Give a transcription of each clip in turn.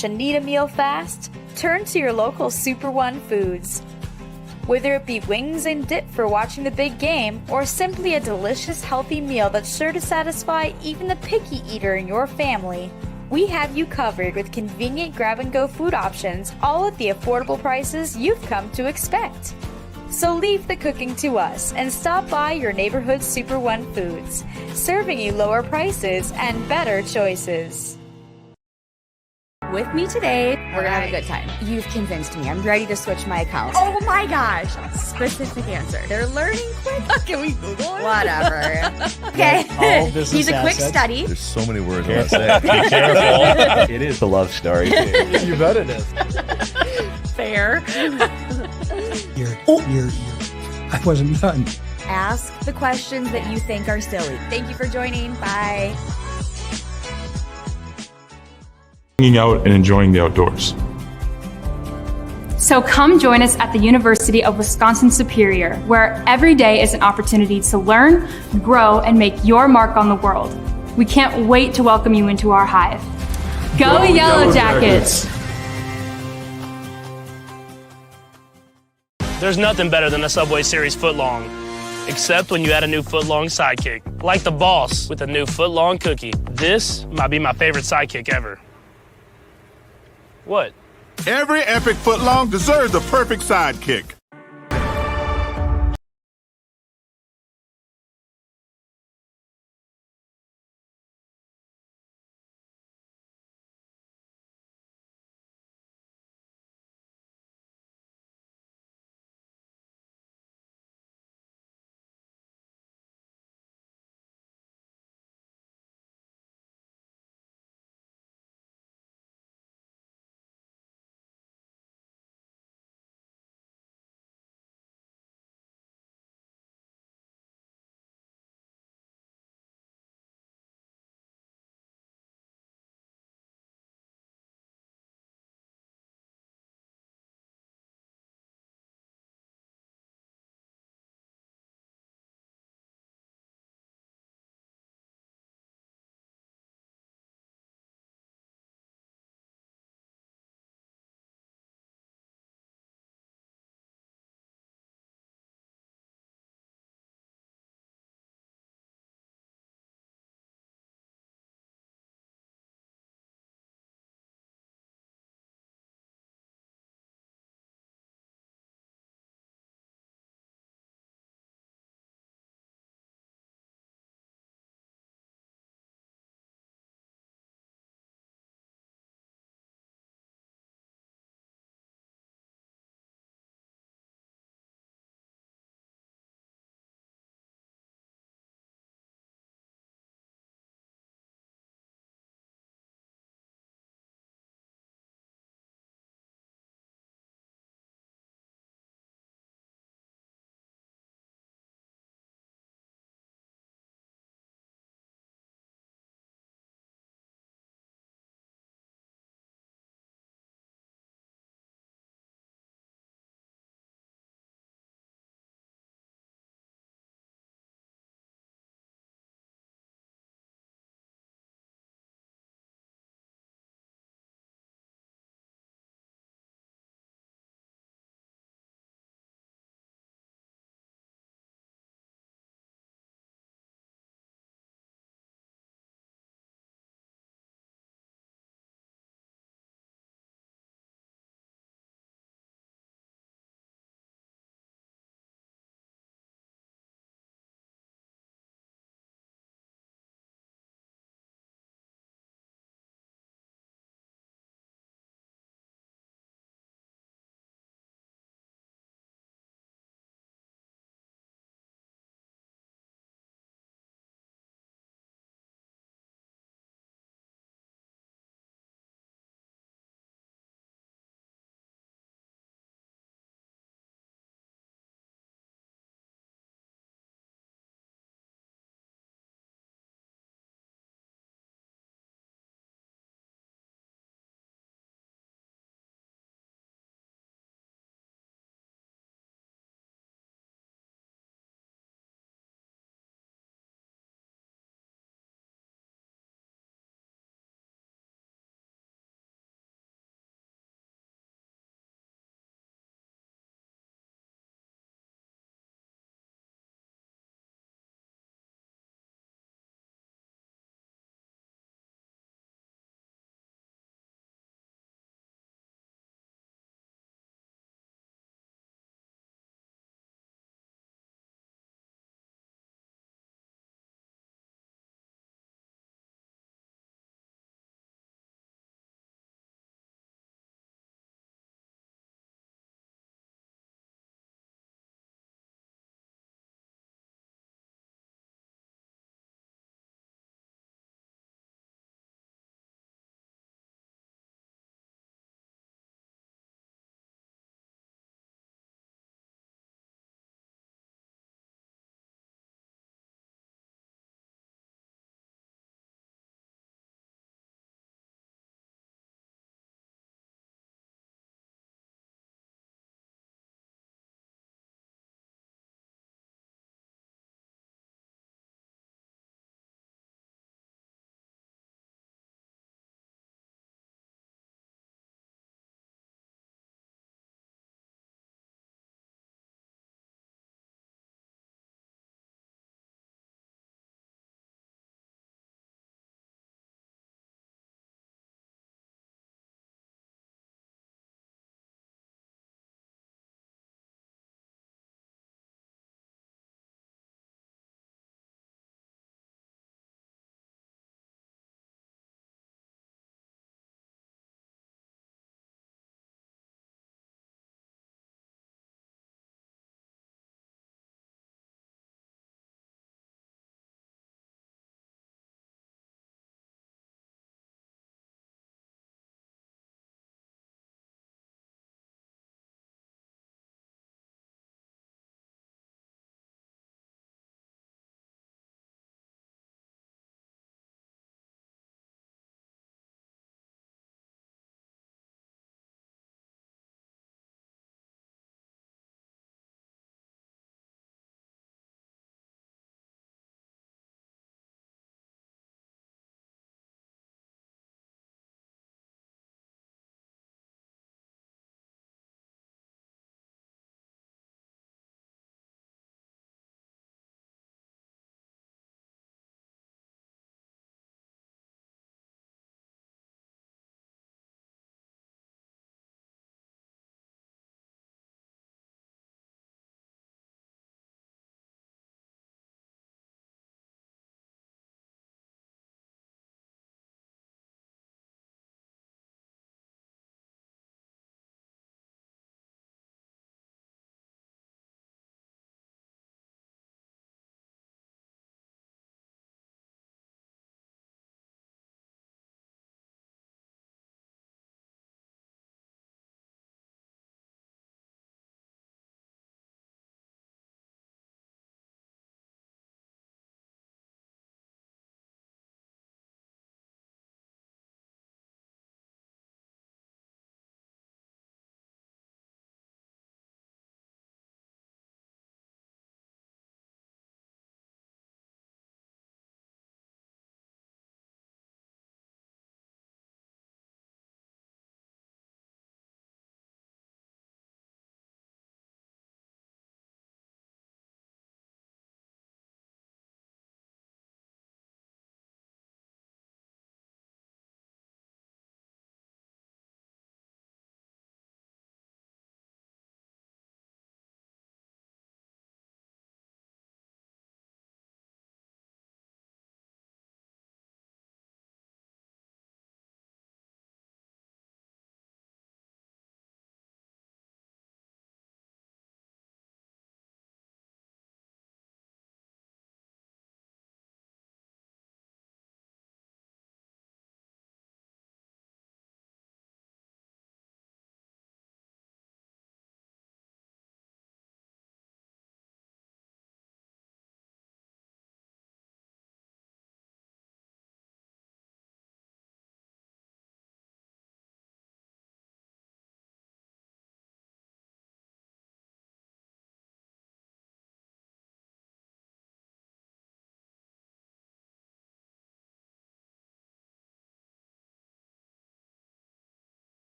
lunch and need a meal fast? Turn to your local Super One Foods. Whether it be wings and dip for watching the big game, or simply a delicious, healthy meal that's sure to satisfy even the picky eater in your family, we have you covered with convenient grab-and-go food options, all at the affordable prices you've come to expect. So leave the cooking to us and stop by your neighborhood Super One Foods, serving you lower prices and better choices. With me today, we're gonna have a good time. You've convinced me. I'm ready to switch my account. Oh my gosh! Specific answer. They're learning quick. Can we Google it? Whatever. Okay. He's a quick study. There's so many words I want to say. Be careful. It is a love story. You bet it is. Fair. I wasn't done. Ask the questions that you think are silly. Thank you for joining. Bye. Hanging out and enjoying the outdoors. So come join us at the University of Wisconsin-Superior, where every day is an opportunity to learn, grow, and make your mark on the world. We can't wait to welcome you into our hive. Go Yellow Jackets! There's nothing better than a Subway Series footlong, except when you add a new footlong sidekick, like the boss with a new footlong cookie. This might be my favorite sidekick ever. What? Every epic footlong deserves the perfect sidekick.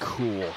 cool.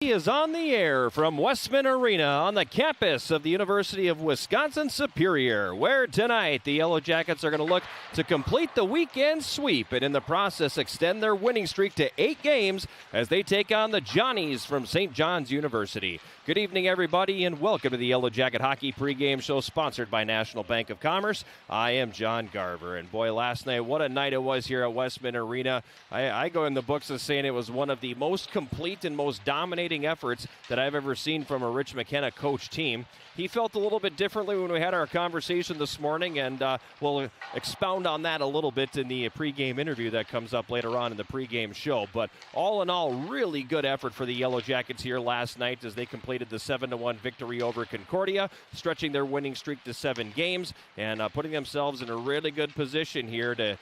He is on the air from Westman Arena on the campus of the University of Wisconsin-Superior, where tonight the Yellow Jackets are going to look to complete the weekend sweep and in the process extend their winning streak to 8 games as they take on the Johnnies from St. John's University. Good evening, everybody, and welcome to the Yellow Jacket Hockey pregame show sponsored by National Bank of Commerce. I am John Garver, and boy, last night, what a night it was here at Westman Arena. I go in the books as saying it was one of the most complete and most dominating efforts that I've ever seen from a Rich McKenna coach team. He felt a little bit differently when we had our conversation this morning, and we'll expound on that a little bit in the pregame interview that comes up later on in the pregame show. But all in all, really good effort for the Yellow Jackets here last night as they completed the 7-1 victory over Concordia, stretching their winning streak to 7 games and putting themselves in a really good position here to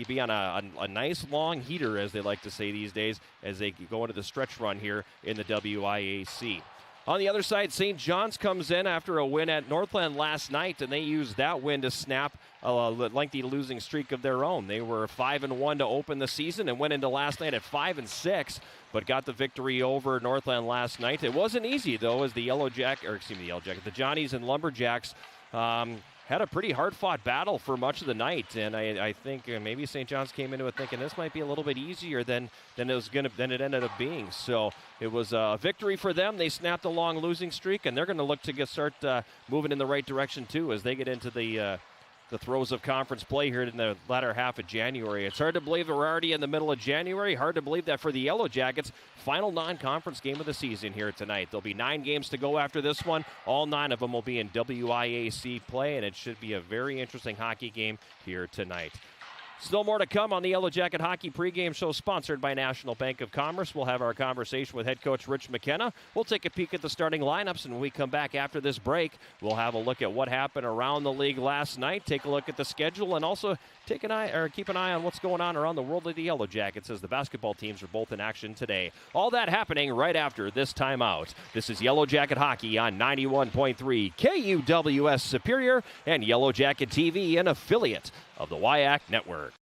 be on a nice long heater, as they like to say these days, as they go into the stretch run here in the WIAC. On the other side, St. John's comes in after a win at Northland last night, and they used that win to snap a lengthy losing streak of their own. They were 5-1 to open the season and went into last night at 5-6, but got the victory over Northland last night. It wasn't easy, though, as the Johnnies and Lumberjacks had a pretty hard-fought battle for much of the night, and I think maybe St. John's came into it thinking this might be a little bit easier than it ended up being. So it was a victory for them. They snapped a long losing streak, and they're going to look to start moving in the right direction too as they get into the throes of conference play here in the latter half of January. It's hard to believe that we're already in the middle of January. Hard to believe that for the Yellow Jackets, final non-conference game of the season here tonight. There'll be 9 games to go after this one. All 9 of them will be in WIAC play, and it should be a very interesting hockey game here tonight. Still more to come on the Yellow Jacket Hockey pregame show sponsored by National Bank of Commerce. We'll have our conversation with head coach Rich McKenna. We'll take a peek at the starting lineups, and when we come back after this break, we'll have a look at what happened around the league last night, take a look at the schedule, and also keep an eye on what's going on around the world of the Yellow Jackets as the basketball teams are both in action today. All that happening right after this timeout. This is Yellow Jacket Hockey on 91.3 KUWS Superior and Yellow Jacket TV, an affiliate of the WIAC Network.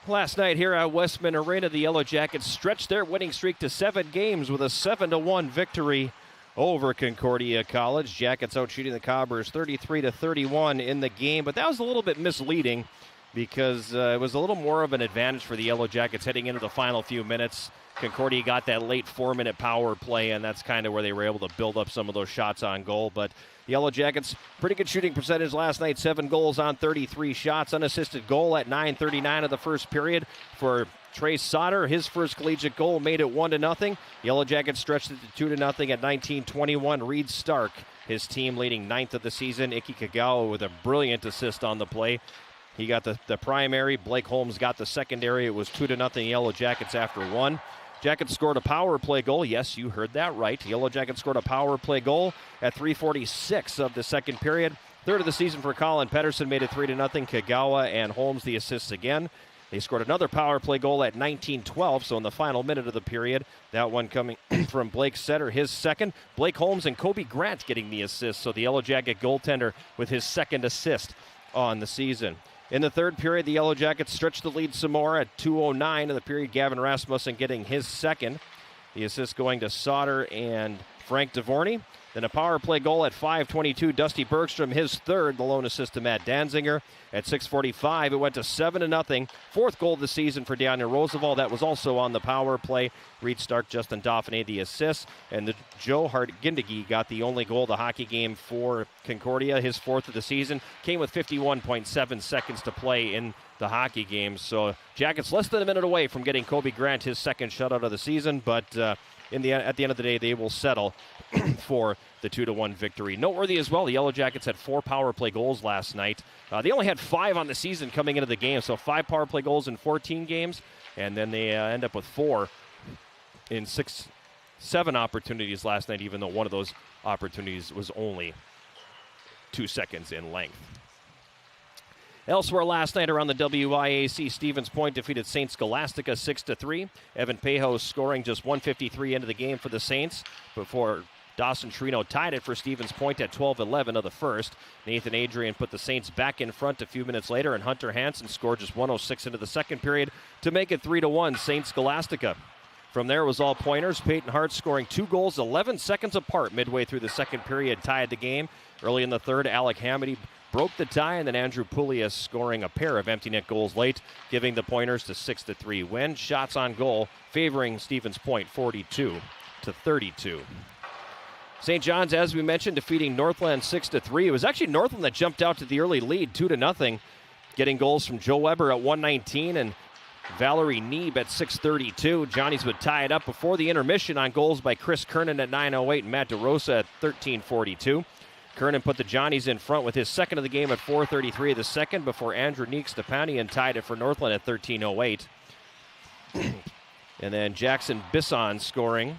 Last night here at Westman Arena, the Yellow Jackets stretched their winning streak to 7 games with a 7-1 victory over Concordia College. Jackets out shooting the Cobbers 33-31 in the game, but that was a little bit misleading because it was a little more of an advantage for the Yellow Jackets heading into the final few minutes. Concordia got that late 4-minute power play, and that's kind of where they were able to build up some of those shots on goal. But the Yellow Jackets, pretty good shooting percentage last night, 7 goals on 33 shots, unassisted goal at 9:39 of the first period for Trey Sauter. His first collegiate goal made it 1-0. Yellow Jackets stretched it to 2-0 at 19:21. Reed Stark, his team leading 9th of the season. Iki Kagawa with a brilliant assist on the play. He got the primary. Blake Holmes got the secondary. It was 2-0 Yellow Jackets after 1. Jackets scored a power play goal. Yes, you heard that right. Yellow Jackets scored a power play goal at 3:46 of the second period. Third of the season for Colin Pedersen made it 3-0. Kagawa and Holmes the assists again. They scored another power play goal at 19:12, so in the final minute of the period. That one coming from Blake Setter, his second. Blake Holmes and Kobe Grant getting the assist, so the Yellow Jacket goaltender with his second assist on the season. In the third period, the Yellow Jackets stretched the lead some more at 2:09 of the period. Gavin Rasmussen getting his second. The assist going to Sauter and Frank DeVorney. Then a power play goal at 5:22. Dusty Bergstrom, his third, the lone assist to Matt Danziger. At 6:45, it went to 7-0. Fourth goal of the season for Daniel Roosevelt. That was also on the power play. Reed Stark, Justin Dauphiné, the assists. And the Joe Hart-Gindegi got the only goal of the hockey game for Concordia. His fourth of the season came with 51.7 seconds to play in the hockey game. So Jackets less than a minute away from getting Kobe Grant his second shutout of the season. But at the end of the day, they will settle for the 2-1 victory. Noteworthy as well, the Yellow Jackets had 4 power play goals last night. They only had 5 on the season coming into the game, so 5 power play goals in 14 games, and then they end up with 4 in 7 opportunities last night, even though one of those opportunities was only 2 seconds in length. Elsewhere last night around the WIAC, Stevens Point defeated St. Scholastica 6-3. Evan Pejo scoring just 1:53 into the game for the Saints before Dawson Trino tied it for Stevens Point at 12:11 of the first. Nathan Adrian put the Saints back in front a few minutes later, and Hunter Hansen scored just 1:06 into the second period to make it 3-1 St. Scholastica. From there, it was all pointers. Peyton Hart scoring 2 goals 11 seconds apart midway through the second period tied the game. Early in the third, Alec Hamady broke the tie, and then Andrew Poulias scoring a pair of empty net goals late, giving the Pointers the 6-3 win. Shots on goal favoring Stevens Point 42-32. St. John's, as we mentioned, defeating Northland 6-3. It was actually Northland that jumped out to the early lead 2-0, getting goals from Joe Weber at 1:19 and Valerie Neeb at 6:32. Johnnies would tie it up before the intermission on goals by Chris Kernan at 9:08 and Matt DeRosa at 13:42. Kernan put the Johnnies in front with his second of the game at 4:33 of the second before Andrew Neek-Stepanian tied it for Northland at 13:08. And then Jackson Bisson scoring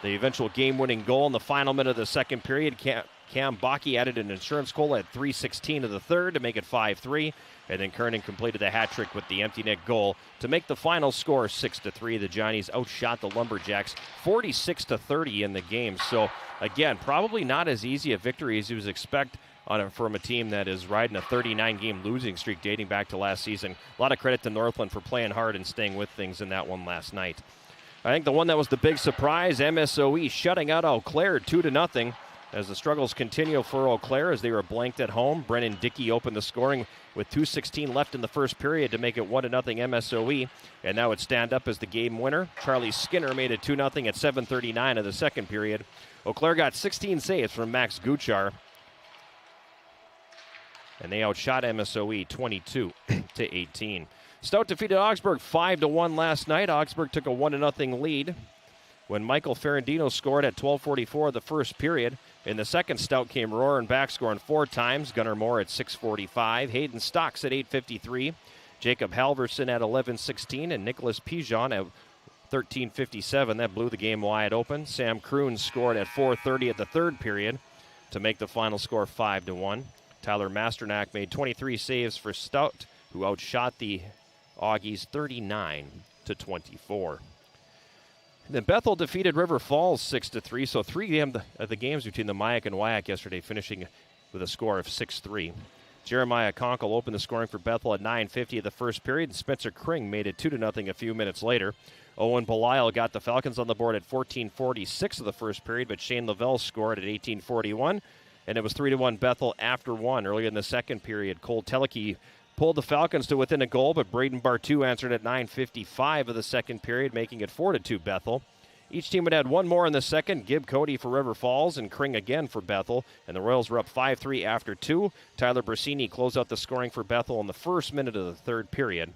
the eventual game-winning goal in the final minute of the second period. Cam Bakke added an insurance goal at 3:16 of the third to make it 5-3. And then Kernan completed the hat trick with the empty net goal to make the final score 6-3. The Johnnies outshot the Lumberjacks 46-30 in the game. So again, probably not as easy a victory as you would expect from a team that is riding a 39-game losing streak dating back to last season. A lot of credit to Northland for playing hard and staying with things in that one last night. I think the one that was the big surprise, MSOE shutting out Eau Claire 2-0. As the struggles continue for Eau Claire as they were blanked at home. Brennan Dickey opened the scoring with 2:16 left in the first period to make it 1-0 MSOE. And now it stand up as the game winner. Charlie Skinner made it 2-0 at 7:39 of the second period. Eau Claire got 16 saves from Max Guchar. And they outshot MSOE 22-18. Stout defeated Augsburg 5-1 last night. Augsburg took a 1-0 lead when Michael Ferrandino scored at 12:44 of the first period. In the second, Stout came roaring back, scoring 4 times. Gunnar Moore at 6:45. Hayden Stocks at 8:53. Jacob Halverson at 11:16. And Nicholas Pigeon at 13:57. That blew the game wide open. Sam Kroon scored at 4:30 at the third period to make the final score 5-1. Tyler Masternak made 23 saves for Stout, who outshot the Augies 39-24. Then Bethel defeated River Falls 6-3, so 3 of the games between the Mayak and Wyack yesterday finishing with a score of 6-3. Jeremiah Conkle opened the scoring for Bethel at 9:50 of the first period, and Spencer Kring made it 2-0 a few minutes later. Owen Belisle got the Falcons on the board at 14:46 of the first period, but Shane Lavelle scored at 18:41, and it was 3-1 Bethel after one. Early in the second period, Cole Teleke pulled the Falcons to within a goal, but Braden Bartu answered at 9:55 of the second period, making it 4-2 Bethel. Each team would add one more in the second. Gib Cody for River Falls and Kring again for Bethel. And the Royals were up 5-3 after two. Tyler Brasini closed out the scoring for Bethel in the first minute of the third period.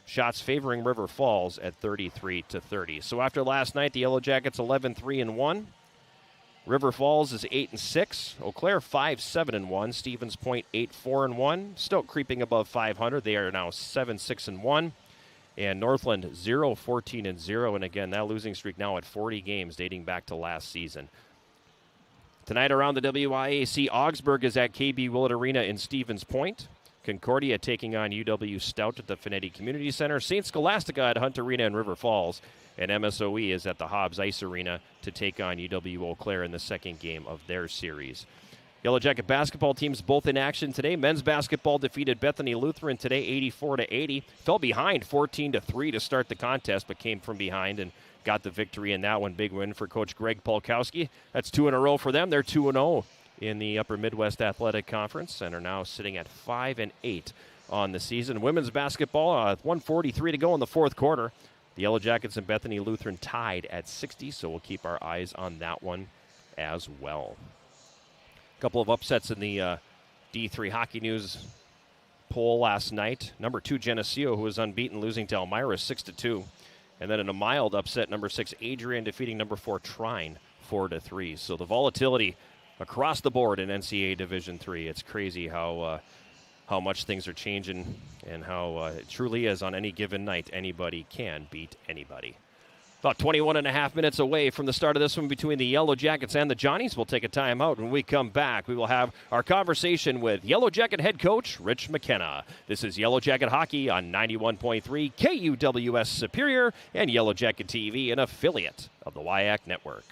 Shots favoring River Falls at 33-30. So after last night, the Yellow Jackets 11-3-1. River Falls is 8-6. Eau Claire 5-7-1. Stevens Point 8-4-1. Stoke creeping above 500. They are now 7-6-1. And Northland 0-14-0. And again, that losing streak now at 40 games dating back to last season. Tonight around the WIAC, Augsburg is at KB Willett Arena in Stevens Point. Concordia taking on UW Stout at the Finetti Community Center. St. Scholastica at Hunt Arena in River Falls. And MSOE is at the Hobbs Ice Arena to take on UW Eau Claire in the second game of their series. Yellow Jacket basketball teams both in action today. Men's basketball defeated Bethany Lutheran today 84-80. Fell behind 14-3 to start the contest, but came from behind and got the victory in that one. Big win for Coach Greg Polkowski. That's 2 in a row for them. They're 2-0 in the Upper Midwest Athletic Conference and are now sitting at 5-8 on the season. Women's basketball, 1:43 to go in the fourth quarter. The Yellow Jackets and Bethany Lutheran tied at 60, so we'll keep our eyes on that one as well. Couple of upsets in the D3 Hockey News poll last night. Number 2, Geneseo, who was unbeaten, losing to Elmira 6-2. And then in a mild upset, number 6, Adrian, defeating number 4, Trine 4-3. So the volatility across the board in NCAA Division III. It's crazy how much things are changing and how it truly is on any given night, anybody can beat anybody. About 21 and a half minutes away from the start of this one between the Yellow Jackets and the Johnnies. We'll take a timeout. When we come back, we will have our conversation with Yellow Jacket head coach Rich McKenna. This is Yellow Jacket Hockey on 91.3 KUWS Superior and Yellow Jacket TV, an affiliate of the WIAC Network.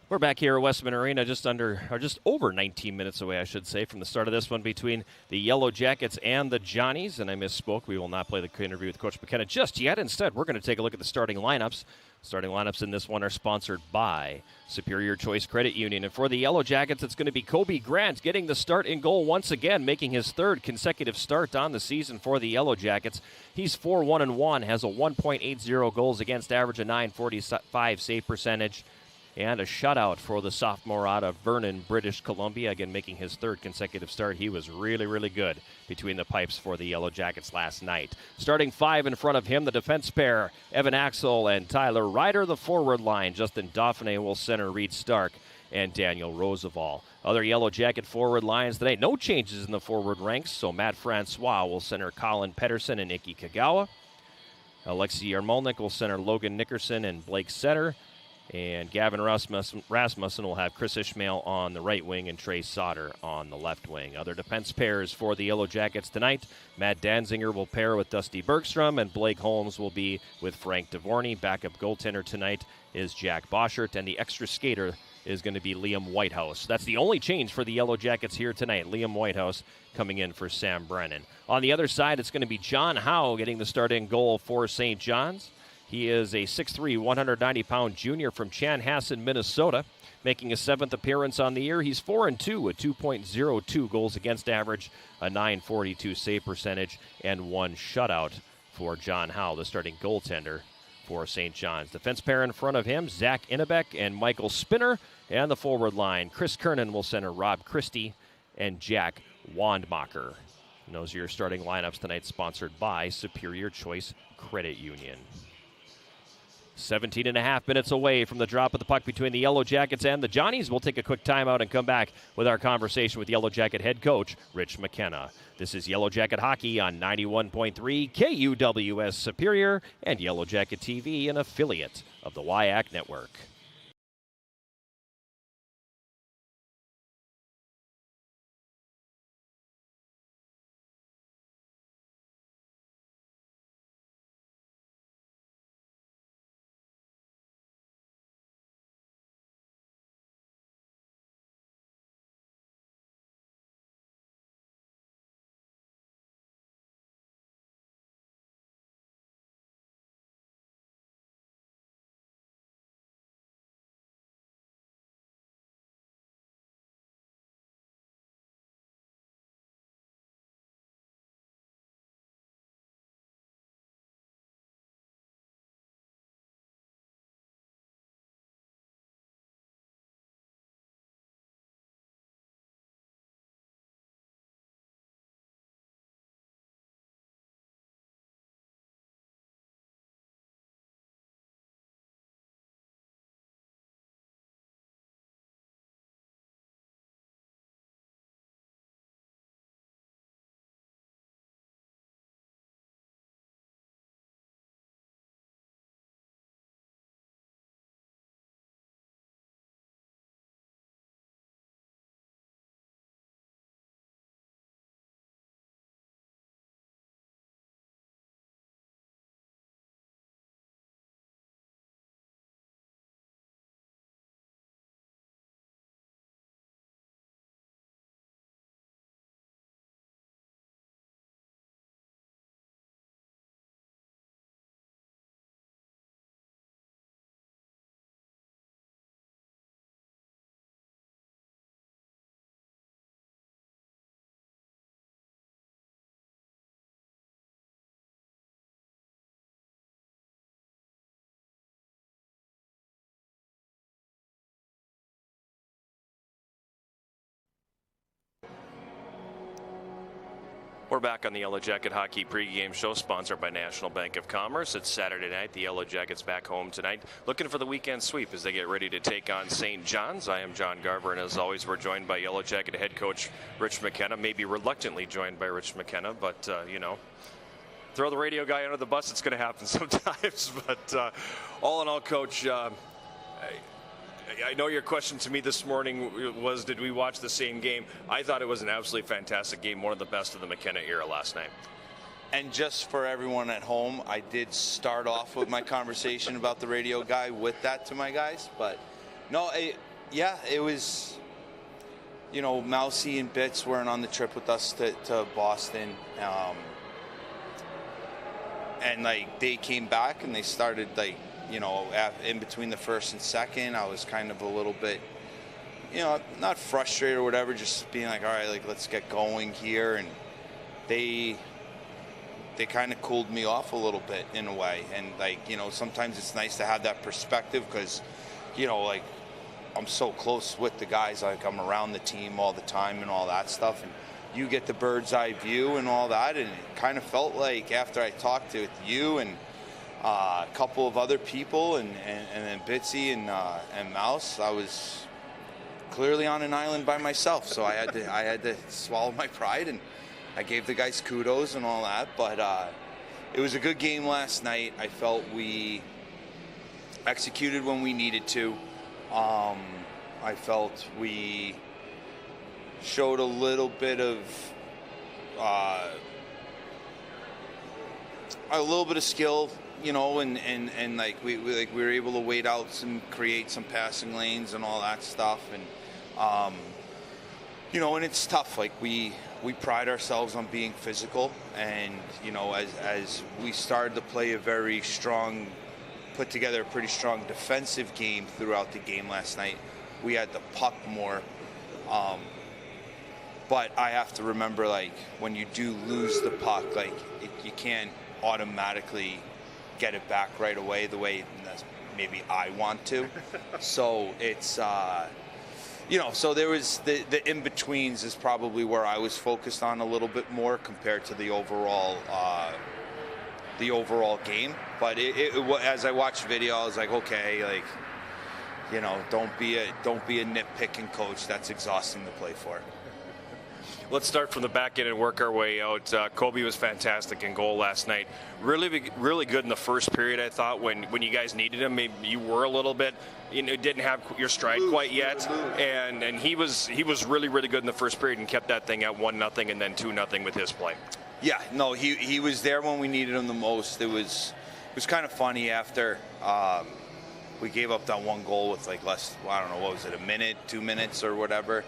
We're back here at Westman Arena, just over 19 minutes away, I should say, from the start of this one between the Yellow Jackets and the Johnnies. And I misspoke. We will not play the interview with Coach McKenna just yet. Instead, we're going to take a look at the starting lineups. Starting lineups in this one are sponsored by Superior Choice Credit Union. And for the Yellow Jackets, it's going to be Kobe Grant getting the start in goal once again, making his third consecutive start on the season for the Yellow Jackets. He's 4-1-1, has a 1.80 goals against average, a .945 save percentage. and a shutout for the sophomore out of Vernon, British Columbia. Again, making his third consecutive start. He was really, really good between the pipes for the Yellow Jackets last night. Starting five in front of him, the defense pair, Evan Axel and Tyler Ryder. The forward line, Justin Dauphiné will center Reed Stark and Daniel Roosevelt. Other Yellow Jacket forward lines today, no changes in the forward ranks, so Matt Francois will center Colin Pedersen and Iki Kagawa. Alexei Yarmolnik will center Logan Nickerson and Blake Setter. And Gavin Rasmussen will have Chris Ishmael on the right wing and Trey Sauter on the left wing. Other defense pairs for the Yellow Jackets tonight. Matt Danziger will pair with Dusty Bergstrom, and Blake Holmes will be with Frank Devorny. Backup goaltender tonight is Jack Boschert, and the extra skater is going to be Liam Whitehouse. That's the only change for the Yellow Jackets here tonight. Liam Whitehouse coming in for Sam Brennan. On the other side, it's going to be John Howe getting the starting goal for St. John's. He is a 6'3", 190-pound junior from Chanhassen, Minnesota, making his 7th appearance on the year. He's 4-2, a 2.02 goals against average, a .942 save percentage, and 1 shutout for John Howe, the starting goaltender for St. John's. Defense pair in front of him, Zach Innebeck and Michael Spinner, and the forward line, Chris Kernan will center Rob Christie and Jack Wandmacher. And those are your starting lineups tonight, sponsored by Superior Choice Credit Union. 17 and a half minutes away from the drop of the puck between the Yellow Jackets and the Johnnies. We'll take a quick timeout and come back with our conversation with Yellow Jacket head coach Rich McKenna. This is Yellow Jacket Hockey on 91.3 KUWS Superior and Yellow Jacket TV, an affiliate of the WIAC Network. We're back on the Yellow Jacket Hockey pregame show, sponsored by National Bank of Commerce. It's Saturday night. The Yellow Jackets back home tonight, looking for the weekend sweep as they get ready to take on St. John's. I am John Garver, and as always, we're joined by Yellow Jacket head coach Rich McKenna. Maybe reluctantly joined by Rich McKenna, but, you know, throw the radio guy under the bus. It's going to happen sometimes. But all in all, Coach, I know your question to me this morning was, did we watch the same game? I thought it was an absolutely fantastic game, one of the best of the McKenna era last night. And just for everyone at home, I did start off with my conversation about the radio guy with that to my guys. But no, it was, you know, Mousy and Bitts weren't on the trip with us to Boston. And, like, they came back and they started, like, you know, in between the first and second, I was kind of a little bit, you know, not frustrated or whatever, just being like, all right, like, let's get going here. And they kind of cooled me off a little bit in a way. And, like, you know, sometimes it's nice to have that perspective because, you know, like, I'm so close with the guys. Like, I'm around the team all the time and all that stuff, and you get the bird's eye view and all that. And it kind of felt like after I talked to you and a couple of other people and then Bitsy and Mouse, I was clearly on an island by myself. So I had to swallow my pride, and I gave the guys kudos and all that. But it was a good game last night. I felt we executed when we needed to. I felt we showed a little bit of skill, you know, and like we were able to wait out and create some passing lanes and all that stuff, and you know, and it's tough. Like we pride ourselves on being physical, and you know, as we started to play put together a pretty strong defensive game throughout the game last night, we had the puck more. But I have to remember, like, when you do lose the puck, like, you can't automatically get it back right away the way maybe I want to. So it's, you know, so there was the in-betweens is probably where I was focused on a little bit more compared to the overall game. But as I watched the video, I was like, okay, like, you know, don't be a nitpicking coach. That's exhausting to play for. Let's start from the back end and work our way out. Kobe was fantastic in goal last night. Really good in the first period, I thought, when you guys needed him. Maybe you were a little bit, you know, didn't have your stride quite yet. And he was really good in the first period and kept that thing at 1-0 and then 2-0 with his play. Yeah, no, he was there when we needed him the most. It was kind of funny after we gave up that one goal with like less, I don't know, what was it, a minute, 2 minutes or whatever.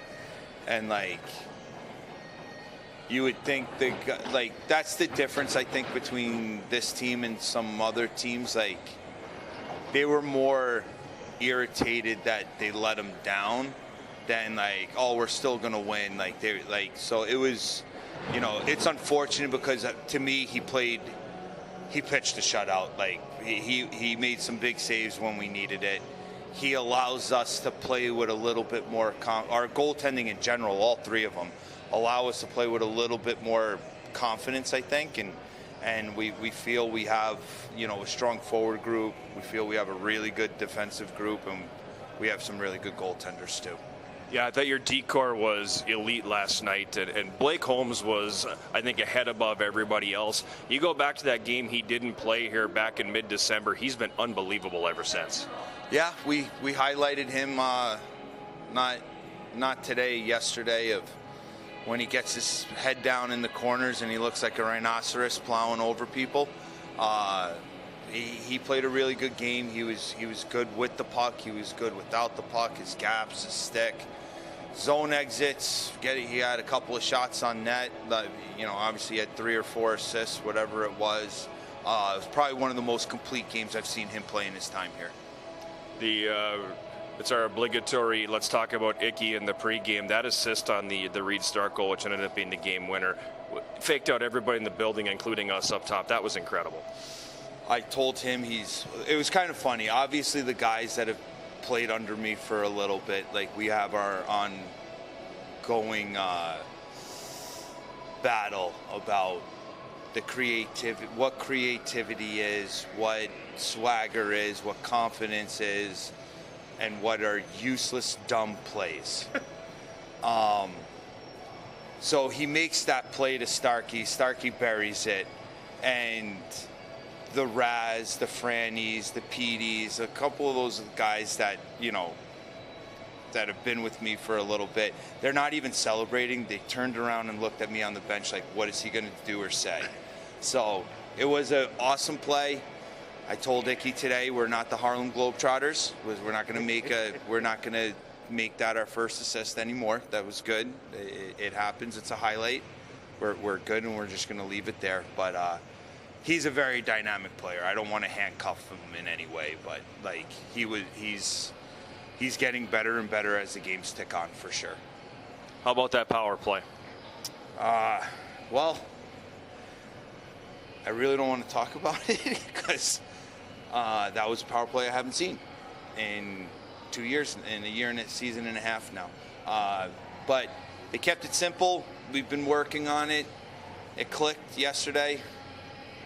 And like, you would think like that's the difference, I think, between this team and some other teams. Like, they were more irritated that they let them down than like, oh, we're still gonna win. Like, they like, so it was, you know, it's unfortunate because to me he pitched a shutout. Like, he made some big saves when we needed it. He allows us to play with a little bit more our goaltending in general, all three of them, allow us to play with a little bit more confidence, I think, and we feel we have, you know, a strong forward group. We feel we have a really good defensive group, and we have some really good goaltenders too. Yeah, I thought your decor was elite last night, and Blake Holmes was, I think, a head above everybody else. You go back to that game he didn't play here back in mid-December, he's been unbelievable ever since. Yeah, we highlighted him, not today, yesterday, of when he gets his head down in the corners and he looks like a rhinoceros plowing over people. He played a really good game. He was good with the puck. He was good without the puck. His gaps, his stick, zone exits. He had a couple of shots on net. You know, obviously he had 3 or 4 assists, whatever it was. It was probably one of the most complete games I've seen him play in his time here. It's our obligatory, let's talk about Icky in the pregame. That assist on the Reed Stark goal, which ended up being the game winner, faked out everybody in the building, including us up top. That was incredible. I told him it was kind of funny. Obviously, the guys that have played under me for a little bit, like, we have our ongoing battle about the creativity, what creativity is, what swagger is, what confidence is, and what are useless, dumb plays. So he makes that play to Starkey. Starkey buries it, and the Raz, the Frannies, the Petey's, a couple of those guys that, you know, that have been with me for a little bit, they're not even celebrating. They turned around and looked at me on the bench like, what is he going to do or say? So it was an awesome play. I told Icky today, we're not the Harlem Globetrotters. We're not going to make that our first assist anymore. That was good. It happens. It's a highlight. We're good, and we're just going to leave it there. But he's a very dynamic player. I don't want to handcuff him in any way, but like, he's getting better and better as the games tick on, for sure. How about that power play? Well, I really don't want to talk about it because that was a power play I haven't seen. And 2 years and a year and a season and a half now. But they kept it simple. We've been working on it. It clicked yesterday.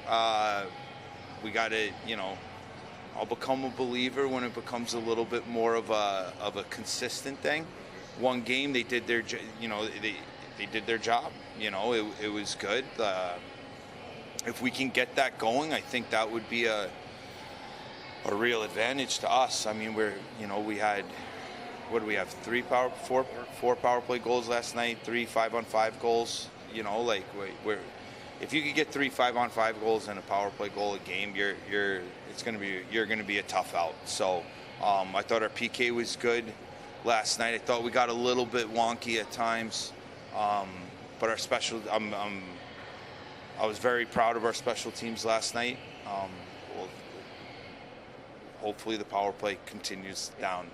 We got to, I'll become a believer when it becomes a little bit more of a consistent thing. One game they did their, they did their job. It was good. If we can get that going, I think that would be a real advantage to us. I mean, we had, what do we have? Four power play goals last night, 3 5-on-5 goals. If you could get 3 5-on-5 goals and a power play goal a game, you're going to be a tough out. So I thought our PK was good last night. I thought we got a little bit wonky at times, but our special, I was very proud of our special teams last night. Hopefully the power play continues down,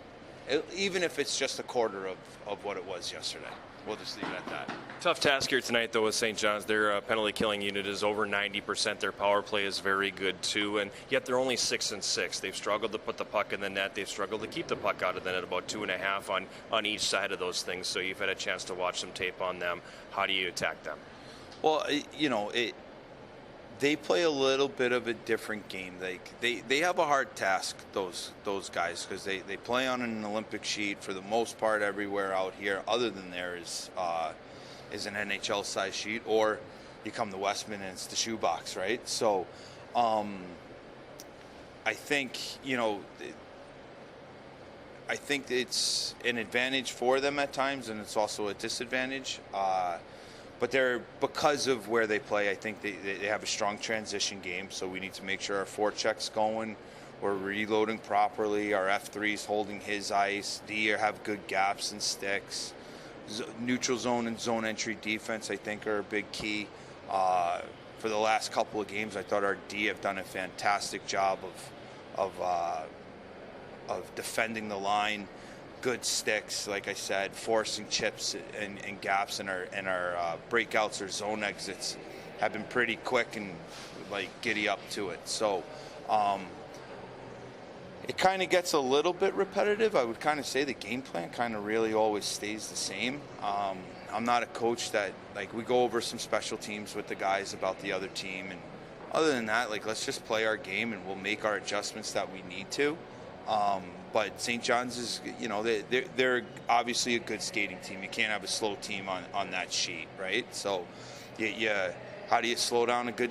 even if it's just a quarter of what it was yesterday. We'll just leave it at that. Tough task here tonight, though, with St. John's. Their penalty killing unit is over 90%. Their power play is very good, too, and yet they're only 6-6. They've struggled to put the puck in the net. They've struggled to keep the puck out of the net, about 2.5 on each side of those things. So you've had a chance to watch some tape on them. How do you attack them? Well, they play a little bit of a different game. They have a hard task, those guys, because they play on an Olympic sheet for the most part everywhere out here. Other than there is an NHL size sheet, or you come to Westman and it's the shoebox, right? So I think it's an advantage for them at times, and it's also a disadvantage. But because of where they play, I think they have a strong transition game, so we need to make sure our forecheck's going, we're reloading properly, our F3's holding his ice, D have good gaps and sticks. Neutral zone and zone entry defense, I think, are a big key. For the last couple of games, I thought our D have done a fantastic job of defending the line. Good sticks, like I said, forcing chips and gaps, and our breakouts or zone exits have been pretty quick and giddy up to it. So it kind of gets a little bit repetitive. I would kind of say the game plan kind of really always stays the same. I'm not a coach that we go over some special teams with the guys about the other team, and other than that, let's just play our game and we'll make our adjustments that we need to. But St. John's is, they're obviously a good skating team. You can't have a slow team on that sheet, right? So, how do you slow down a good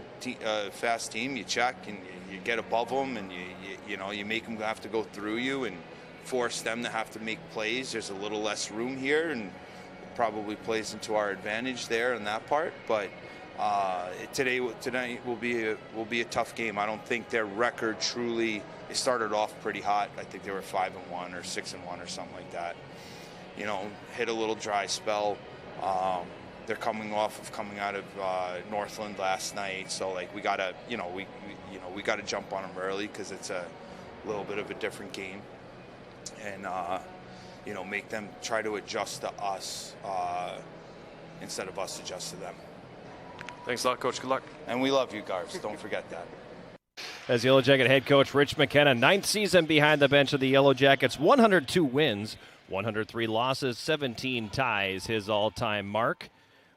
fast team? You check and you get above them, and you make them have to go through you and force them to have to make plays. There's a little less room here, and it probably plays into our advantage there in that part. But tonight will be a tough game. I don't think their record truly. They started off pretty hot. I think they were 5-1 or 6-1 or something like that. Hit a little dry spell. They're coming out of Northland last night, so we gotta we gotta jump on them early, because it's a little bit of a different game, and make them try to adjust to us instead of us adjust to them. Thanks a lot, Coach. Good luck. And we love you, Garbs. Don't forget that. As Yellow Jacket head coach Rich McKenna, 9th season behind the bench of the Yellow Jackets, 102 wins, 103 losses, 17 ties, his all-time mark.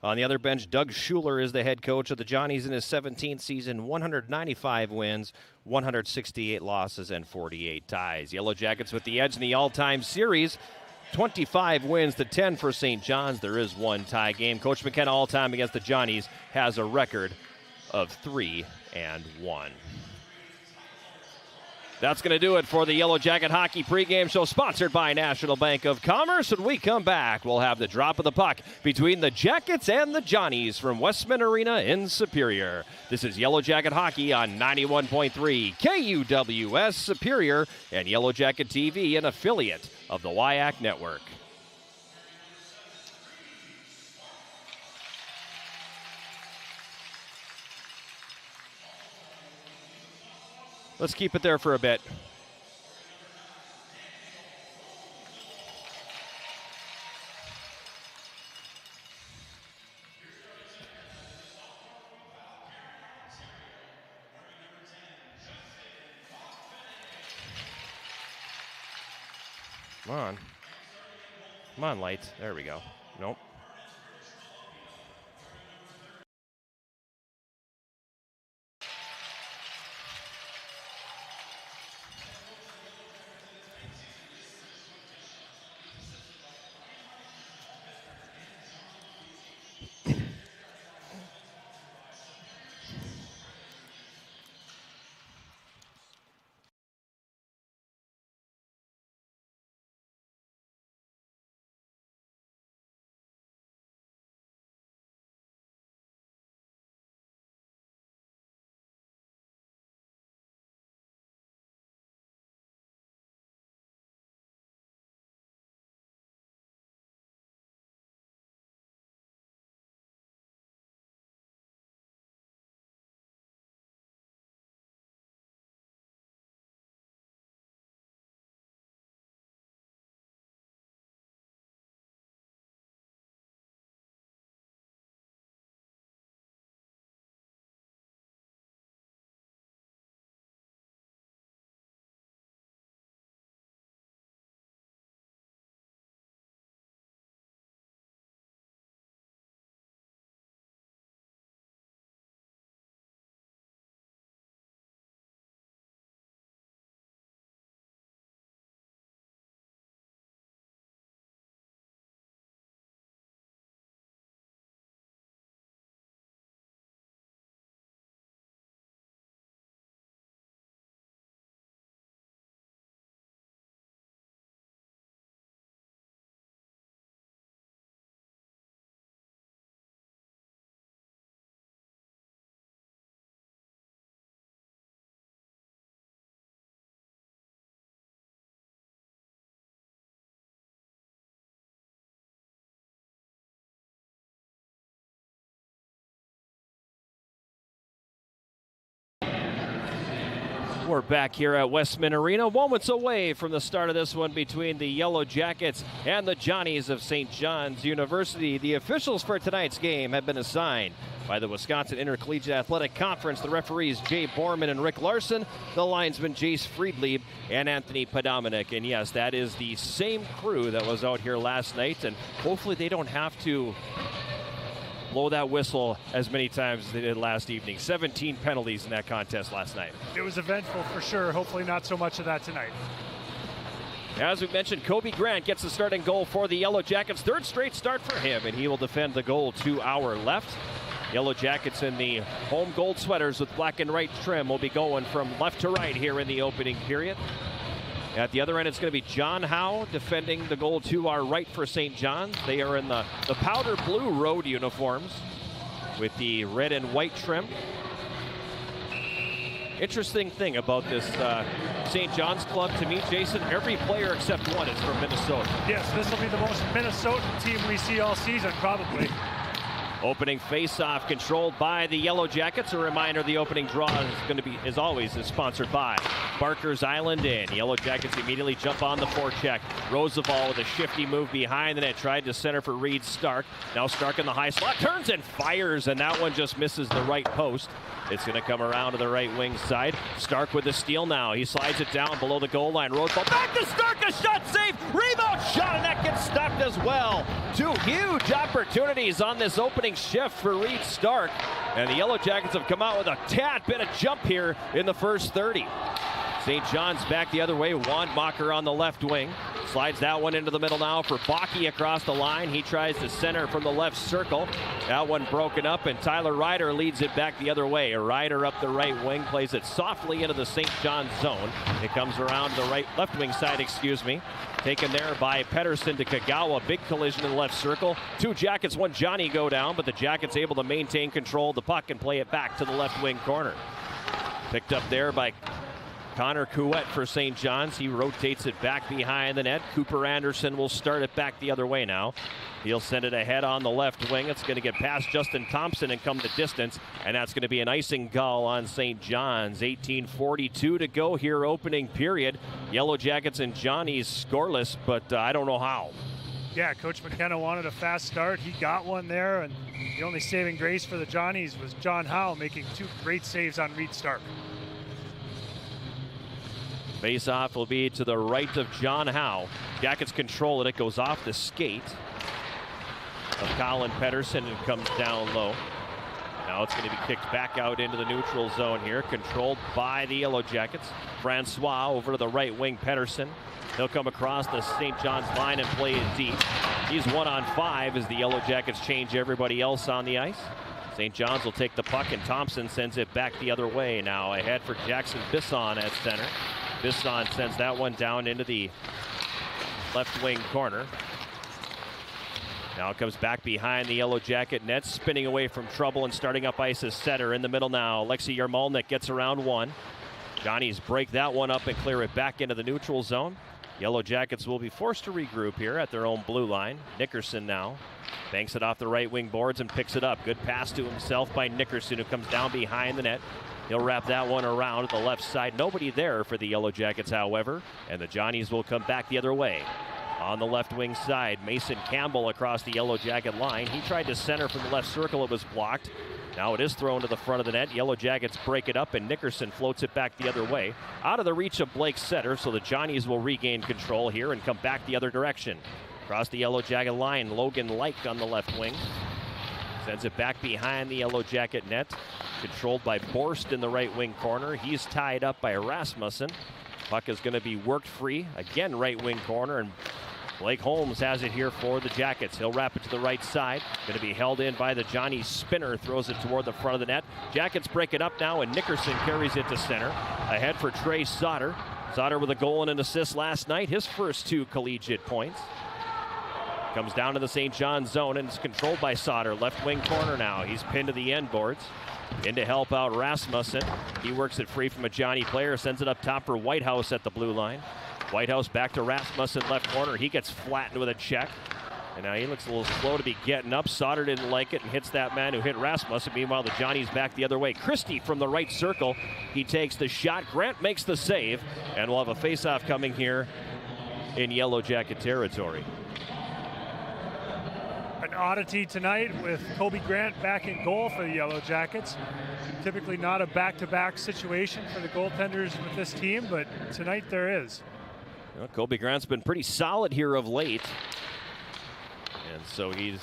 On the other bench, Doug Schuler is the head coach of the Johnnies in his 17th season, 195 wins, 168 losses, and 48 ties. Yellow Jackets with the edge in the all-time series, 25 wins to 10 for St. John's. There is one tie game. Coach McKenna all-time against the Johnnies has a record of 3-1. That's going to do it for the Yellow Jacket Hockey pregame show, sponsored by National Bank of Commerce. When we come back, we'll have the drop of the puck between the Jackets and the Johnnies from Westman Arena in Superior. This is Yellow Jacket Hockey on 91.3 KUWS Superior and Yellow Jacket TV, an affiliate of the WIAC Network. Let's keep it there for a bit. Come on. Come on, lights. There we go. Nope. We're back here at Minn Arena, moments away from the start of this one between the Yellow Jackets and the Johnnies of St. John's University. The officials for tonight's game have been assigned by the Wisconsin Intercollegiate Athletic Conference. The referees Jay Borman and Rick Larson, the linesmen Jace Friedlieb and Anthony Podominic. And yes, that is the same crew that was out here last night, and hopefully they don't have to blow that whistle as many times as they did last evening. 17 penalties in that contest last night. It was eventful for sure. Hopefully not so much of that tonight. As we mentioned, Kobe Grant gets the starting goal for the Yellow Jackets. Third straight start for him, and he will defend the goal to our left. Yellow Jackets in the home gold sweaters with black and white trim will be going from left to right here in the opening period. At the other end, it's going to be John Howe defending the goal to our right for St. John's. They are in the powder blue road uniforms with the red and white trim. Interesting thing about this St. John's club to me, Jason, every player except one is from Minnesota. Yes, this will be the most Minnesotan team we see all season, probably. Opening face-off controlled by the Yellow Jackets. A reminder, the opening draw is going to be, as always, is sponsored by Barker's Island Inn. Yellow Jackets immediately jump on the forecheck. Roosevelt with a shifty move behind the net, tried to center for Reed Stark. Now Stark in the high slot, turns and fires, and that one just misses the right post. It's going to come around to the right wing side. Stark with the steal now. He slides it down below the goal line. Roosevelt back to Stark, a shot saved. Rebound shot, and that gets stopped as well. Two huge opportunities on this opening shift for Reed Stark. And the Yellow Jackets have come out with a tad bit of jump here in the first 30. St. John's back the other way. Wandmacher on the left wing. Slides that one into the middle now for Bakke across the line. He tries to center from the left circle. That one broken up, and Tyler Ryder leads it back the other way. Ryder up the right wing, plays it softly into the St. John's zone. It comes around to the left wing side, Taken there by Pedersen to Kagawa. Big collision in the left circle. Two Jackets, one Johnny go down, but the Jackets able to maintain control of the puck and play it back to the left wing corner. Picked up there by Connor Couette for St. John's. He rotates it back behind the net. Cooper Anderson will start it back the other way now. He'll send it ahead on the left wing. It's going to get past Justin Thompson and come the distance, and that's going to be an icing goal on St. John's. 18:42 to go here, opening period. Yellow Jackets and Johnny's scoreless, but I don't know how. Yeah, Coach McKenna wanted a fast start. He got one there, and the only saving grace for the Johnnies was John Howe making two great saves on Reed Stark. Face-off will be to the right of John Howe. Jackets control it. It goes off the skate of Colin Pedersen and comes down low. Now it's going to be kicked back out into the neutral zone here, controlled by the Yellow Jackets. Francois over to the right wing, Pedersen. He'll come across the St. John's line and play it deep. He's 1-on-5 as the Yellow Jackets change everybody else on the ice. St. John's will take the puck and Thompson sends it back the other way. Now ahead for Jackson Bisson at center. Bisson sends that one down into the left wing corner. Now it comes back behind the Yellow Jacket net, spinning away from trouble and starting up ice as center. In the middle now, Alexei Yarmolnik gets around one. Johnnies break that one up and clear it back into the neutral zone. Yellow Jackets will be forced to regroup here at their own blue line. Nickerson now banks it off the right wing boards and picks it up. Good pass to himself by Nickerson, who comes down behind the net. He'll wrap that one around at the left side. Nobody there for the Yellow Jackets, however, and the Johnnies will come back the other way. On the left wing side, Mason Campbell across the Yellow Jacket line. He tried to center from the left circle. It was blocked. Now it is thrown to the front of the net. Yellow Jackets break it up, and Nickerson floats it back the other way. Out of the reach of Blake's setter, so the Johnnies will regain control here and come back the other direction. Across the Yellow Jacket line, Logan Like on the left wing. Sends it back behind the Yellow Jacket net. Controlled by Borst in the right wing corner. He's tied up by Rasmussen. Puck is going to be worked free. Again, right wing corner, and Blake Holmes has it here for the Jackets. He'll wrap it to the right side. Going to be held in by the Johnny Spinner. Throws it toward the front of the net. Jackets break it up now, and Nickerson carries it to center. Ahead for Trey Sauter. Sauter with a goal and an assist last night. His first 2 collegiate points. Comes down to the St. John's zone and is controlled by Sauter. Left wing corner now. He's pinned to the end boards. In to help out Rasmussen. He works it free from a Johnny player. Sends it up top for Whitehouse at the blue line. Whitehouse back to Rasmussen, left corner. He gets flattened with a check. And now he looks a little slow to be getting up. Sauter didn't like it and hits that man who hit Rasmussen. Meanwhile, the Johnnies back the other way. Christie from the right circle. He takes the shot. Grant makes the save. And we'll have a face-off coming here in Yellow Jacket territory. An oddity tonight with Kobe Grant back in goal for the Yellow Jackets. Typically not a back-to-back situation for the goaltenders with this team, but tonight there is. Well, Kobe Grant's been pretty solid here of late. And so he's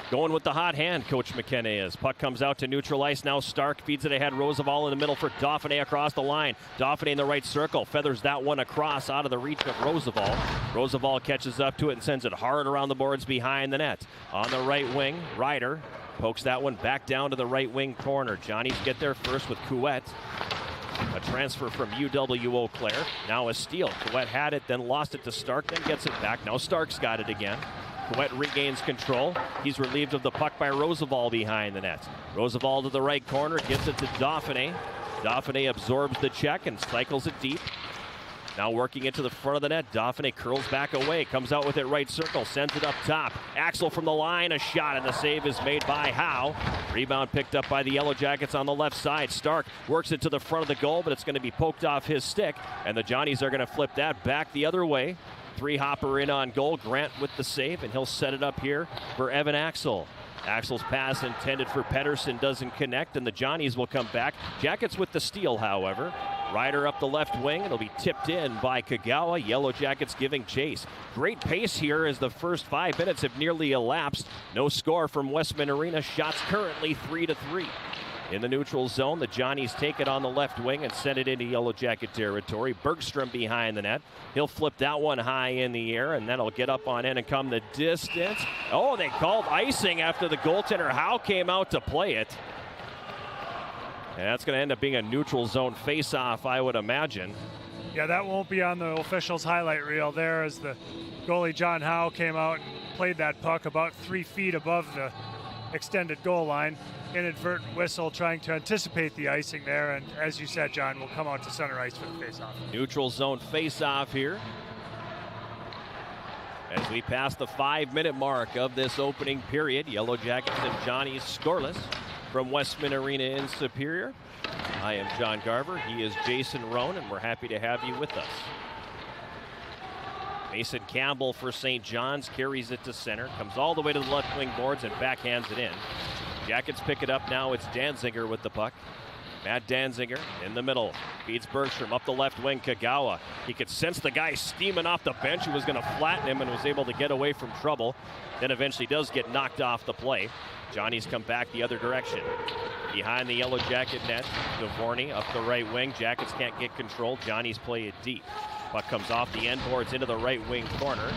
going with the hot hand, Coach McKenna is. Puck comes out to neutral ice. Now Stark feeds it ahead. Roosevelt in the middle for Dauphiné across the line. Dauphiné in the right circle. Feathers that one across out of the reach of Roosevelt. Roosevelt catches up to it and sends it hard around the boards behind the net. On the right wing, Ryder pokes that one back down to the right wing corner. Johnnies get there first with Couette. A transfer from UW Eau Claire. Now a steal. Couette had it, then lost it to Stark, then gets it back. Now Stark's got it again. Couette regains control. He's relieved of the puck by Roosevelt behind the net. Roosevelt to the right corner, gives it to Dauphiné. Dauphiné absorbs the check and cycles it deep. Now working it to the front of the net. Dauphiné curls back away, comes out with it right circle, sends it up top. Axel from the line, a shot, and the save is made by Howe. Rebound picked up by the Yellow Jackets on the left side. Stark works it to the front of the goal, but it's going to be poked off his stick, and the Johnnies are going to flip that back the other way. 3-hopper in on goal. Grant with the save, and he'll set it up here for Evan Axel. Axel's pass intended for Pedersen doesn't connect, and the Johnnies will come back. Jackets with the steal, however. Ryder up the left wing. It'll be tipped in by Kagawa. Yellow Jackets giving chase. Great pace here as the first 5 minutes have nearly elapsed. No score from Westman Arena. Shots currently 3-3. In the neutral zone, the Johnnies take it on the left wing and send it into Yellow Jacket territory. Bergstrom behind the net. He'll flip that one high in the air, and that'll get up on in and come the distance. Oh, they called icing after the goaltender Howe came out to play it. And that's going to end up being a neutral zone face-off, I would imagine. Yeah, that won't be on the official's highlight reel there as the goalie John Howe came out and played that puck about 3 feet above the extended goal line. Inadvertent whistle trying to anticipate the icing there, and as you said, John, will come out to center ice for the face-off. Neutral zone face-off here as we pass the 5-minute mark of this opening period. Yellow Jackets and Johnnies scoreless from Westman Arena in Superior. I am John Garver. He is Jason Roan, and we're happy to have you with us. Mason Campbell for St. John's carries it to center, comes all the way to the left wing boards and backhands it in. Jackets pick it up now. It's Danziger with the puck. Matt Danziger in the middle. Feeds Bergstrom up the left wing. Kagawa. He could sense the guy steaming off the bench who was going to flatten him and was able to get away from trouble. Then eventually does get knocked off the play. Johnny's come back the other direction. Behind the Yellow Jacket net, Dvorny up the right wing. Jackets can't get control. Johnny's play it deep. Puck comes off the end boards into the right wing corner.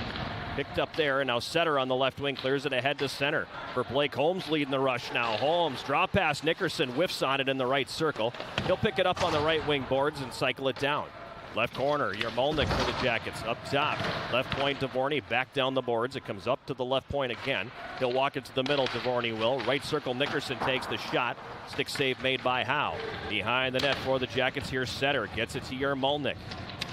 Picked up there, and now Setter on the left wing clears it ahead to center. For Blake Holmes leading the rush now. Holmes, drop pass, Nickerson whiffs on it in the right circle. He'll pick it up on the right wing boards and cycle it down. Left corner, Yermolnik for the Jackets. Up top, left point Dvorny, back down the boards. It comes up to the left point again. He'll walk it to the middle, Dvorny will. Right circle, Nickerson takes the shot. Stick save made by Howe. Behind the net for the Jackets, here's Setter. Gets it to Yermolnik.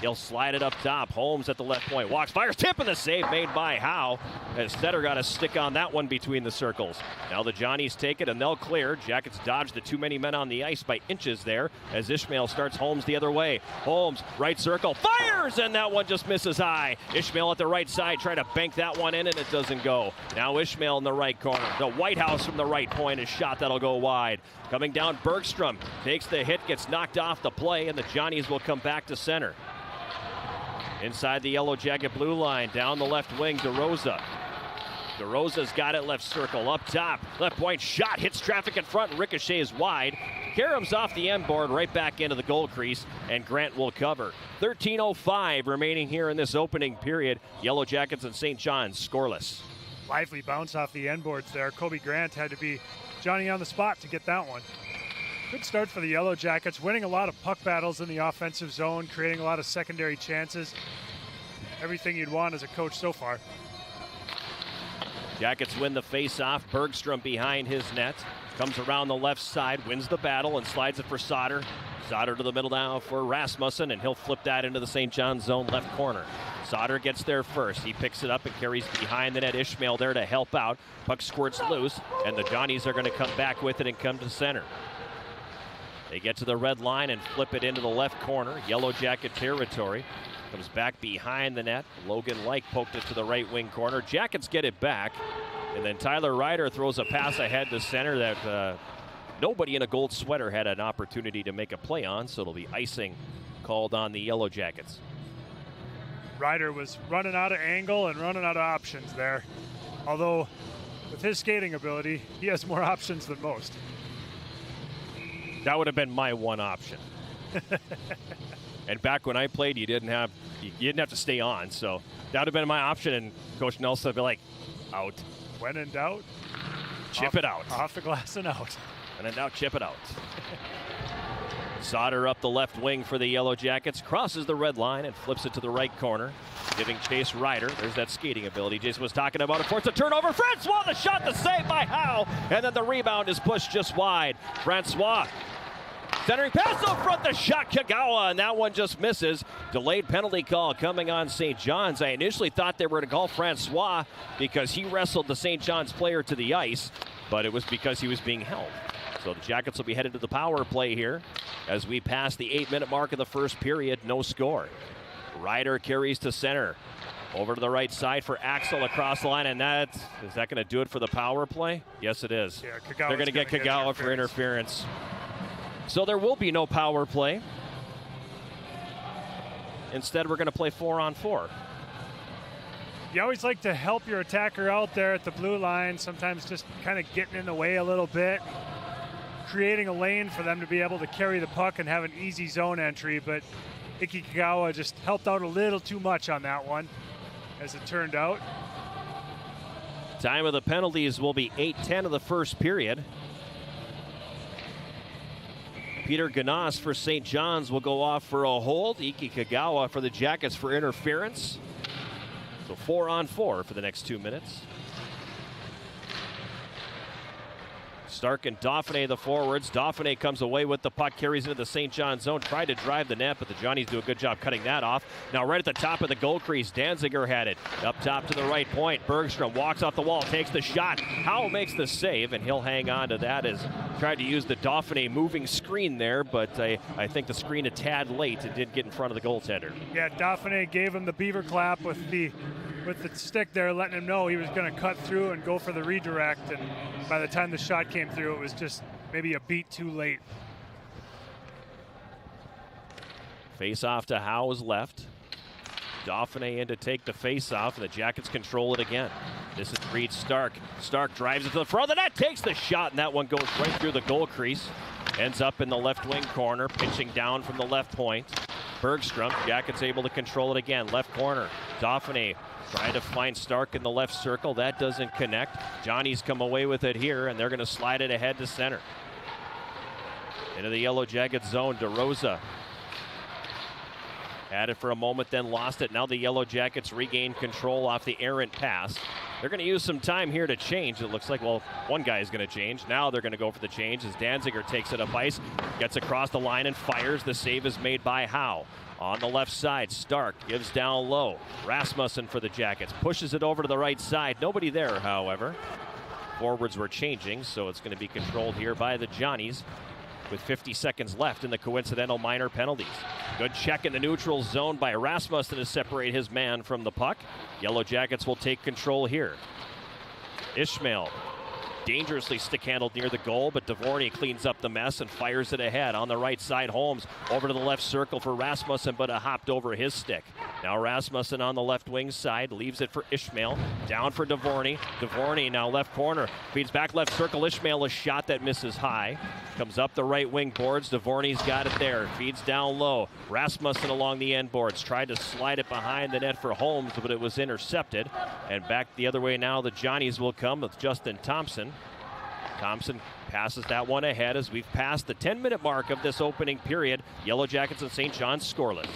He'll slide it up top. Holmes at the left point. Walks, fires, tip, and the save made by Howe. As Stetter got a stick on that one between the circles. Now the Johnnies take it, and they'll clear. Jackets dodge the too many men on the ice by inches there as Ishmael starts Holmes the other way. Holmes, right circle, fires, and that one just misses high. Ishmael at the right side trying to bank that one in, and it doesn't go. Now Ishmael in the right corner. The White House from the right point is shot. That'll go wide. Coming down, Bergstrom takes the hit, gets knocked off the play, and the Johnnies will come back to center. Inside the Yellow Jacket blue line, down the left wing, DeRosa. DeRosa's got it left circle, up top. Left point shot, hits traffic in front, ricochets wide. Karem's off the end board, right back into the goal crease, and Grant will cover. 13:05 remaining here in this opening period. Yellow Jackets and St. John's scoreless. Lively bounce off the end boards there. Kobe Grant had to be Johnny on the spot to get that one. Good start for the Yellow Jackets, winning a lot of puck battles in the offensive zone, creating a lot of secondary chances. Everything you'd want as a coach so far. Jackets win the face-off. Bergstrom behind his net. Comes around the left side, wins the battle, and slides it for Sauter. Sauter to the middle now for Rasmussen, and he'll flip that into the St. John's zone left corner. Sauter gets there first. He picks it up and carries behind the net. Ishmael there to help out. Puck squirts loose, and the Johnnies are going to come back with it and come to center. They get to the red line and flip it into the left corner. Yellow Jacket territory. Comes back behind the net. Logan Like poked it to the right wing corner. Jackets get it back. And then Tyler Ryder throws a pass ahead to center that nobody in a gold sweater had an opportunity to make a play on. So it'll be icing called on the Yellow Jackets. Ryder was running out of angle and running out of options there. Although with his skating ability, he has more options than most. That would have been my one option. And back when I played, you didn't have to stay on, so that would have been my option. And Coach Nelson would be like, out. When in doubt, chip it out. Off the glass and out. And then now chip it out. Sauter up the left wing for the Yellow Jackets, crosses the red line and flips it to the right corner, giving Chase Ryder. There's that skating ability Jason was talking about. It forced a turnover. Francois, the shot, the save by Howe, and then the rebound is pushed just wide. Francois centering pass up front, the shot, Kagawa, and that one just misses. Delayed penalty call coming on St. John's. I initially thought they were going to call Francois because he wrestled the St. John's player to the ice, but it was because he was being held. So the Jackets will be headed to the power play here as we pass the 8-minute mark of the first period. No score. Ryder carries to center. Over to the right side for Axel across the line, and is that going to do it for the power play? Yes, it is. Yeah, they're going to get Kagawa for interference. So there will be no power play. Instead, we're going to play 4-on-4. You always like to help your attacker out there at the blue line, sometimes just kind of getting in the way a little bit, creating a lane for them to be able to carry the puck and have an easy zone entry, but Iki Kagawa just helped out a little too much on that one, as it turned out. Time of the penalties will be 8:10 of the first period. Peter Ganas for St. John's will go off for a hold. Iki Kagawa for the Jackets for interference. So 4-on-4 for the next 2 minutes. Stark and Dauphiné the forwards. Dauphiné comes away with the puck, carries into the St. John's zone, tried to drive the net, but the Johnnies do a good job cutting that off. Now right at the top of the goal crease, Danziger had it. Up top to the right point, Bergstrom walks off the wall, takes the shot. Howe makes the save, and he'll hang on to that as tried to use the Dauphiné moving screen there, but I think the screen a tad late. It did get in front of the goaltender. Yeah, Dauphiné gave him the beaver clap with the stick there, letting him know he was going to cut through and go for the redirect, and by the time the shot came through, it was just maybe a beat too late. Face off to Howe's left. Dauphiné in to take the face off, and the Jackets control it again. This is Reed Stark. Stark drives it to the front of the net, takes the shot, and that one goes right through the goal crease. Ends up in the left wing corner, pitching down from the left point. Bergstrom, Jackets able to control it again. Left corner, Dauphiné trying to find Stark in the left circle. That doesn't connect. Johnny's come away with it here, and they're going to slide it ahead to center. Into the Yellow Jacket zone, DeRosa. Had it for a moment, then lost it. Now the Yellow Jackets regain control off the errant pass. They're going to use some time here to change. It looks like, well, one guy is going to change. Now they're going to go for the change as Danziger takes it up ice, gets across the line and fires. The save is made by Howe. On the left side, Stark gives down low. Rasmussen for the Jackets. Pushes it over to the right side. Nobody there, however. Forwards were changing, so it's going to be controlled here by the Johnnies with 50 seconds left in the coincidental minor penalties. Good check in the neutral zone by Rasmussen to separate his man from the puck. Yellow Jackets will take control here. Ishmael dangerously stick-handled near the goal, but Dvorsky cleans up the mess and fires it ahead. On the right side, Holmes over to the left circle for Rasmussen, but hopped over his stick. Now Rasmussen on the left wing side, leaves it for Ishmael. Down for Dvorsky. Dvorsky now left corner, feeds back left circle. Ishmael, a shot that misses high. Comes up the right wing boards. Dvorsky's got it there. Feeds down low. Rasmussen along the end boards. Tried to slide it behind the net for Holmes, but it was intercepted. And back the other way now, the Johnnies will come with Justin Thompson. Thompson passes that one ahead as we've passed the 10-minute mark of this opening period. Yellow Jackets and St. John's scoreless.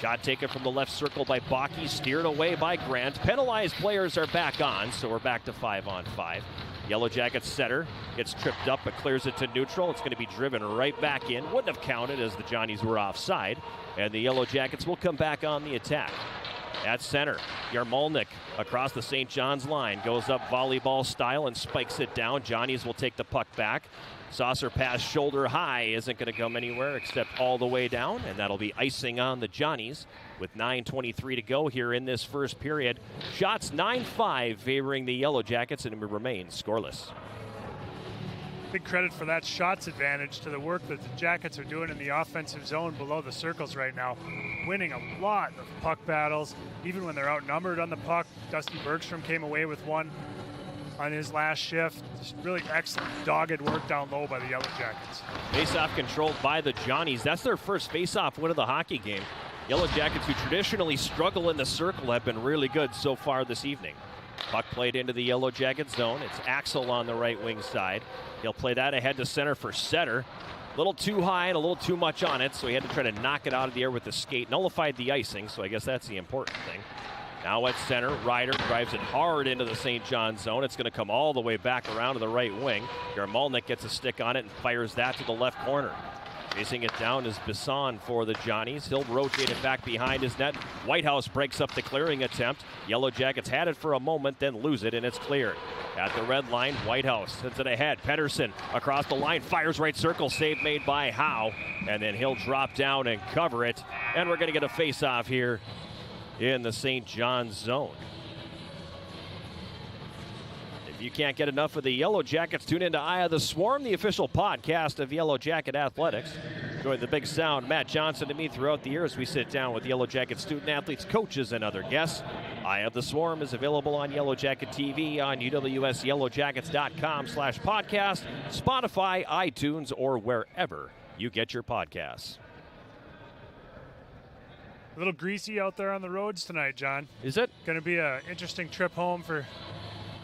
Shot taken from the left circle by Bakke, steered away by Grant. Penalized players are back on, so we're back to 5-on-5. Yellow Jackets setter gets tripped up but clears it to neutral. It's going to be driven right back in. Wouldn't have counted as the Johnnies were offside. And the Yellow Jackets will come back on the attack. At center, Yarmolnik across the St. John's line. Goes up volleyball style and spikes it down. Johnnies will take the puck back. Saucer pass shoulder high isn't going to come anywhere except all the way down, and that'll be icing on the Johnnies with 9:23 to go here in this first period. Shots 9-5 favoring the Yellow Jackets, and we remain scoreless. Big credit for that shots advantage to the work that the Jackets are doing in the offensive zone below the circles right now. Winning a lot of puck battles, even when they're outnumbered on the puck. Dusty Bergstrom came away with one on his last shift. Just really excellent, dogged work down low by the Yellow Jackets. Face-off controlled by the Johnnies. That's their first face-off win of the hockey game. Yellow Jackets, who traditionally struggle in the circle, have been really good so far this evening. Puck played into the Yellow Jacket zone. It's Axel on the right wing side. He'll play that ahead to center for Setter. A little too high and a little too much on it, so he had to try to knock it out of the air with the skate. Nullified the icing, so I guess that's the important thing. Now at center, Ryder drives it hard into the St. John's zone. It's going to come all the way back around to the right wing. Yarmolnik gets a stick on it and fires that to the left corner. Chasing it down is Bisson for the Johnnies. He'll rotate it back behind his net. Whitehouse breaks up the clearing attempt. Yellow Jackets had it for a moment, then lose it, and it's cleared. At the red line, Whitehouse sends it ahead. Pettersson across the line, fires right circle, save made by Howe. And then he'll drop down and cover it. And we're going to get a face-off here in the St. John's zone. If you can't get enough of the Yellow Jackets, tune into Eye of the Swarm, the official podcast of Yellow Jacket Athletics. Join the big sound, Matt Johnson, and me throughout the year as we sit down with Yellow Jacket student athletes, coaches, and other guests. Eye of the Swarm is available on Yellow Jacket TV, on UWSYellowJackets.com/podcast, Spotify, iTunes, or wherever you get your podcasts. A little greasy out there on the roads tonight, John. Is it? Going to be an interesting trip home for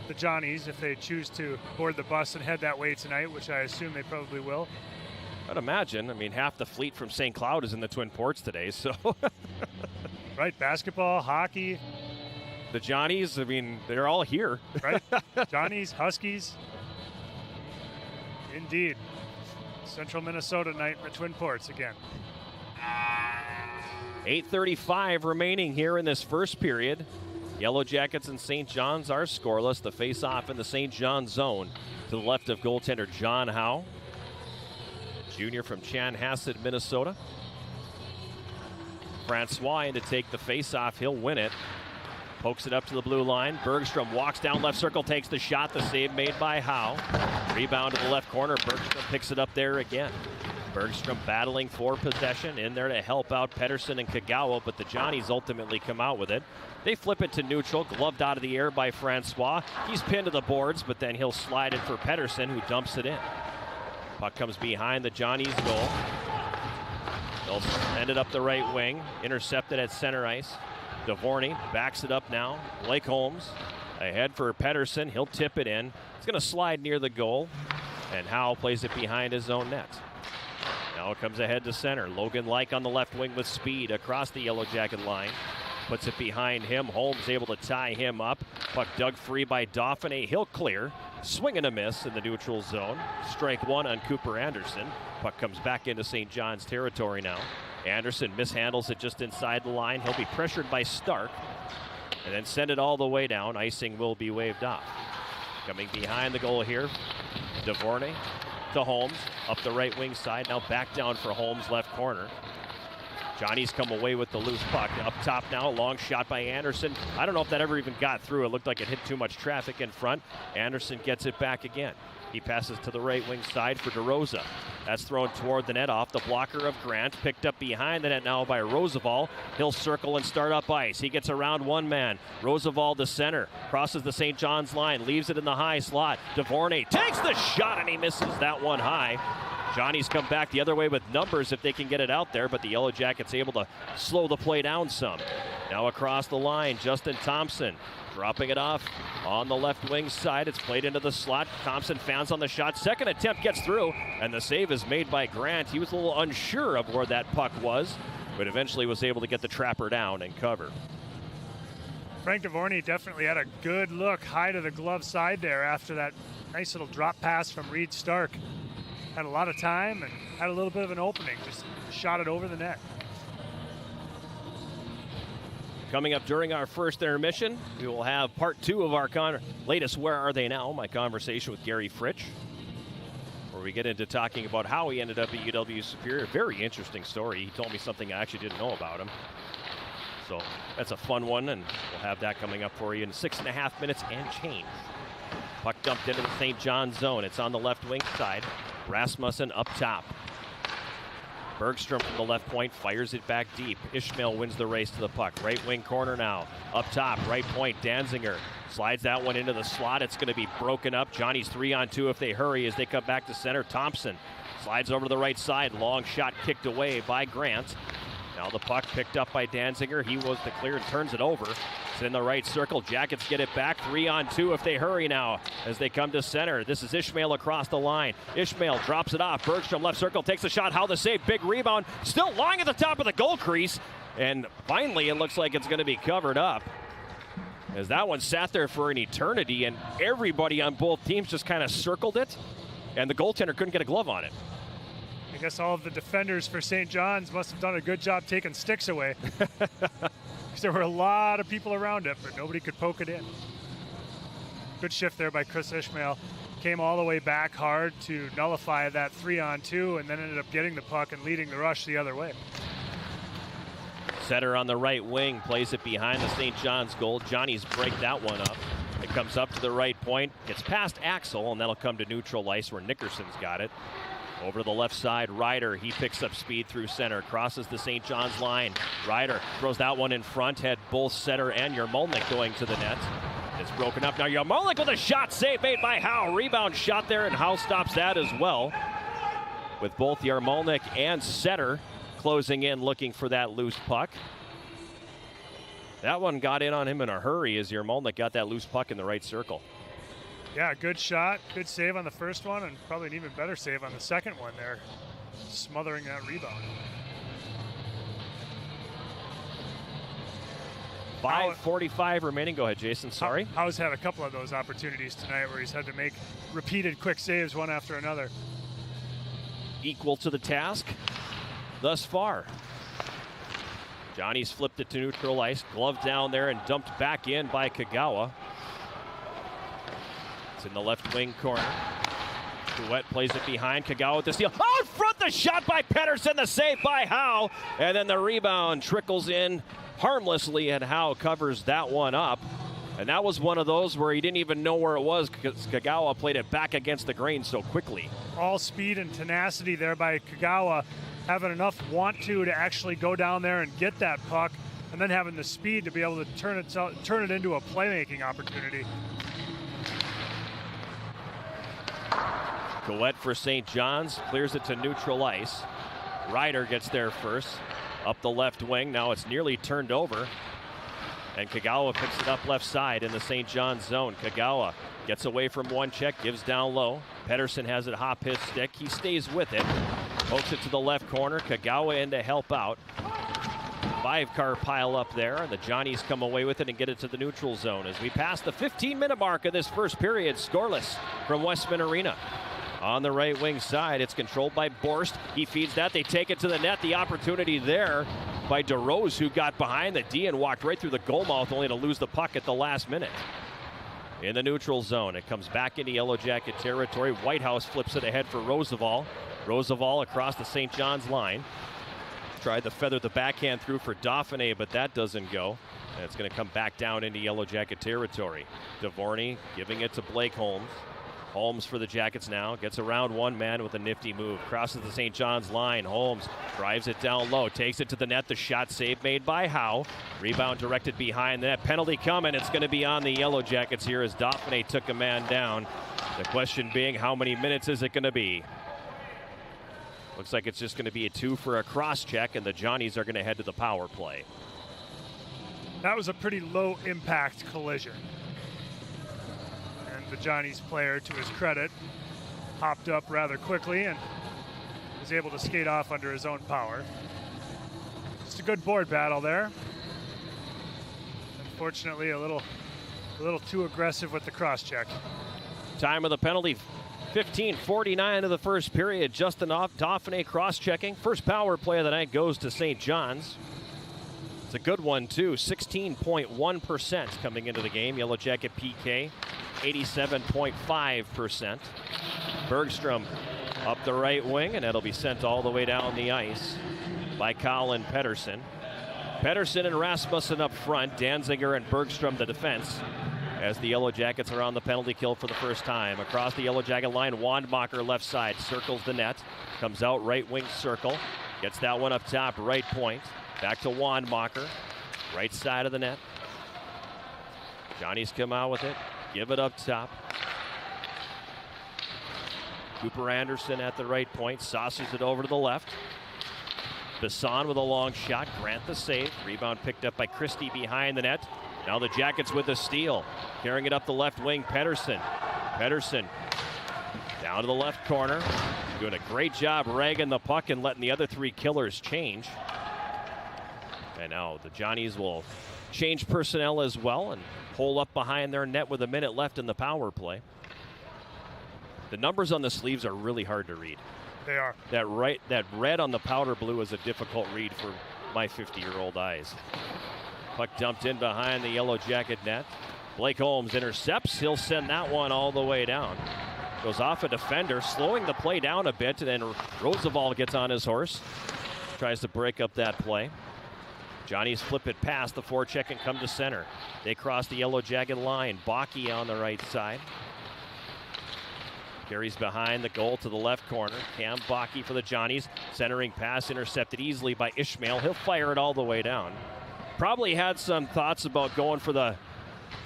the Johnnies if they choose to board the bus and head that way tonight, which I assume they probably will. I'd imagine. I mean, half the fleet from St. Cloud is in the Twin Ports today, so. Right, basketball, hockey. The Johnnies, I mean, they're all here. Right, Johnnies, Huskies. Indeed. Central Minnesota night in the Twin Ports again. 8:35 remaining here in this first period. Yellow Jackets and St. John's are scoreless. The face-off in the St. John's zone to the left of goaltender John Howe, junior from Chanhassen, Minnesota. Francois in to take the face-off. He'll win it. Pokes it up to the blue line. Bergstrom walks down left circle, takes the shot. The save made by Howe. Rebound to the left corner. Bergstrom picks it up there again. Bergstrom battling for possession, in there to help out Pettersson and Kagawa, but the Johnnies ultimately come out with it. They flip it to neutral, gloved out of the air by Francois. He's pinned to the boards, but then he'll slide it for Pettersson, who dumps it in. Puck comes behind the Johnnies' goal. They'll send it up the right wing, intercepted at center ice. Dvorny backs it up now. Blake Holmes ahead for Pettersson. He'll tip it in. It's going to slide near the goal, and Howe plays it behind his own net. Now it comes ahead to center. Logan Like on the left wing with speed across the Yellow Jacket line. Puts it behind him. Holmes able to tie him up. Puck dug free by Dauphiné. He'll clear. Swing and a miss in the neutral zone. Strike one on Cooper Anderson. Puck comes back into St. John's territory now. Anderson mishandles it just inside the line. He'll be pressured by Stark. And then send it all the way down. Icing will be waved off. Coming behind the goal here. Dvorny to Holmes. Up the right wing side. Now back down for Holmes, left corner. Johnny's come away with the loose puck. Up top now, long shot by Anderson. I don't know if that ever even got through. It looked like it hit too much traffic in front. Anderson gets it back again. He passes to the right wing side for DeRosa. That's thrown toward the net off the blocker of Grant. Picked up behind the net now by Roosevelt. He'll circle and start up ice. He gets around one man. Roosevelt to center. Crosses the St. John's line. Leaves it in the high slot. Dvorny takes the shot and he misses that one high. Johnny's come back the other way with numbers if they can get it out there, but the Yellow Jackets able to slow the play down some. Now across the line, Justin Thompson dropping it off on the left wing side. It's played into the slot. Thompson fans on the shot. Second attempt gets through, and the save is made by Grant. He was a little unsure of where that puck was, but eventually was able to get the trapper down and cover. Frank Dvorny definitely had a good look high to the glove side there after that nice little drop pass from Reed Stark. Had a lot of time and had a little bit of an opening. Just shot it over the net. Coming up during our first intermission, we will have part two of our latest Where Are They Now? My conversation with Gary Fritsch, where we get into talking about how he ended up at UW Superior. Very interesting story. He told me something I actually didn't know about him. So that's a fun one, and we'll have that coming up for you in 6.5 minutes and change. Puck dumped into the St. John's zone. It's on the left wing side. Rasmussen up top. Bergstrom from the left point fires it back deep. Ishmael wins the race to the puck. Right wing corner now. Up top, right point, Danziger slides that one into the slot. It's going to be broken up. Johnny's 3-on-2 if they hurry as they come back to center. Thompson slides over to the right side. Long shot kicked away by Grant. Now the puck picked up by Danziger. He was the clear and turns it over. It's in the right circle. Jackets get it back. 3-on-2 if they hurry now as they come to center. This is Ishmael across the line. Ishmael drops it off. Bergstrom left circle takes a shot. How the save. Big rebound. Still lying at the top of the goal crease. And finally it looks like it's going to be covered up, as that one sat there for an eternity and everybody on both teams just kind of circled it. And the goaltender couldn't get a glove on it. I guess all of the defenders for St. John's must have done a good job taking sticks away. There were a lot of people around it, but nobody could poke it in. Good shift there by Chris Ishmael. Came all the way back hard to nullify that 3-on-2 and then ended up getting the puck and leading the rush the other way. Setter on the right wing plays it behind the St. John's goal. Johnny's break that one up. It comes up to the right point. It's past Axel, and that'll come to neutral ice where Nickerson's got it. Over to the left side, Ryder, he picks up speed through center, crosses the St. John's line. Ryder throws that one in front, had both Setter and Yarmolnik going to the net. It's broken up now. Yarmolnik with a shot, save made by Howe. Rebound shot there, and Howe stops that as well. With both Yarmolnik and Setter closing in, looking for that loose puck. That one got in on him in a hurry as Yarmolnik got that loose puck in the right circle. Yeah, good shot, good save on the first one, and probably an even better save on the second one there, smothering that rebound. 5:45 remaining. Go ahead, Jason. Sorry. Howe's had a couple of those opportunities tonight where he's had to make repeated quick saves one after another. Equal to the task thus far. Johnny's flipped it to neutral ice, gloved down there and dumped back in by Kagawa. In the left wing corner. Duet plays it behind. Kagawa with the steal. Oh, in front, the shot by Pettersson, the save by Howe. And then the rebound trickles in harmlessly, and Howe covers that one up. And that was one of those where he didn't even know where it was because Kagawa played it back against the grain so quickly. All speed and tenacity there by Kagawa, having enough want to actually go down there and get that puck, and then having the speed to be able to turn it into a playmaking opportunity. Goet for St. John's, clears it to neutral ice. Ryder gets there first, up the left wing. Now it's nearly turned over. And Kagawa picks it up left side in the St. John's zone. Kagawa gets away from one check, gives down low. Pedersen has it hop his stick. He stays with it. Pokes it to the left corner. Kagawa in to help out. 5-car pile up there, and the Johnnies come away with it and get it to the neutral zone as we pass the 15-minute mark of this first period. Scoreless from Westman Arena. On the right wing side, it's controlled by Borst. He feeds that. They take it to the net. The opportunity there by DeRose, who got behind the D and walked right through the goal mouth, only to lose the puck at the last minute. In the neutral zone, it comes back into Yellow Jacket territory. Whitehouse flips it ahead for Roosevelt. Roosevelt across the St. John's line. Tried to feather the backhand through for Dauphiné, but that doesn't go. And it's going to come back down into Yellow Jacket territory. Dvorny giving it to Blake Holmes. Holmes for the Jackets now, gets around one man with a nifty move, crosses the St. John's line. Holmes drives it down low, takes it to the net. The shot save made by Howe. Rebound directed behind the net. Penalty coming. It's going to be on the Yellow Jackets here as Dauphiné took a man down. The question being, how many minutes is it going to be? Looks like it's just going to be a 2 for a cross check, and the Johnnies are going to head to the power play. That was a pretty low impact collision. The Johnnies player, to his credit, hopped up rather quickly and was able to skate off under his own power. Just a good board battle there. Unfortunately, a little too aggressive with the cross check. Time of the penalty, 15:49 of the first period. Justin Dauphiné cross-checking. First power play of the night goes to St. John's. It's a good one, too. 16.1% coming into the game. Yellow Jacket PK. 87.5%. Bergstrom up the right wing, and that'll be sent all the way down the ice by Colin Pedersen. Pedersen and Rasmussen up front, Danziger and Bergstrom the defense, as the Yellow Jackets are on the penalty kill for the first time. Across the Yellow Jacket line, Wandmacher left side, circles the net, comes out right wing circle, gets that one up top, right point. Back to Wandmacher, right side of the net. Johnnies come out with it. Give it up top. Cooper Anderson at the right point. Saucers it over to the left. Bisson with a long shot. Grant the save. Rebound picked up by Christie behind the net. Now the Jackets with the steal. Carrying it up the left wing, Pedersen. Pedersen down to the left corner. Doing a great job ragging the puck and letting the other three killers change. And now the Johnnies will change personnel as well and hole up behind their net with a minute left in the power play. The numbers on the sleeves are really hard to read. They are. That red on the powder blue is a difficult read for my 50-year-old eyes. Puck dumped in behind the Yellow Jacket net. Blake Holmes intercepts. He'll send that one all the way down. Goes off a defender, slowing the play down a bit, and then Roosevelt gets on his horse. Tries to break up that play. Johnnies flip it past the forecheck and come to center. They cross the Yellow Jacket line. Bakke on the right side. Carries behind the goal to the left corner. Cam Bakke for the Johnnies. Centering pass intercepted easily by Ishmael. He'll fire it all the way down. Probably had some thoughts about going for the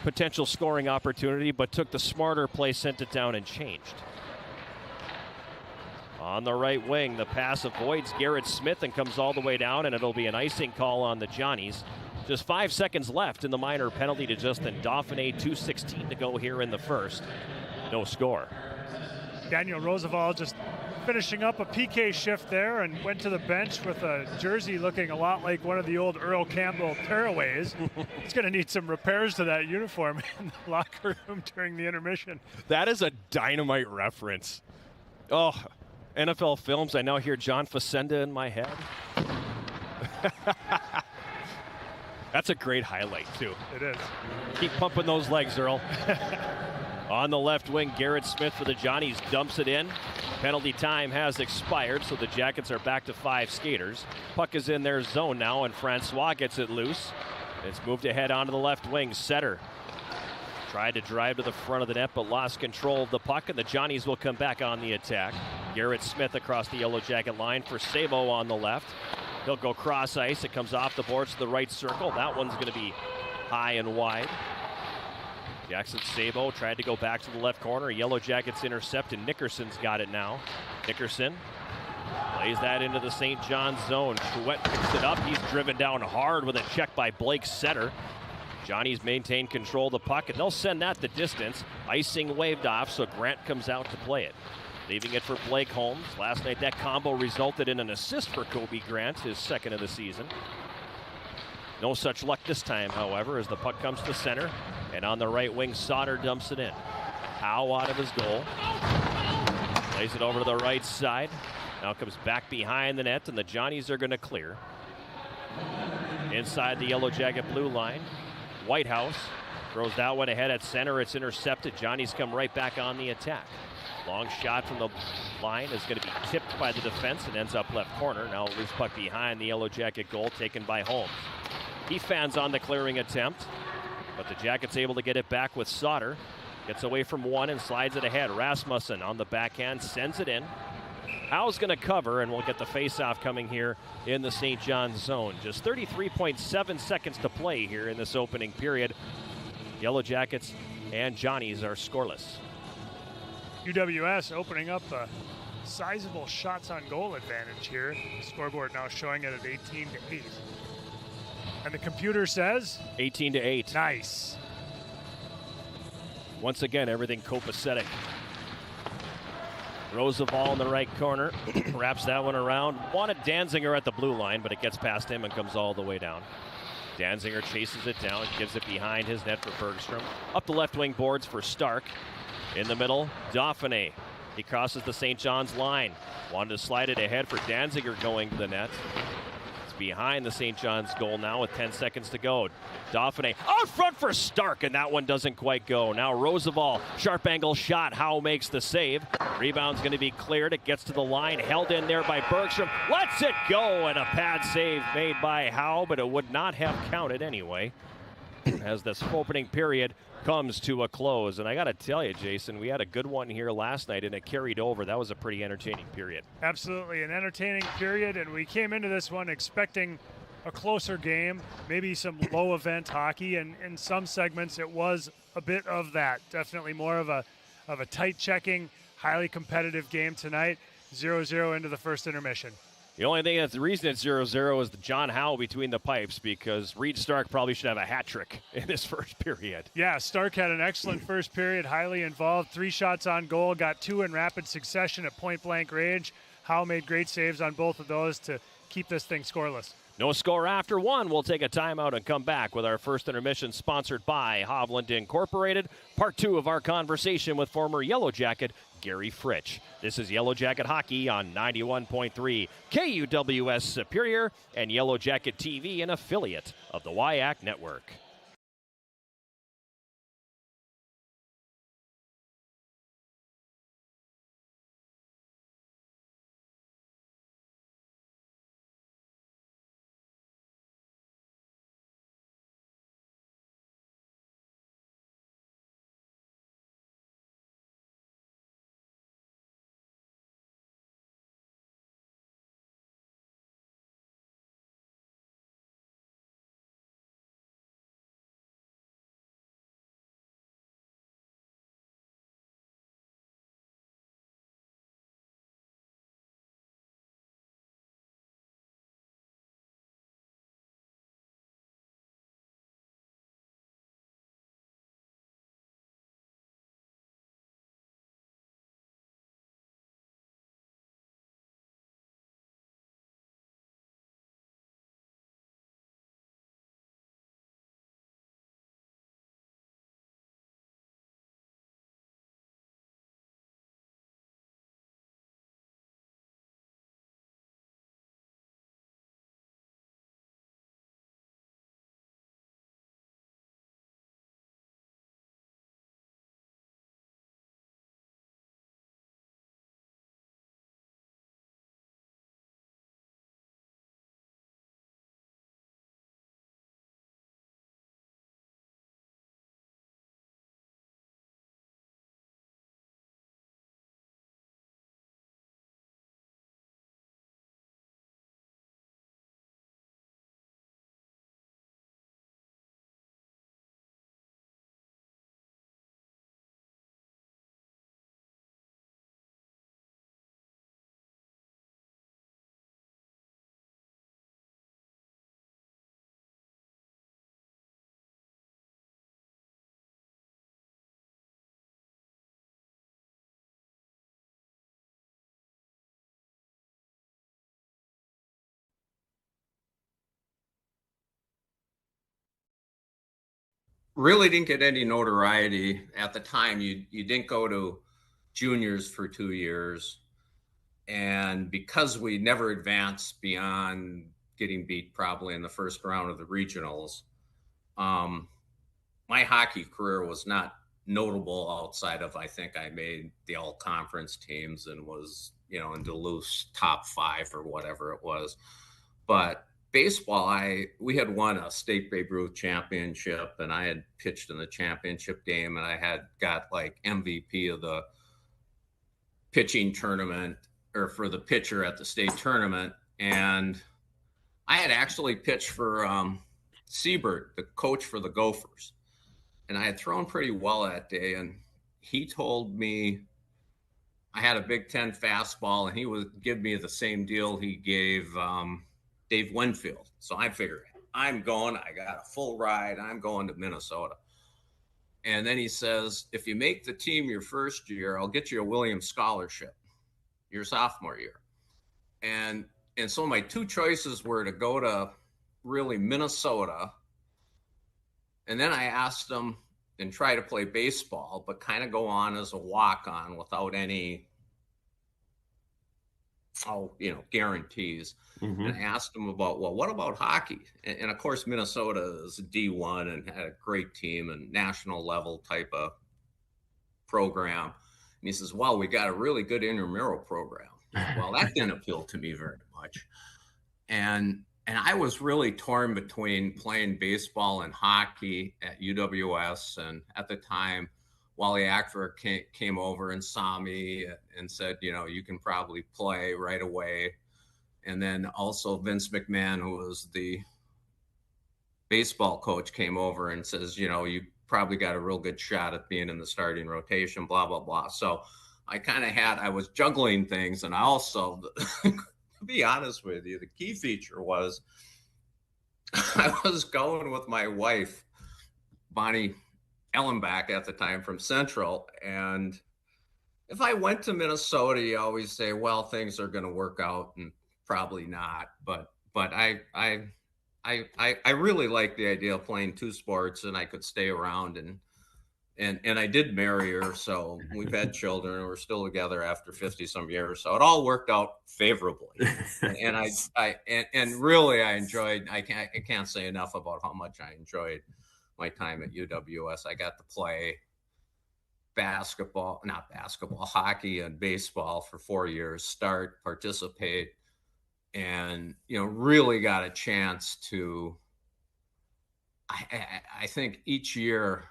potential scoring opportunity, but took the smarter play, sent it down, and changed. On the right wing, the pass avoids Garrett Smith and comes all the way down, and it'll be an icing call on the Johnnies. Just 5 seconds left in the minor penalty to Justin Dauphiné. 2:16 to go here in the first. No score. Daniel Roosevelt just finishing up a PK shift there and went to the bench with a jersey looking a lot like one of the old Earl Campbell tearaways. He's going to need some repairs to that uniform in the locker room during the intermission. That is a dynamite reference. Oh, NFL Films, I now hear John Facenda in my head. That's a great highlight, too. It is. Keep pumping those legs, Earl. On the left wing, Garrett Smith for the Johnnies dumps it in. Penalty time has expired, so the Jackets are back to 5 skaters. Puck is in their zone now, and Francois gets it loose. It's moved ahead onto the left wing. Setter Tried to drive to the front of the net, but lost control of the puck, and the Johnnies will come back on the attack. Garrett Smith across the Yellow Jacket line for Sabo on the left. He'll go cross ice. It comes off the boards to the right circle. That one's going to be high and wide. Jackson Sabo tried to go back to the left corner. Yellow Jackets intercept, and Nickerson's got it now. Nickerson plays that into the St. John's zone. Chouette picks it up. He's driven down hard with a check by Blake Setter. Johnny's maintained control of the puck, and they'll send that the distance. Icing waved off, so Grant comes out to play it. Leaving it for Blake Holmes. Last night that combo resulted in an assist for Kobe Grant, his second of the season. No such luck this time, however, as the puck comes to center. And on the right wing, Sauter dumps it in. Howe out of his goal. Plays it over to the right side. Now comes back behind the net, and the Johnnies are going to clear. Inside the Yellow Jacket blue line. Whitehouse throws that one ahead at center. It's intercepted. Johnnies come right back on the attack. Long shot from the line is going to be tipped by the defense and ends up left corner. Now a loose puck behind the Yellow Jacket goal taken by Holmes. He fans on the clearing attempt, but the Jackets able to get it back with Sauter. Gets away from one and slides it ahead. Rasmussen on the backhand sends it in. Howe's going to cover, and we'll get the face-off coming here in the St. John's zone. Just 33.7 seconds to play here in this opening period. Yellow Jackets and Johnnies are scoreless. UWS opening up a sizable shots on goal advantage here. The scoreboard now showing it at 18-8. And the computer says? 18-8. Nice. Once again, everything copacetic. Roosevelt in the right corner, wraps that one around. Wanted Danziger at the blue line, but it gets past him and comes all the way down. Danziger chases it down, gives it behind his net for Bergstrom. Up the left wing boards for Stark. In the middle, Dauphiné. He crosses the St. John's line. Wanted to slide it ahead for Danziger going to the net. It's behind the St. John's goal now with 10 seconds to go. Dauphiné out front for Stark, and that one doesn't quite go. Now Roosevelt, sharp angle shot. Howe makes the save. Rebound's going to be cleared. It gets to the line, held in there by Bergstrom. Lets it go, and a pad save made by Howe, but it would not have counted anyway as this opening period comes to a close. And I got to tell you, Jason, we had a good one here last night, and it carried over. That was a pretty entertaining period. Absolutely an entertaining period, and we came into this one expecting a closer game, maybe some low event hockey, and in some segments it was a bit of that. Definitely more of a tight checking, highly competitive game tonight. 0-0 into the first intermission. The only thing that's the reason it's 0-0 is the John Howe between the pipes, because Reed Stark probably should have a hat trick in this first period. Yeah, Stark had an excellent first period, highly involved. 3 shots on goal, got 2 in rapid succession at point blank range. Howe made great saves on both of those to keep this thing scoreless. No score after one. We'll take a timeout and come back with our first intermission, sponsored by Hovland Incorporated. Part 2 of our conversation with former Yellow Jacket Gary Fritsch. This is Yellow Jacket Hockey on 91.3 KUWS Superior and Yellow Jacket TV, an affiliate of the WIAC Network. really didn't get any notoriety at the time. You didn't go to juniors for 2 years. And because we never advanced beyond getting beat probably in the first round of the regionals, my hockey career was not notable outside of, I think I made the all conference teams and was, in Duluth's top 5 or whatever it was. But baseball, we had won a state Babe Ruth championship, and I had pitched in the championship game, and I had got like MVP of the pitching tournament, or for the pitcher at the state tournament. And I had actually pitched for Siebert, the coach for the Gophers. And I had thrown pretty well that day. And he told me I had a Big Ten fastball, and he would give me the same deal he gave Dave Winfield. So I figured, I'm going. I got a full ride. I'm going to Minnesota. And then he says, if you make the team your first year, I'll get you a Williams scholarship your sophomore year. And so my 2 choices were to go to really Minnesota. And then I asked him and try to play baseball, but kind of go on as a walk-on without any, guarantees. Mm-hmm. And I asked him about, well, what about hockey? And of course, Minnesota is D1 and had a great team and national level type of program. And he says, well, we got a really good intramural program. Well, that didn't appeal to me very much. And I was really torn between playing baseball and hockey at UWS. And at the time, Wally Ackford came over and saw me and said, you can probably play right away. And then also Vince McMahon, who was the baseball coach, came over and says, you probably got a real good shot at being in the starting rotation, blah, blah, blah. So I was juggling things. And I also, to be honest with you, the key feature was I was going with my wife, Bonnie Ellenbach at the time from Central. And if I went to Minnesota, you always say, well, things are going to work out, and probably not. But I really like the idea of playing 2 sports, and I could stay around, and I did marry her. So we've had children, and we're still together after 50 some years. So it all worked out favorably. And I really enjoyed, I can't say enough about how much I enjoyed my time at UWS. I got to play hockey and baseball for 4 years, participate, and, really got a chance to, I think each year,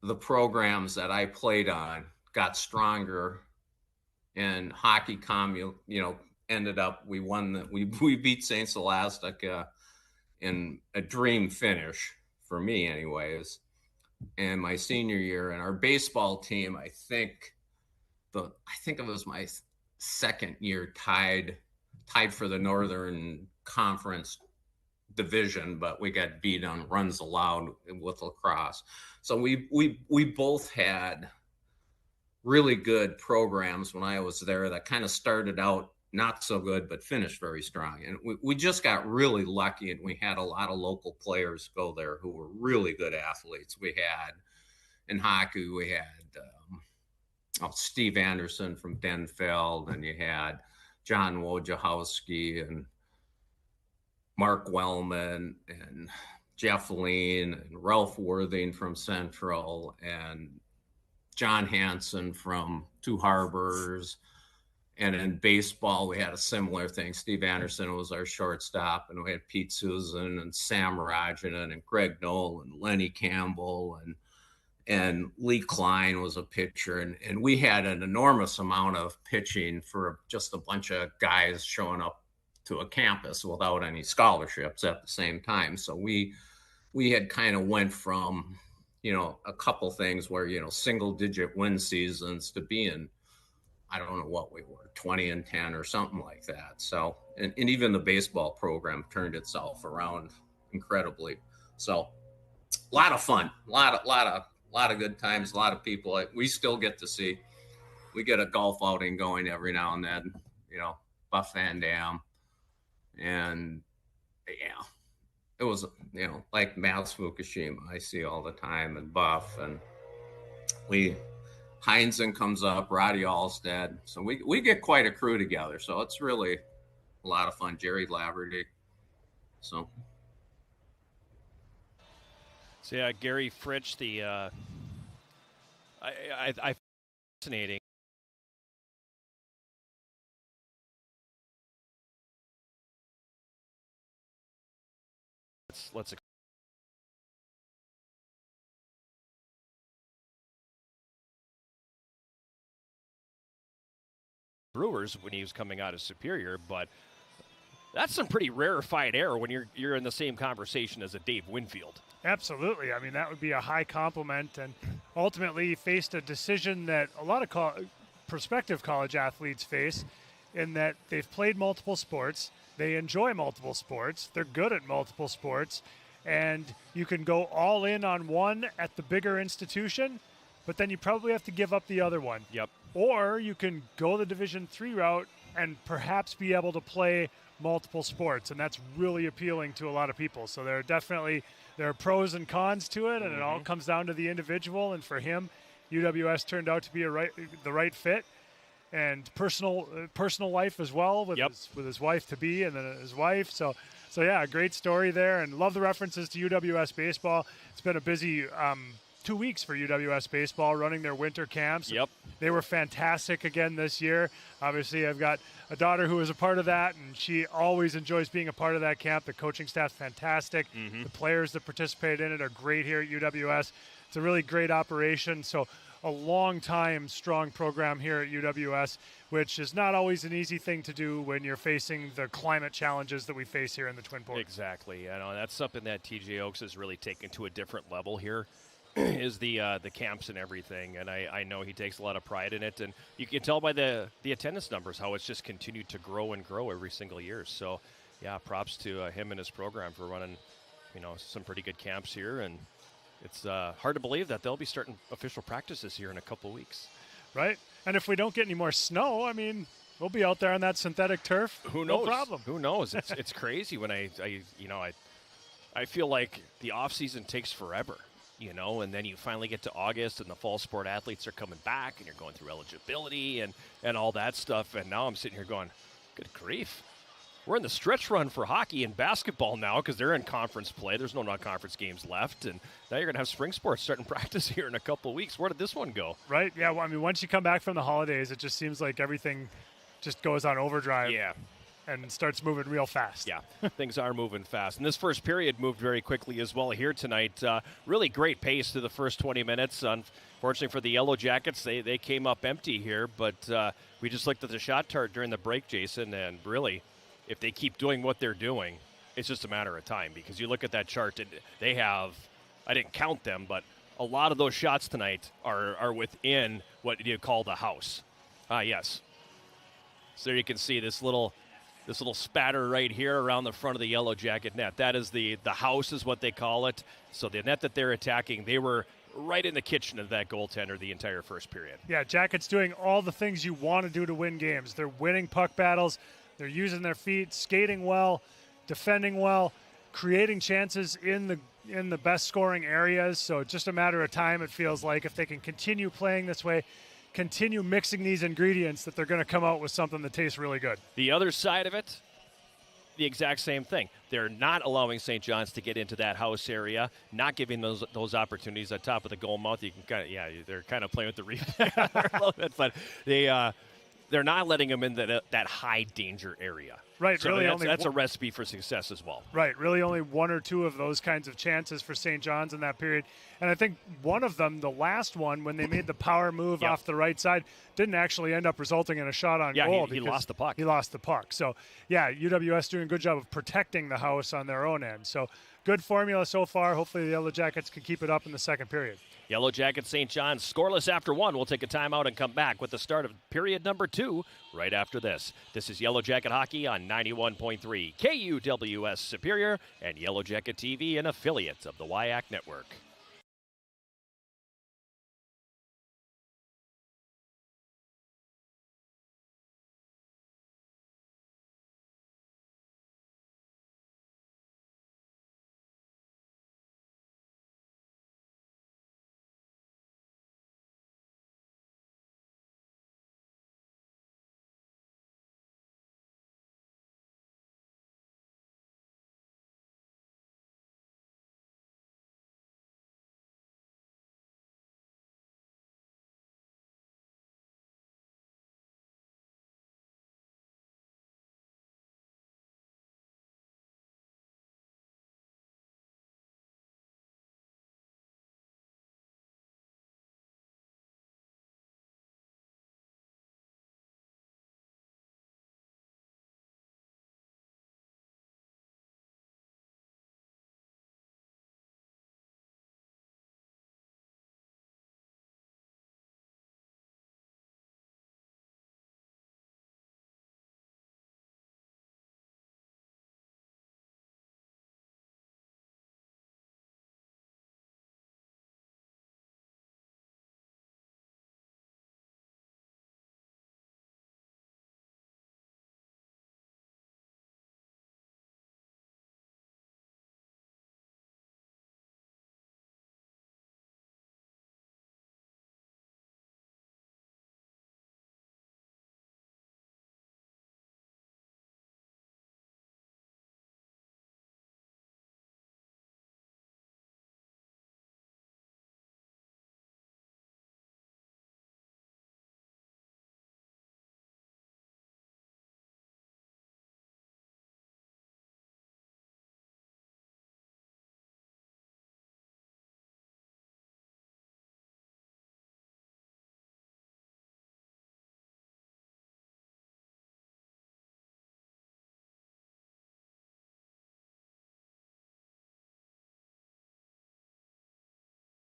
the programs that I played on got stronger, and hockey ended up, we beat St. Scholastica in a dream finish for me anyways. And my senior year, and our baseball team, I think it was my second year, tied for the Northern Conference division, but we got beat on runs allowed with lacrosse. So we both had really good programs when I was there that kind of started out not so good, but finished very strong. And we just got really lucky, and we had a lot of local players go there who were really good athletes. We had, in hockey, we had Steve Anderson from Denfeld, and you had John Wojciechowski and Mark Wellman and Jeff Lean and Ralph Worthing from Central and John Hansen from Two Harbors. And in baseball, we had a similar thing. Steve Anderson was our shortstop, and we had Pete Susan and Sam Rajanen and Greg Knoll and Lenny Campbell and Lee Klein was a pitcher. And we had an enormous amount of pitching for just a bunch of guys showing up to a campus without any scholarships at the same time. So we had kind of went from, a couple things where, single digit win seasons to being, I don't know what we were, 20-10 or something like that. So, and even the baseball program turned itself around incredibly. So a lot of fun, a lot of good times, a lot of people we still get to see. We get a golf outing going every now and then, Buff Van Dam. And it was, like Mats Fukushima, I see all the time, and Buff, and Heinzen comes up, Roddy Allstead. So we get quite a crew together. So it's really a lot of fun. Jerry Laverty. So yeah, Gary Fritsch, the I fascinating. Let's Brewers when he was coming out of Superior, but that's some pretty rarefied air when you're in the same conversation as a Dave Winfield. Absolutely. I mean, that would be a high compliment, and ultimately he faced a decision that a lot of prospective college athletes face, in that they've played multiple sports, they enjoy multiple sports, they're good at multiple sports, and you can go all in on one at the bigger institution, but then you probably have to give up the other one. Yep. Or you can go the Division III route and perhaps be able to play multiple sports, and that's really appealing to a lot of people. So there are pros and cons to it, and it all comes down to the individual. And for him, UWS turned out to be the right fit, and personal life as well with his wife to be, and then his wife. So yeah, a great story there, and love the references to UWS baseball. It's been a busy 2 weeks for UWS baseball running their winter camps. Yep. They were fantastic again this year. Obviously, I've got a daughter who is a part of that, and she always enjoys being a part of that camp. The coaching staff's fantastic. The players that participate in it are great here at UWS. It's a really great operation. So a long-time strong program here at UWS, which is not always an easy thing to do when you're facing the climate challenges that we face here in the Twin Ports. Exactly. That's something that TJ Oaks has really taken to a different level here. Is the camps and everything, and I know he takes a lot of pride in it, and you can tell by the attendance numbers how it's just continued to grow and grow every single year. So, yeah, props to him and his program for running, some pretty good camps here, and it's hard to believe that they'll be starting official practices here in a couple weeks. Right, and if we don't get any more snow, I mean, we'll be out there on that synthetic turf. Who knows? No problem. Who knows? It's crazy when I feel like the off season takes forever. And then you finally get to August and the fall sport athletes are coming back and you're going through eligibility and all that stuff. And now I'm sitting here going, good grief. We're in the stretch run for hockey and basketball now because they're in conference play. There's no non-conference games left. And now you're going to have spring sports starting practice here in a couple of weeks. Where did this one go? Right. Yeah. Well, I mean, once you come back from the holidays, it just seems like everything just goes on overdrive. Yeah. And starts moving real fast. Yeah, things are moving fast. And this first period moved very quickly as well here tonight. Really great pace to the first 20 minutes. Unfortunately for the Yellow Jackets, they came up empty here. But we just looked at the shot chart during the break, Jason, and really, if they keep doing what they're doing, it's just a matter of time. Because you look at that chart, and they have, I didn't count them, but a lot of those shots tonight are within what you call the house. Yes. So there you can see this little spatter right here around the front of the Yellow Jacket net. That is the house is what they call it. So the net that they're attacking, they were right in the kitchen of that goaltender the entire first period. Yeah, Jackets doing all the things you want to do to win games. They're winning puck battles. They're using their feet, skating well, defending well, creating chances in the best scoring areas. So it's just a matter of time, it feels like, if they can continue playing this way, continue mixing these ingredients, that they're going to come out with something that tastes really good. The other side of it, the exact same thing. They're not allowing St. John's to get into that house area, not giving those opportunities at top of the goal mouth. You can they're kind of playing with the replay a little bit, but they're not letting them in that high danger area. Right, so really that's a recipe for success as well. Right, really only one or two of those kinds of chances for St. John's in that period. And I think one of them, the last one, when they made the power move off the right side, didn't actually end up resulting in a shot on goal. He lost the puck. He lost the puck. So, yeah, UWS doing a good job of protecting the house on their own end. So, good formula so far. Hopefully the Yellow Jackets can keep it up in the second period. Yellow Jackets St. John's scoreless after one. We'll take a timeout and come back with the start of period number 2 right after this. This is Yellow Jacket Hockey on 91.3 KUWS Superior and Yellow Jacket TV, an affiliate of the WIAC Network.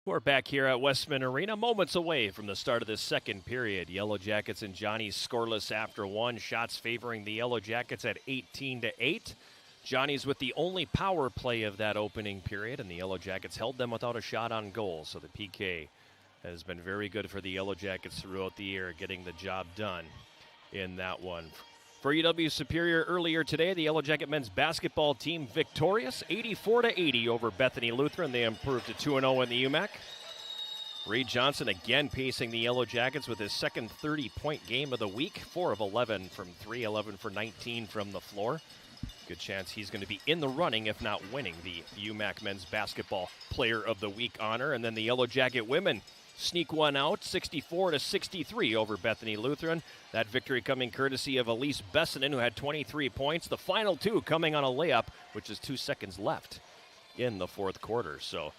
We're back here at Westman Arena, moments away from the start of this second period. Yellow Jackets and Johnny's scoreless after one. Shots favoring the Yellow Jackets at 18-8. Johnny's with the only power play of that opening period, and the Yellow Jackets held them without a shot on goal. So the PK has been very good for the Yellow Jackets throughout the year, getting the job done in that one. For UW Superior earlier today, the Yellow Jacket men's basketball team victorious 84-80 over Bethany Lutheran. They improved to 2-0 in the UMAC. Reed Johnson again pacing the Yellow Jackets with his second 30-point game of the week. 4 of 11 from 3, 11 for 19 from the floor. Good chance he's going to be in the running, if not winning, the UMAC men's basketball player of the week honor. And then the Yellow Jacket women sneak one out, 64-63 over Bethany Lutheran. That victory coming courtesy of Elise Bessinen, who had 23 points. The final two coming on a layup, which is 2 seconds left in the fourth quarter. So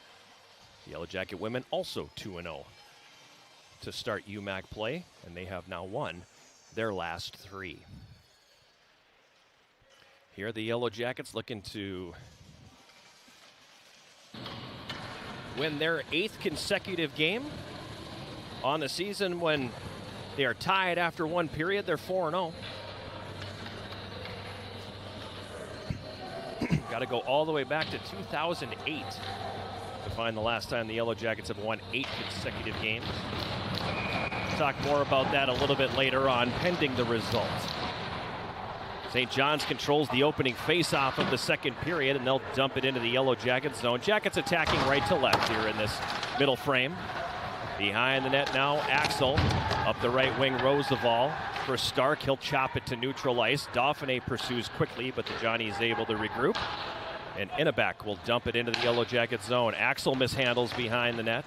the Yellow Jacket women also 2-0 to start UMAC play, and they have now won their last 3. Here are the Yellow Jackets looking to win their 8th consecutive game on the season. When they are tied after one period, they're 4-0. Got to go all the way back to 2008 to find the last time the Yellow Jackets have won 8 consecutive games. We'll talk more about that a little bit later on, pending the result. St. John's controls the opening face-off of the second period, and they'll dump it into the Yellow Jackets zone. Jackets attacking right to left here in this middle frame. Behind the net now, Axel. Up the right wing, Roosevelt. For Stark, he'll chop it to neutral ice. Dauphiné pursues quickly, but the Johnny's able to regroup. And Innebeck will dump it into the Yellow Jackets zone. Axel mishandles behind the net.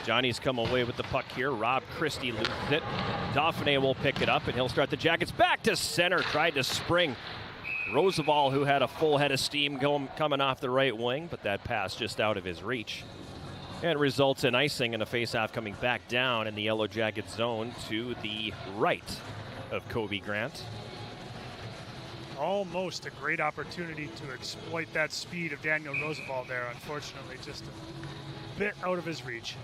Johnny's come away with the puck here. Rob Christie loses it. Dauphiné will pick it up, and he'll start the Jackets back to center. Tried to spring Roosevelt, who had a full head of steam coming off the right wing, but that pass just out of his reach. And results in icing and a faceoff coming back down in the Yellow Jacket zone to the right of Kobe Grant. Almost a great opportunity to exploit that speed of Daniel Roosevelt there. Unfortunately, just a bit out of his reach.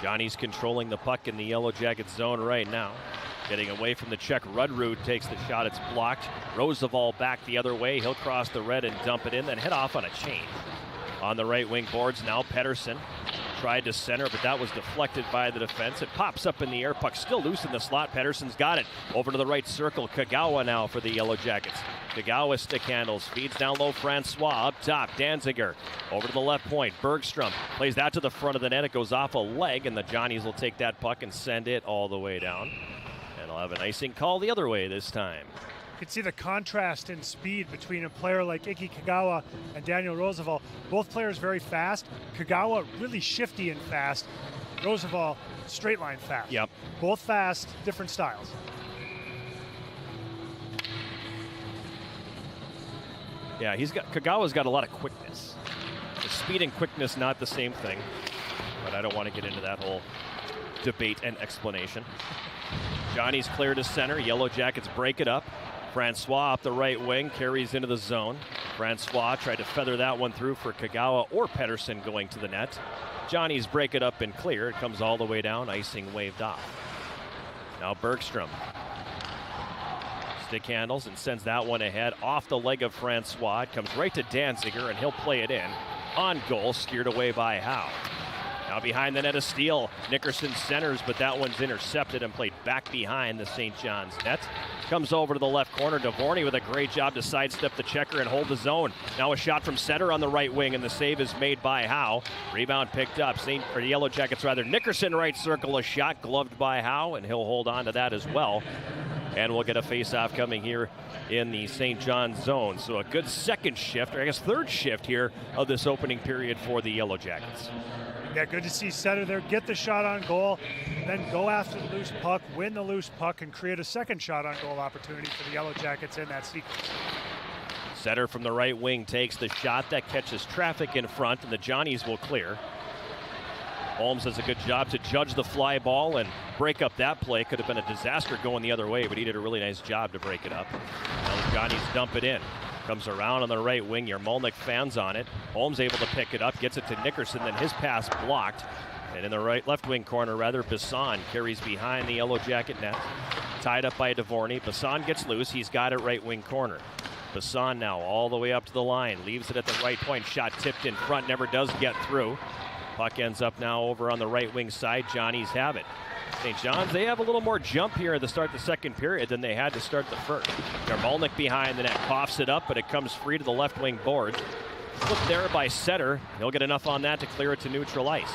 Johnny's controlling the puck in the Yellow Jacket zone right now. Getting away from the check, Rudrud takes the shot, it's blocked. Roosevelt back the other way, he'll cross the red and dump it in, then head off on a change. On the right wing boards now, Pedersen tried to center, but that was deflected by the defense. It pops up in the air, puck still loose in the slot. Pedersen's got it. Over to the right circle, Kagawa now for the Yellow Jackets. Kagawa stick handles, feeds down low, Francois up top, Danziger. Over to the left point, Bergstrom plays that to the front of the net. It goes off a leg, and the Johnnies will take that puck and send it all the way down. And I'll have an icing call the other way this time. You can see the contrast in speed between a player like Iki Kagawa and Daniel Roosevelt. Both players very fast. Kagawa really shifty and fast. Roosevelt straight line fast. Yep. Both fast, different styles. Yeah, Kagawa's got a lot of quickness. The speed and quickness not the same thing, but I don't want to get into that whole debate and explanation. Johnny's clear to center. Yellow Jackets break it up. Francois up the right wing, carries into the zone. Francois tried to feather that one through for Kagawa or Pedersen going to the net. Johnny's break it up and clear. It comes all the way down, icing waved off. Now Bergstrom. Stick handles and sends that one ahead off the leg of Francois. It comes right to Danziger, and he'll play it in. On goal, steered away by Howe. Now behind the net, a steal. Nickerson centers, but that one's intercepted and played back behind the St. John's net. Comes over to the left corner. Dvorny with a great job to sidestep the checker and hold the zone. Now a shot from center on the right wing, and the save is made by Howe. Rebound picked up. Yellow Jackets rather. Nickerson right circle, a shot gloved by Howe, and he'll hold on to that as well. And we'll get a face-off coming here in the St. John's zone. So a good second shift, or I guess third shift here of this opening period for the Yellow Jackets. Yeah, good to see Setter there get the shot on goal, then go after the loose puck, win the loose puck, and create a second shot on goal opportunity for the Yellow Jackets in that sequence. Setter from the right wing takes the shot that catches traffic in front, and the Johnnies will clear. Holmes does a good job to judge the fly ball and break up that play. Could have been a disaster going the other way, but he did a really nice job to break it up. Now the Johnnies dump it in. Comes around on the right wing. Yarmolnik fans on it. Holmes able to pick it up, gets it to Nickerson, then his pass blocked. And in the left wing corner, Bisson carries behind the Yellow Jacket net. Tied up by Dvorny. Bisson gets loose. He's got it right wing corner. Bisson now all the way up to the line. Leaves it at the right point. Shot tipped in front. Never does get through. Puck ends up now over on the right wing side. Johnnies have it. St. John's, they have a little more jump here at the start of the second period than they had to start the first. Yarmolnik behind the net. Coughs it up, but it comes free to the left wing boards. Flipped there by Setter. He'll get enough on that to clear it to neutral ice.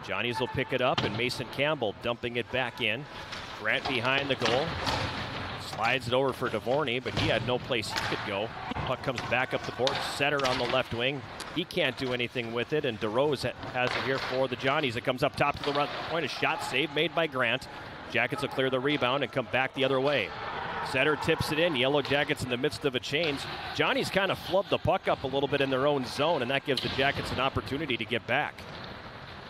Johnnies will pick it up, and Mason Campbell dumping it back in. Grant behind the goal. Slides it over for Dvorny, but he had no place he could go. Puck comes back up the board. Setter on the left wing. He can't do anything with it, and DeRose has it here for the Johnnies. It comes up top to the right point. A shot save made by Grant. Jackets will clear the rebound and come back the other way. Setter tips it in. Yellow Jackets in the midst of a change. Johnnies kind of flubbed the puck up a little bit in their own zone, and that gives the Jackets an opportunity to get back.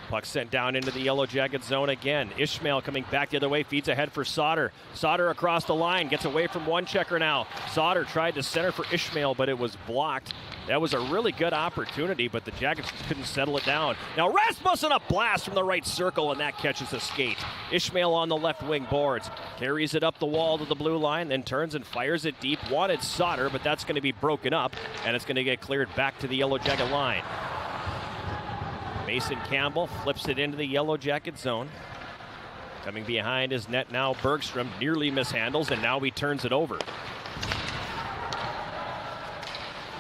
Puck sent down into the Yellow Jacket zone again. Ishmael coming back the other way, feeds ahead for Sauter. Sauter across the line, gets away from one checker now. Sauter tried to center for Ishmael, but it was blocked. That was a really good opportunity, but the Jackets couldn't settle it down. Now Rasmussen, a blast from the right circle, and that catches a skate. Ishmael on the left wing boards. Carries it up the wall to the blue line, then turns and fires it deep. Wanted Sauter, but that's going to be broken up, and it's going to get cleared back to the Yellow Jacket line. Mason Campbell flips it into the Yellow Jacket zone. Coming behind his net now, Bergstrom nearly mishandles, and now he turns it over.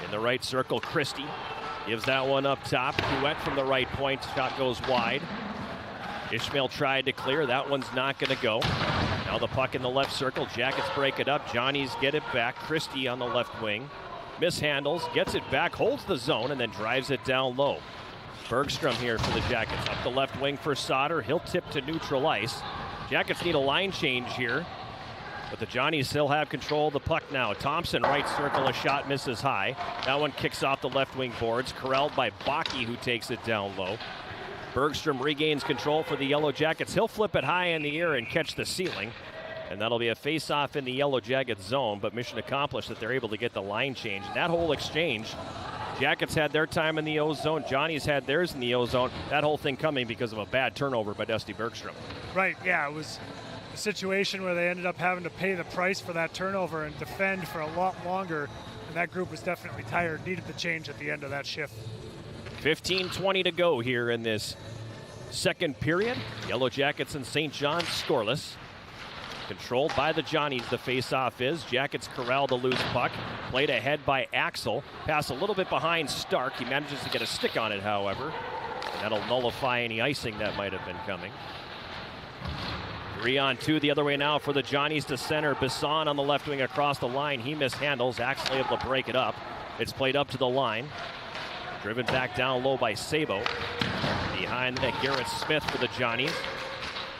In the right circle, Christie gives that one up top. Went from the right point, shot goes wide. Ishmael tried to clear, that one's not going to go. Now the puck in the left circle, Jackets break it up, Johnnies get it back. Christie on the left wing, mishandles, gets it back, holds the zone, and then drives it down low. Bergstrom here for the Jackets. Up the left wing for Sauter. He'll tip to neutral ice. Jackets need a line change here, but the Johnnies still have control of the puck now. Thompson, right circle, a shot misses high. That one kicks off the left wing boards. Corralled by Bakke, who takes it down low. Bergstrom regains control for the Yellow Jackets. He'll flip it high in the air and catch the ceiling. And that'll be a face-off in the Yellow Jacket zone, but mission accomplished that they're able to get the line change. And that whole exchange, Jackets had their time in the O zone. Johnnies had theirs in the O zone. That whole thing coming because of a bad turnover by Dusty Bergstrom. Right, yeah, it was a situation where they ended up having to pay the price for that turnover and defend for a lot longer. And that group was definitely tired, needed the change at the end of that shift. 15:20 to go here in this second period. Yellow Jackets and St. John's scoreless. Controlled by the Johnnies, the face-off is. Jackets corral the loose puck. Played ahead by Axel. Pass a little bit behind Stark. He manages to get a stick on it, however. And that'll nullify any icing that might have been coming. 3-on-2 the other way now for the Johnnies to center. Bisson on the left wing across the line. He mishandles. Axel able to break it up. It's played up to the line. Driven back down low by Sabo. Behind the net, Garrett Smith for the Johnnies.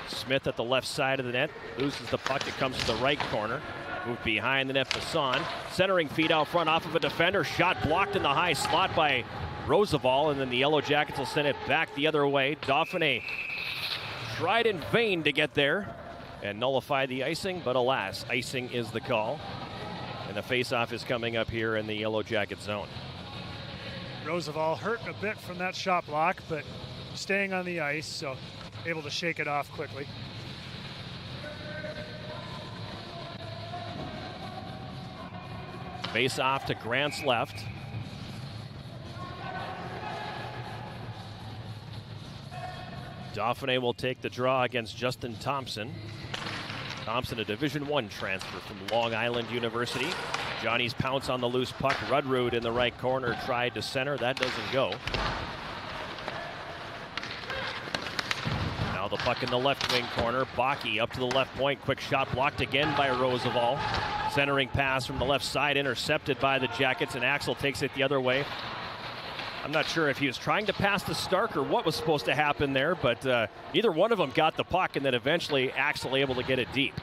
Smith at the left side of the net, loses the puck, it comes to the right corner. Move behind the net, Bisson. Centering feed out front off of a defender, shot blocked in the high slot by Roosevelt, and then the Yellow Jackets will send it back the other way. Dauphiné tried in vain to get there and nullify the icing, but alas, icing is the call. And the face-off is coming up here in the Yellow Jacket zone. Roosevelt hurting a bit from that shot block, but staying on the ice, so able to shake it off quickly. Face off to Grant's left. Dauphiné will take the draw against Justin Thompson. Thompson, a Division I transfer from Long Island University. Johnnies pounce on the loose puck. Rudrud in the right corner tried to center. That doesn't go. Now the puck in the left wing corner. Bakke up to the left point. Quick shot blocked again by Roosevelt. Centering pass from the left side intercepted by the Jackets, and Axel takes it the other way. I'm not sure if he was trying to pass to Stark or what was supposed to happen there, but either one of them got the puck, and then eventually Axel able to get it deep.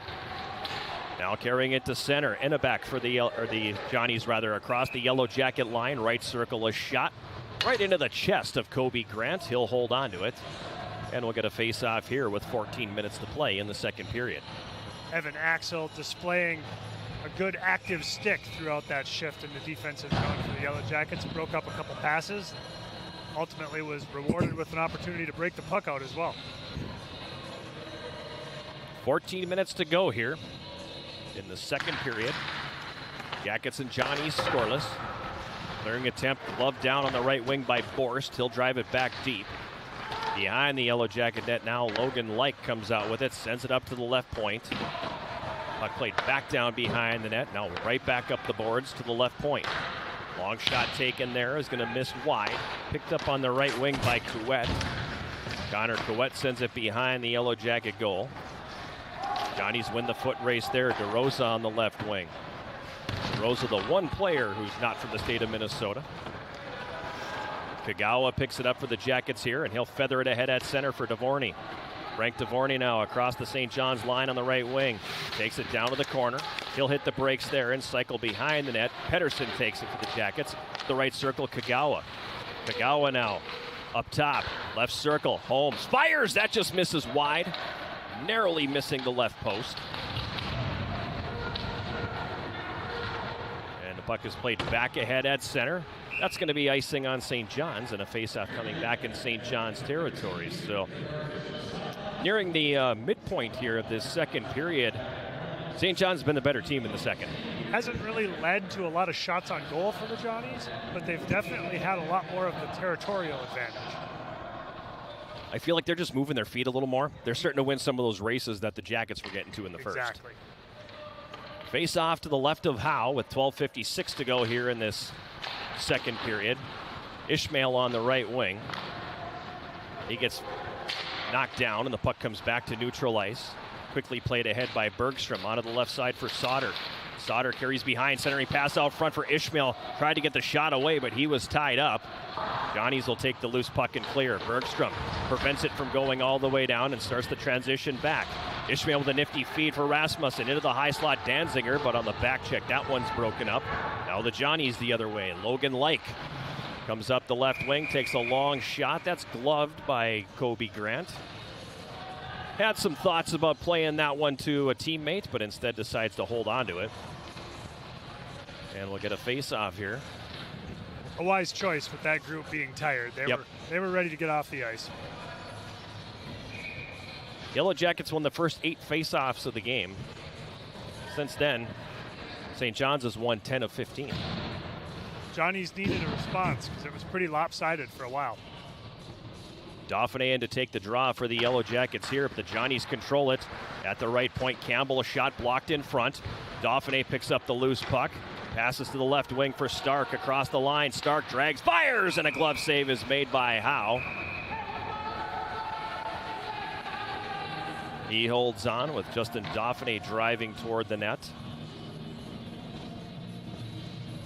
Now carrying it to center. Ennebeck for the Johnnies across the Yellow Jacket line. Right circle, a shot right into the chest of Kobe Grant. He'll hold on to it. And we'll get a face-off here with 14 minutes to play in the second period. Evan Axel displaying a good active stick throughout that shift in the defensive zone for the Yellow Jackets. Broke up a couple passes. Ultimately was rewarded with an opportunity to break the puck out as well. 14 minutes to go here in the second period. Jackets and Johnnies scoreless. Clearing attempt, glove down on the right wing by Borst. He'll drive it back deep. Behind the Yellow Jacket net now, Logan Like comes out with it, sends it up to the left point. Puck played back down behind the net, now right back up the boards to the left point. Long shot taken there, is going to miss wide. Picked up on the right wing by Couette. Connor Couette sends it behind the Yellow Jacket goal. Johnnies win the foot race there. DeRosa on the left wing. DeRosa, the one player who's not from the state of Minnesota. Kagawa picks it up for the Jackets here, and he'll feather it ahead at center for Dvorny. Frank Dvorny now across the St. John's line on the right wing. Takes it down to the corner. He'll hit the brakes there and cycle behind the net. Pettersson takes it for the Jackets. The right circle, Kagawa. Kagawa now up top. Left circle, Holmes fires. That just misses wide. Narrowly missing the left post. And the puck is played back ahead at center. That's going to be icing on St. John's, and a faceoff coming back in St. John's territory. So nearing the midpoint here of this second period, St. John's been the better team in the second. Hasn't really led to a lot of shots on goal for the Johnnies, but they've definitely had a lot more of the territorial advantage. I feel like they're just moving their feet a little more. They're starting to win some of those races that the Jackets were getting to in the first. Exactly. Face off to the left of Howe with 12:56 to go here in this second period. Ishmael on the right wing. He gets knocked down and the puck comes back to neutral ice. Quickly played ahead by Bergstrom onto the left side for Sauter. Sauter carries behind, centering pass out front for Ishmael. Tried to get the shot away, but he was tied up. Johnnies will take the loose puck and clear. Bergstrom prevents it from going all the way down and starts the transition back. Ishmael with a nifty feed for Rasmussen into the high slot Danziger, but on the back check, that one's broken up. Now the Johnnies the other way. Logan Like comes up the left wing, takes a long shot. That's gloved by Kobe Grant. Had some thoughts about playing that one to a teammate, but instead decides to hold on to it. And we'll get a face-off here. A wise choice with that group being tired. They were ready to get off the ice. Yellow Jackets won the first 8 face-offs of the game. Since then, St. John's has won 10 of 15. Johnnies needed a response because it was pretty lopsided for a while. Dauphiné in to take the draw for the Yellow Jackets here, but the Johnnies control it at the right point. Campbell, a shot blocked in front. Dauphiné picks up the loose puck. Passes to the left wing for Stark across the line. Stark drags, fires, and a glove save is made by Howe. He holds on with Justin Dauphiné driving toward the net.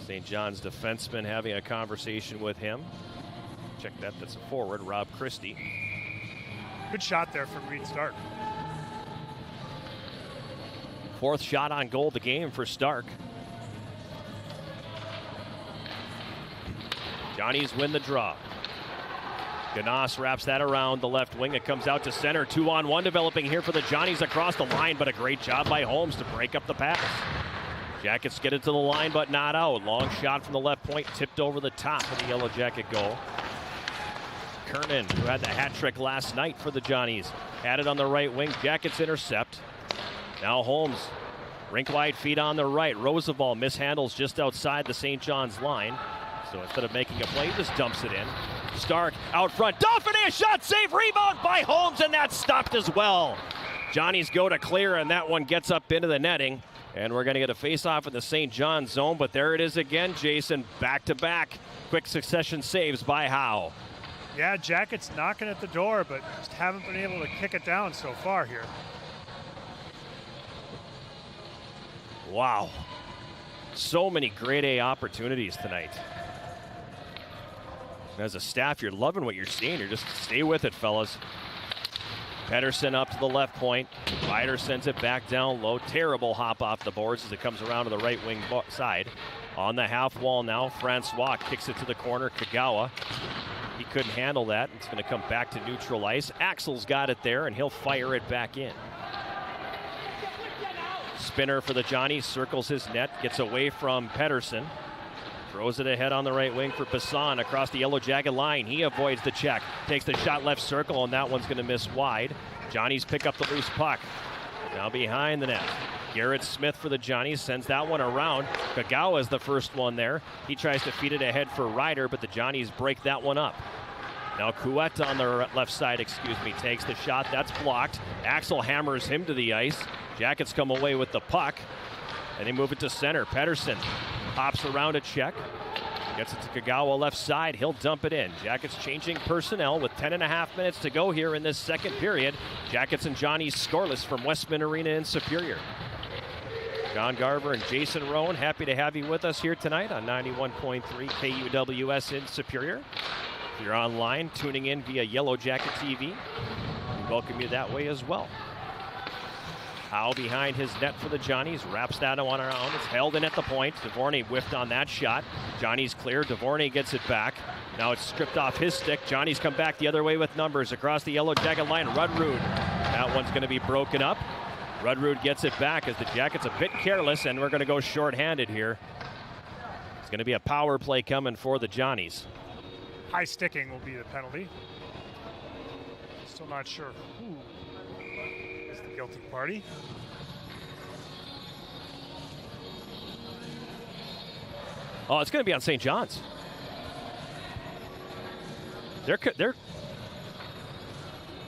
St. John's defenseman having a conversation with him. Check that, that's a forward, Rob Christie. Good shot there from Reed Stark. 4th shot on goal of the game for Stark. Johnnies win the draw. Ganas wraps that around the left wing. It comes out to center. 2-on-1 developing here for the Johnnies across the line, but a great job by Holmes to break up the pass. Jackets get it to the line, but not out. Long shot from the left point, tipped over the top of the Yellow Jacket goal. Kernan, who had the hat trick last night for the Johnnies, had it on the right wing. Jackets intercept. Now Holmes, rink wide feet on the right. Roosevelt mishandles just outside the St. John's line. So instead of making a play, he just dumps it in. Stark out front. Dauphiné, shot, save, rebound by Holmes, and that's stopped as well. Johnnies go to clear, and that one gets up into the netting. And we're going to get a face-off in the St. John's zone, but there it is again, Jason, back-to-back. Quick succession saves by Howe. Yeah, Jackets knocking at the door, but just haven't been able to kick it down so far here. Wow. So many grade A opportunities tonight. As a staff, you're loving what you're seeing. You're just stay with it, fellas. Pettersson up to the left point. Ryder sends it back down low. Terrible hop off the boards as it comes around to the right wing side. On the half wall now, Francois kicks it to the corner. Kagawa. He couldn't handle that. It's going to come back to neutral ice. Axel's got it there, and he'll fire it back in. Spinner for the Johnnies, circles his net, gets away from Pedersen. Throws it ahead on the right wing for Bassan across the Yellow Jacket line. He avoids the check, takes the shot left circle, and that one's going to miss wide. Johnnies pick up the loose puck. Now behind the net. Garrett Smith for the Johnnies sends that one around. Kagawa is the first one there. He tries to feed it ahead for Ryder, but the Johnnies break that one up. Now Couette on the left side, takes the shot. That's blocked. Axel hammers him to the ice. Jackets come away with the puck, and they move it to center. Pedersen hops around a check. Gets it to Kagawa left side. He'll dump it in. Jackets changing personnel with 10.5 minutes to go here in this second period. Jackets and Johnnies scoreless from Westman Arena in Superior. John Garver and Jason Rowan, happy to have you with us here tonight on 91.3 KUWS in Superior. If you're online, tuning in via Yellow Jacket TV, we welcome you that way as well. Howe behind his net for the Johnnies, wraps that one around. It's held in at the point. Dvorny whiffed on that shot. Johnnies clear. Dvorny gets it back. Now it's stripped off his stick. Johnnies come back the other way with numbers across the Yellow Jacket line. Rudrud. That one's going to be broken up. Rudrud gets it back as the Jackets a bit careless, and we're going to go shorthanded here. It's going to be a power play coming for the Johnnies. High sticking will be the penalty. Still not sure who is the guilty party. Oh, it's going to be on St. John's. They're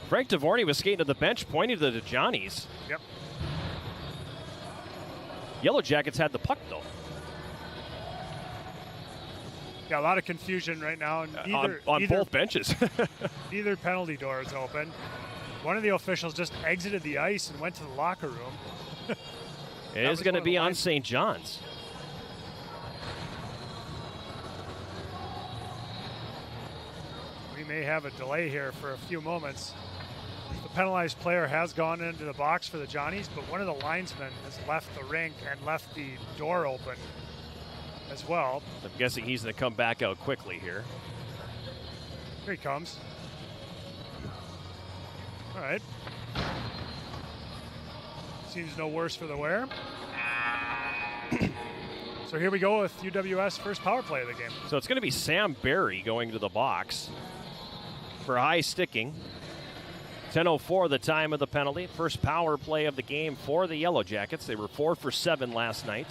Frank Dvorny was skating to the bench, pointing to the Johnnies. Yep. Yellow Jackets had the puck, though. Yeah, a lot of confusion right now. And on both benches. Neither penalty door is open. One of the officials just exited the ice and went to the locker room. It is going to be on St. John's. We may have a delay here for a few moments. The penalized player has gone into the box for the Johnnies, but one of the linesmen has left the rink and left the door open as well. I'm guessing he's going to come back out quickly here. Here he comes. All right. Seems no worse for the wear. So here we go with UWS first power play of the game. So it's going to be Sam Barry going to the box for high sticking. 10:04 the time of the penalty. First power play of the game for the Yellow Jackets. They were 4 for 7 last night.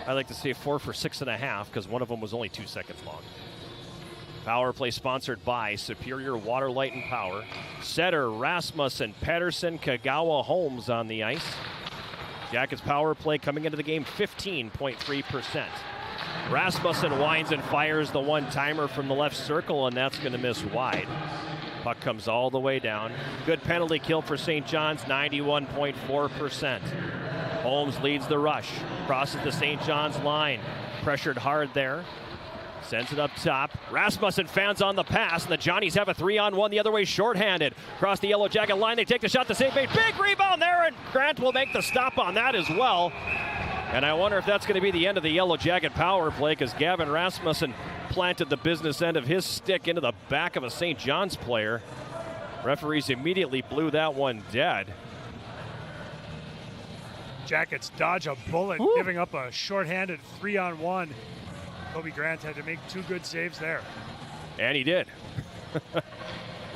I like to say 4 for 6.5 because one of them was only 2 seconds long. Power play sponsored by Superior Water, Light, and Power. Setter, Rasmussen, Pedersen, Kagawa, Holmes on the ice. Jackets power play coming into the game 15.3%. Rasmussen winds and fires the one-timer from the left circle, and that's going to miss wide. Puck comes all the way down. Good penalty kill for St. John's, 91.4%. Holmes leads the rush, crosses the St. John's line. Pressured hard there. Sends it up top. Rasmussen fans on the pass, and the Johnnies have a 3-on-1 the other way, shorthanded. Across the Yellow Jacket line, they take the shot to save bait. Big rebound there, and Grant will make the stop on that as well. And I wonder if that's going to be the end of the Yellow Jacket power play, because Gavin Rasmussen planted the business end of his stick into the back of a St. John's player. Referees immediately blew that one dead. Jackets dodge a bullet, giving up a shorthanded 3-on-1. Kobe Grant had to make 2 good saves there. And he did.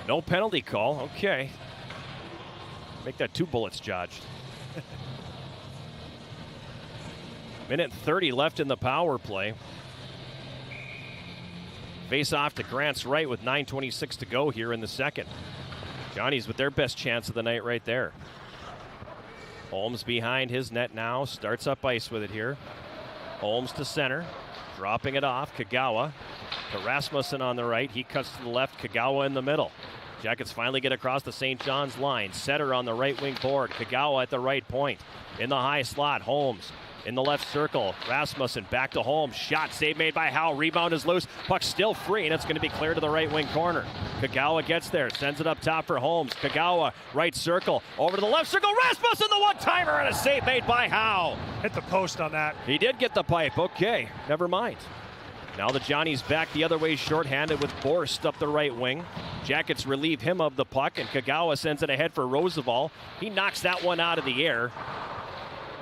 No penalty call. Okay. Make that 2 bullets judged. Minute 30 left in the power play. Face off to Grant's right with 9:26 to go here in the second. Johnnies with their best chance of the night right there. Holmes behind his net now. Starts up ice with it here. Holmes to center. Dropping it off. Kagawa to Rasmussen on the right. He cuts to the left. Kagawa in the middle. Jackets finally get across the St. John's line. Setter on the right wing board. Kagawa at the right point. In the high slot, Holmes. In the left circle, Rasmussen back to Holmes. Shot, save made by Howe. Rebound is loose. Puck still free, and it's going to be cleared to the right wing corner. Kagawa gets there, sends it up top for Holmes. Kagawa, right circle, over to the left circle. Rasmussen, the one-timer, and a save made by Howe. Hit the post on that. He did get the pipe. Okay, never mind. Now the Johnnies back the other way, shorthanded with Borst up the right wing. Jackets relieve him of the puck, and Kagawa sends it ahead for Roosevelt. He knocks that one out of the air.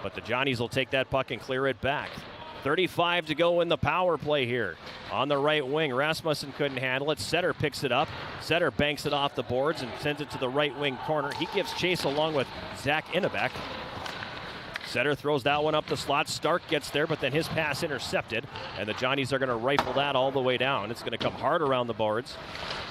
But the Johnnies will take that puck and clear it back. 35 to go in the power play here. On the right wing, Rasmussen couldn't handle it. Setter picks it up. Setter banks it off the boards and sends it to the right wing corner. He gives chase along with Zach Innebeck. Setter throws that one up the slot. Stark gets there, but then his pass intercepted, and the Johnnies are going to rifle that all the way down. It's going to come hard around the boards.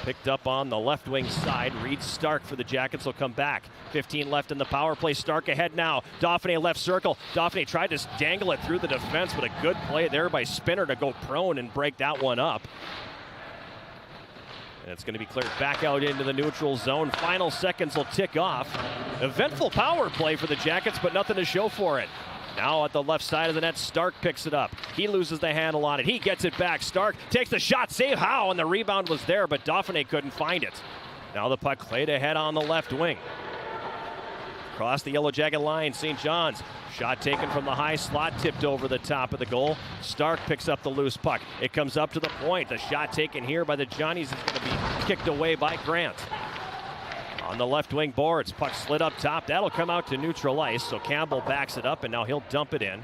Picked up on the left wing side. Reed Stark for the Jackets will come back. 15 left in the power play. Stark ahead now. Dauphiné left circle. Dauphiné tried to dangle it through the defense, but a good play there by Spinner to go prone and break that one up. And it's going to be cleared back out into the neutral zone. Final seconds will tick off. Eventful power play for the Jackets, but nothing to show for it. Now at the left side of the net, Stark picks it up. He loses the handle on it. He gets it back. Stark takes the shot, save Howe, and the rebound was there, but Dauphiné couldn't find it. Now the puck played ahead on the left wing. Across the Yellow Jacket line, St. John's. Shot taken from the high slot, tipped over the top of the goal. Stark picks up the loose puck. It comes up to the point. The shot taken here by the Johnnies is going to be kicked away by Grant. On the left wing boards, puck slid up top. That'll come out to neutral ice, so Campbell backs it up, and now he'll dump it in.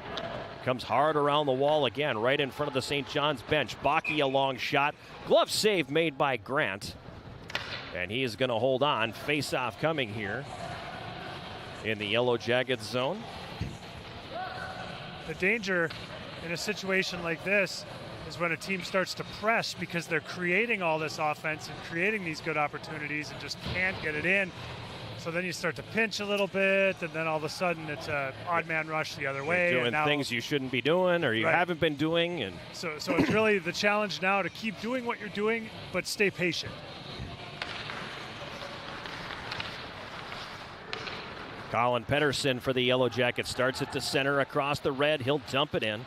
Comes hard around the wall again, right in front of the St. John's bench. Bakke a long shot. Glove save made by Grant. And he is going to hold on. Face-off coming here in the Yellow Jackets zone. The danger in a situation like this is when a team starts to press because they're creating all this offense and creating these good opportunities and just can't get it in. So then you start to pinch a little bit, and then all of a sudden it's an odd man rush the other way. You're doing now, things you shouldn't be doing or you haven't been doing. And so it's really the challenge now to keep doing what you're doing, but stay patient. Colin Pettersson for the Yellow Jackets starts it to center across the red. He'll dump it in.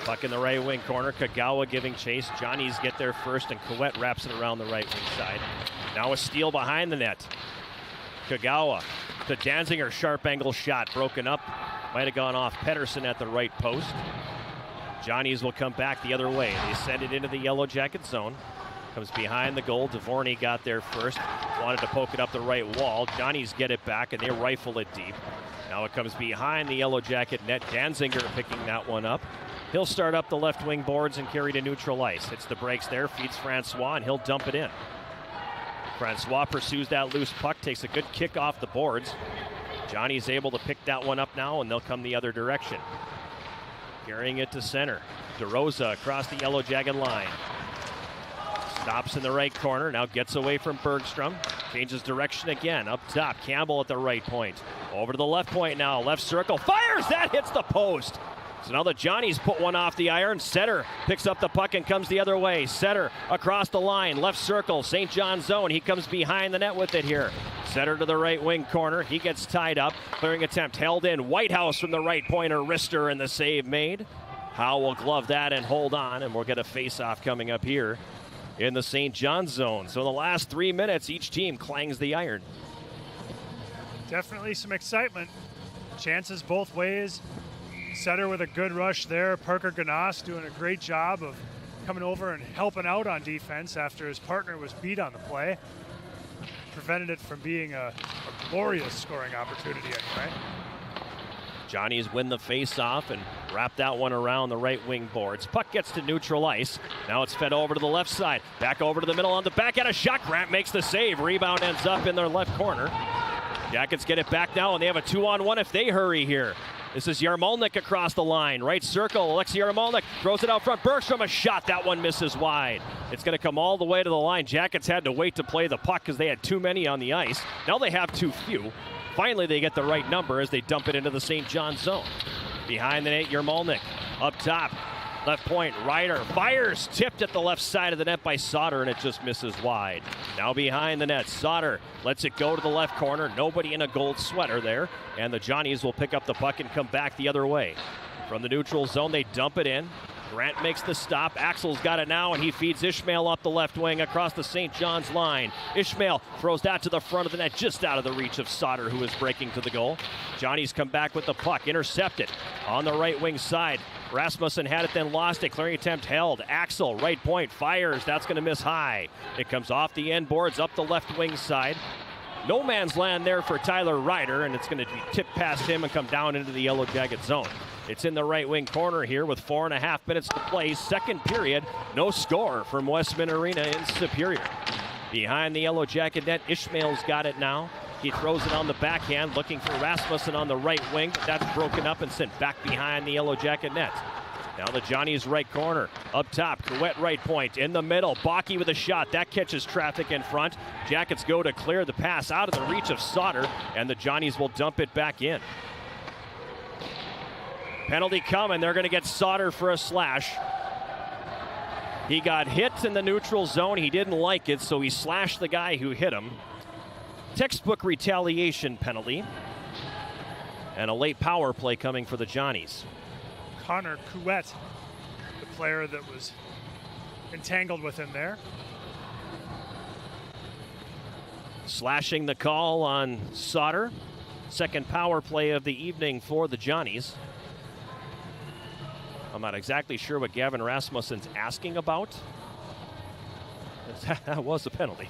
Puck in the right wing corner. Kagawa giving chase. Johnnies get there first, and Kouette wraps it around the right wing side. Now a steal behind the net. Kagawa to Danziger. Sharp angle shot. Broken up. Might have gone off Pettersson at the right post. Johnnies will come back the other way. They send it into the Yellow Jacket zone. Comes behind the goal. Dvorny got there first. Wanted to poke it up the right wall. Johnnies get it back, and they rifle it deep. Now it comes behind the Yellow Jacket net. Danziger picking that one up. He'll start up the left wing boards and carry to neutral ice. Hits the brakes there, feeds Francois, and he'll dump it in. Francois pursues that loose puck, takes a good kick off the boards. Johnny's able to pick that one up now, and they'll come the other direction. Carrying it to center. DeRosa across the Yellow Jacket line. Stops in the right corner, now gets away from Bergstrom. Changes direction again, up top. Campbell at the right point. Over to the left point now, left circle, fires! That hits the post! So now the Johnnies put one off the iron. Setter picks up the puck and comes the other way. Setter across the line, left circle, St. John's zone. He comes behind the net with it here. Setter to the right wing corner. He gets tied up. Clearing attempt held in. Whitehouse from the right pointer. Rister and the save made. Howe will glove that and hold on, and we'll get a face-off coming up here in the St. John's zone. So in the last 3 minutes, each team clangs the iron. Definitely some excitement. Chances both ways. Setter with a good rush there. Parker Ganas doing a great job of coming over and helping out on defense after his partner was beat on the play. Prevented it from being a glorious scoring opportunity anyway. Johnnies win the face-off and wrap that one around the right wing boards. Puck gets to neutral ice. Now it's fed over to the left side. Back over to the middle on the back end. A shot. Grant makes the save. Rebound ends up in their left corner. Jackets get it back now, and they have a 2-on-1 if they hurry here. This is Yarmolnik across the line. Right circle, Alexei Yarmolnik throws it out front. Bergstrom a shot. That one misses wide. It's going to come all the way to the line. Jackets had to wait to play the puck because they had too many on the ice. Now they have too few. Finally, they get the right number as they dump it into the St. John's zone. Behind the net, Yarmolnik. Up top, left point, Ryder fires. Tipped at the left side of the net by Sauter, and it just misses wide. Now behind the net, Sauter lets it go to the left corner. Nobody in a gold sweater there. And the Johnnies will pick up the puck and come back the other way. From the neutral zone, they dump it in. Grant makes the stop. Axel's got it now, and he feeds Ishmael up the left wing across the St. John's line. Ishmael throws that to the front of the net, just out of the reach of Sauter, who is breaking to the goal. Johnnies come back with the puck, intercepted on the right wing side. Rasmussen had it, then lost it. Clearing attempt held. Axel, right point, fires. That's going to miss high. It comes off the end boards, up the left wing side. No man's land there for Tyler Ryder, and it's going to be tipped past him and come down into the Yellow Jacket zone. It's in the right wing corner here with 4.5 minutes to play. Second period, no score from West Minn Arena in Superior. Behind the Yellow Jacket net, Ishmael's got it now. He throws it on the backhand, looking for Rasmussen on the right wing, but that's broken up and sent back behind the Yellow Jacket net. Now the Johnny's right corner. Up top, Couette right point. In the middle, Bakke with a shot. That catches traffic in front. Jackets go to clear the pass out of the reach of Sauter, and the Johnnies will dump it back in. Penalty coming. They're going to get Sauter for a slash. He got hit in the neutral zone. He didn't like it, so he slashed the guy who hit him. Textbook retaliation penalty. And a late power play coming for the Johnnies. Connor Couette, the player that was entangled with him there. Slashing the call on Sauter. Second power play of the evening for the Johnnies. I'm not exactly sure what Gavin Rasmussen's asking about. That was a penalty.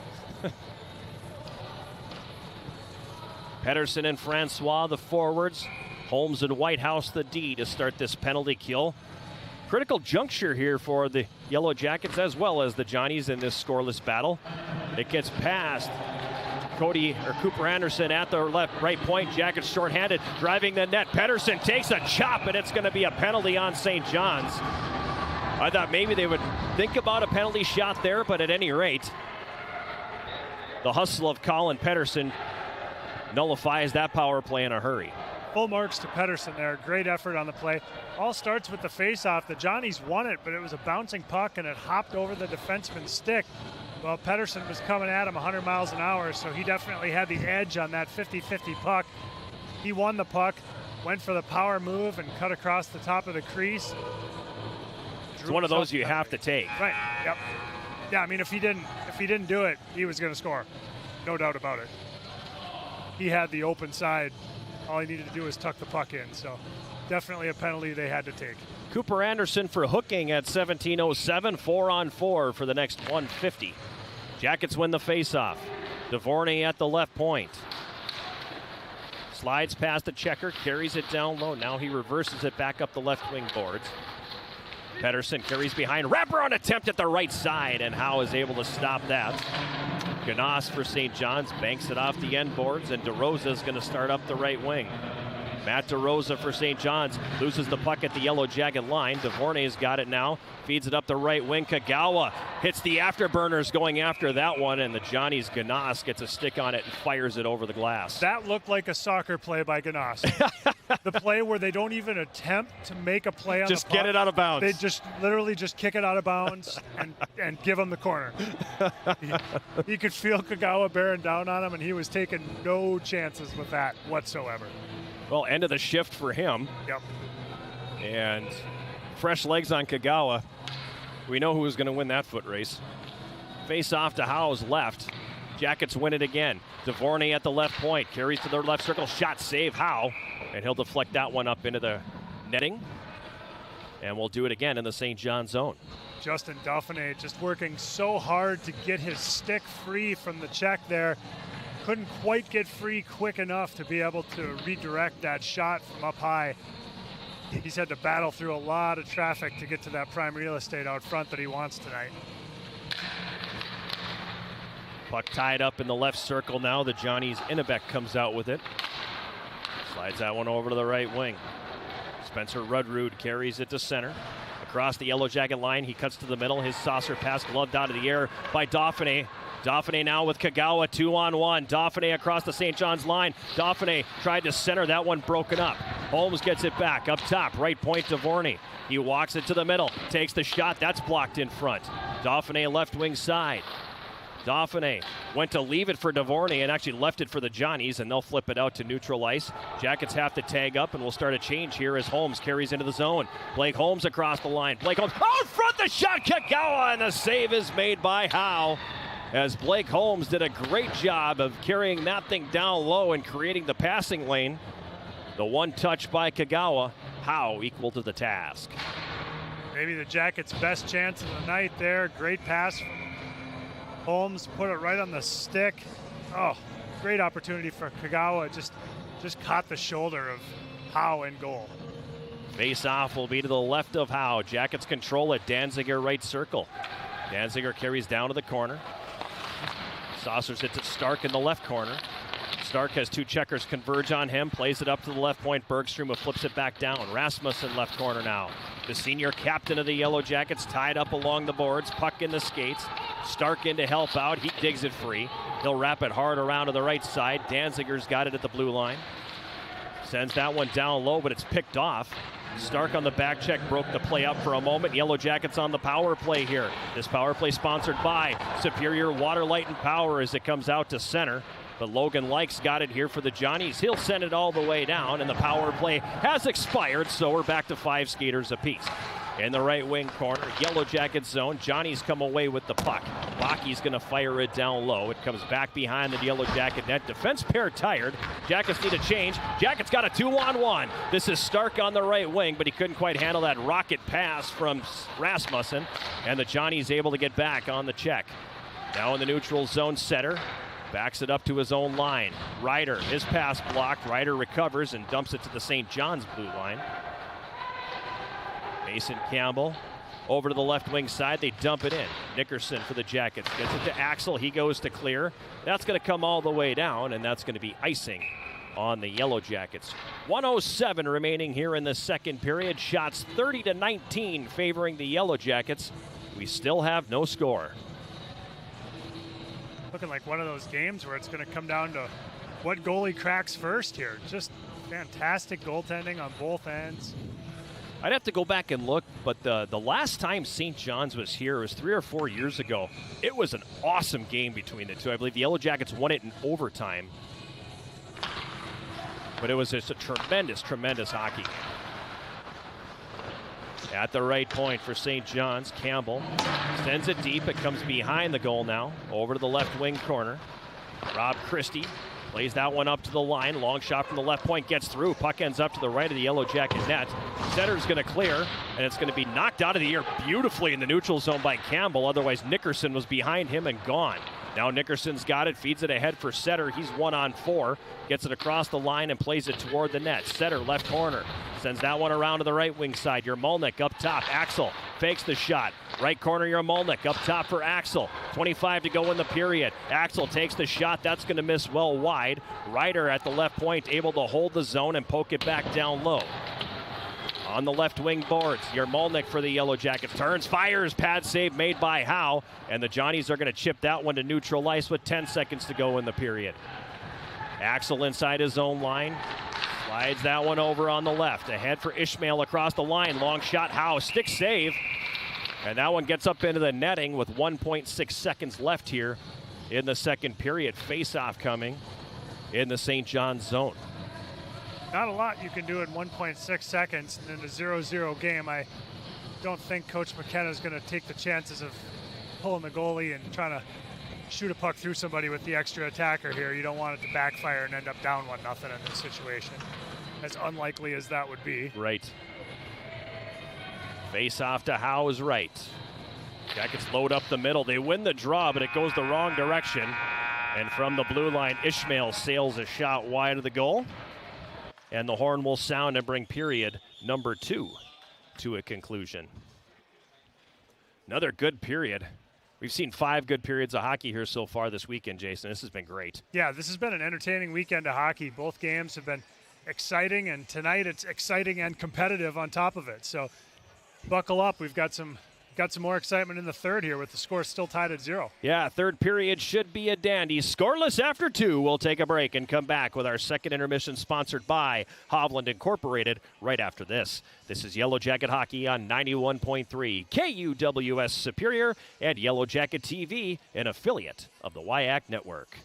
Pedersen and Francois, the forwards. Holmes and Whitehouse, the D, to start this penalty kill. Critical juncture here for the Yellow Jackets as well as the Johnnies in this scoreless battle. It gets past Cooper Anderson at the right point. Jackets shorthanded, driving the net. Pedersen takes a chop, and it's going to be a penalty on St. John's. I thought maybe they would think about a penalty shot there, but at any rate, the hustle of Colin Pedersen nullifies that power play in a hurry. Full marks to Pedersen there. Great effort on the play. All starts with the face-off. The Johnnies won it, but it was a bouncing puck, and it hopped over the defenseman's stick. Well, Pedersen was coming at him 100 miles an hour, so he definitely had the edge on that 50-50 puck. He won the puck, went for the power move, and cut across the top of the crease. It's one of those you have to take. Right, yep. Yeah, I mean, if he didn't do it, he was going to score. No doubt about it. He had the open side. All he needed to do was tuck the puck in, so definitely a penalty they had to take. Cooper Anderson for hooking at 17:07, 4-on-4 for the next 150. Jackets win the faceoff. Devorny at the left point. Slides past the checker, carries it down low. Now he reverses it back up the left wing boards. Pedersen carries behind. Wraparound attempt at the right side, and Howe is able to stop that. Ganas for St. John's banks it off the end boards, and DeRosa is going to start up the right wing. Matt DeRosa for St. John's loses the puck at the Yellow Jacket line. Devorney's got it now, feeds it up the right wing. Kagawa hits the afterburners going after that one, and the Johnny's Ganas gets a stick on it and fires it over the glass. That looked like a soccer play by Ganas. The play where they don't even attempt to make a play on just the puck. Get it out of bounds. They just literally just kick it out of bounds and give him the corner. He could feel Kagawa bearing down on him, and he was taking no chances with that whatsoever. Well, end of the shift for him. Yep. And fresh legs on Kagawa. We know who is going to win that foot race. Face off to Howe's left. Jackets win it again. Devorny at the left point. Carries to the left circle. Shot save Howe. And he'll deflect that one up into the netting. And we'll do it again in the St. John zone. Justin Dauphiné just working so hard to get his stick free from the check there. Couldn't quite get free quick enough to be able to redirect that shot from up high. He's had to battle through a lot of traffic to get to that prime real estate out front that he wants tonight. Puck tied up in the left circle now. The Johnny's Innebeck comes out with it. Slides that one over to the right wing. Spencer Rudrud carries it to center. Across the Yellow Jacket line, he cuts to the middle. His saucer pass gloved out of the air by Dauphiné. Dauphiné now with Kagawa, 2-on-1. Dauphiné across the St. John's line. Dauphiné tried to center, that one broken up. Holmes gets it back, up top, right point Devorny. He walks it to the middle, takes the shot, that's blocked in front. Dauphiné left wing side. Dauphiné went to leave it for Devorny and actually left it for the Johnnies, and they'll flip it out to neutral ice. Jackets have to tag up, and we'll start a change here as Holmes carries into the zone. Blake Holmes across the line. Blake Holmes, out front the shot, Kagawa, and the save is made by Howe. As Blake Holmes did a great job of carrying that thing down low and creating the passing lane. The one touch by Kagawa, Howe equal to the task. Maybe the Jackets' best chance of the night there. Great pass from Holmes, put it right on the stick. Oh, great opportunity for Kagawa. Just caught the shoulder of Howe in goal. Face-off will be to the left of Howe. Jackets control it. Danziger right circle. Danziger carries down to the corner. Saucers it to Stark in the left corner. Stark has two checkers converge on him, plays it up to the left point. Bergstrom who flips it back down. Rasmussen left corner now. The senior captain of the Yellow Jackets tied up along the boards. Puck in the skates. Stark in to help out. He digs it free. He'll wrap it hard around to the right side. Danziger's got it at the blue line. Sends that one down low, but it's picked off. Stark on the back check broke the play up for a moment. Yellow Jackets on the power play here. This power play sponsored by Superior Water, Light, and Power as it comes out to center. But Logan Likes got it here for the Johnnies. He'll send it all the way down, and the power play has expired, so we're back to 5 skaters apiece. In the right wing corner, Yellow Jacket zone. Johnny's come away with the puck. Baki's going to fire it down low. It comes back behind the Yellow Jacket net. Defense pair tired. Jackets need a change. Jackets got a 2-on-1. This is Stark on the right wing, but he couldn't quite handle that rocket pass from Rasmussen. And the Johnny's able to get back on the check. Now in the neutral zone, Setter backs it up to his own line. Ryder, his pass blocked. Ryder recovers and dumps it to the St. John's blue line. Mason Campbell over to the left wing side. They dump it in. Nickerson for the Jackets. Gets it to Axel. He goes to clear. That's going to come all the way down, and that's going to be icing on the Yellow Jackets. 1:07 remaining here in the second period. Shots 30-19 favoring the Yellow Jackets. We still have no score. Looking like one of those games where it's going to come down to what goalie cracks first here. Just fantastic goaltending on both ends. I'd have to go back and look, but the last time St. John's was here was 3 or 4 years ago. It was an awesome game between the two. I believe the Yellow Jackets won it in overtime. But it was just a tremendous, tremendous hockey game. At the right point for St. John's, Campbell sends it deep. It comes behind the goal now, over to the left wing corner. Rob Christie plays that one up to the line. Long shot from the left point gets through. Puck ends up to the right of the Yellow Jacket net. Setter's going to clear, and it's going to be knocked out of the air beautifully in the neutral zone by Campbell. Otherwise, Nickerson was behind him and gone. Now Nickerson's got it, feeds it ahead for Setter. He's 1-on-4. Gets it across the line and plays it toward the net. Setter, left corner. Sends that one around to the right wing side. Yermolnik up top. Axel fakes the shot. Right corner, Yermolnik up top for Axel. 25 to go in the period. Axel takes the shot. That's going to miss well wide. Ryder at the left point able to hold the zone and poke it back down low. On the left wing boards, Yermolnik for the Yellow Jackets turns, fires, pad save made by Howe, and the Johnnies are going to chip that one to neutral ice with 10 seconds to go in the period. Axel inside his own line, slides that one over on the left, ahead for Ishmael across the line, long shot, Howe, stick save, and that one gets up into the netting with 1.6 seconds left here in the second period. Face-off coming in the St. John's zone. Not a lot you can do in 1.6 seconds in a 0-0 game. I don't think Coach McKenna is going to take the chances of pulling the goalie and trying to shoot a puck through somebody with the extra attacker here. You don't want it to backfire and end up down 1-0 in this situation, as unlikely as that would be. Right. Face off to Howe's right. Jackets load up the middle. They win the draw, but it goes the wrong direction. And from the blue line, Ishmael sails a shot wide of the goal. And the horn will sound and bring period number 2 to a conclusion. Another good period. We've seen 5 good periods of hockey here so far this weekend, Jason. This has been great. Yeah, this has been an entertaining weekend of hockey. Both games have been exciting, and tonight it's exciting and competitive on top of it. So buckle up. We've got some more excitement in the third here with the score still tied at 0. Yeah, third period should be a dandy. Scoreless after 2. We'll take a break and come back with our second intermission sponsored by Hovland Incorporated right after this. This is Yellow Jacket Hockey on 91.3 KUWS Superior and Yellow Jacket TV, an affiliate of the WIAC Network.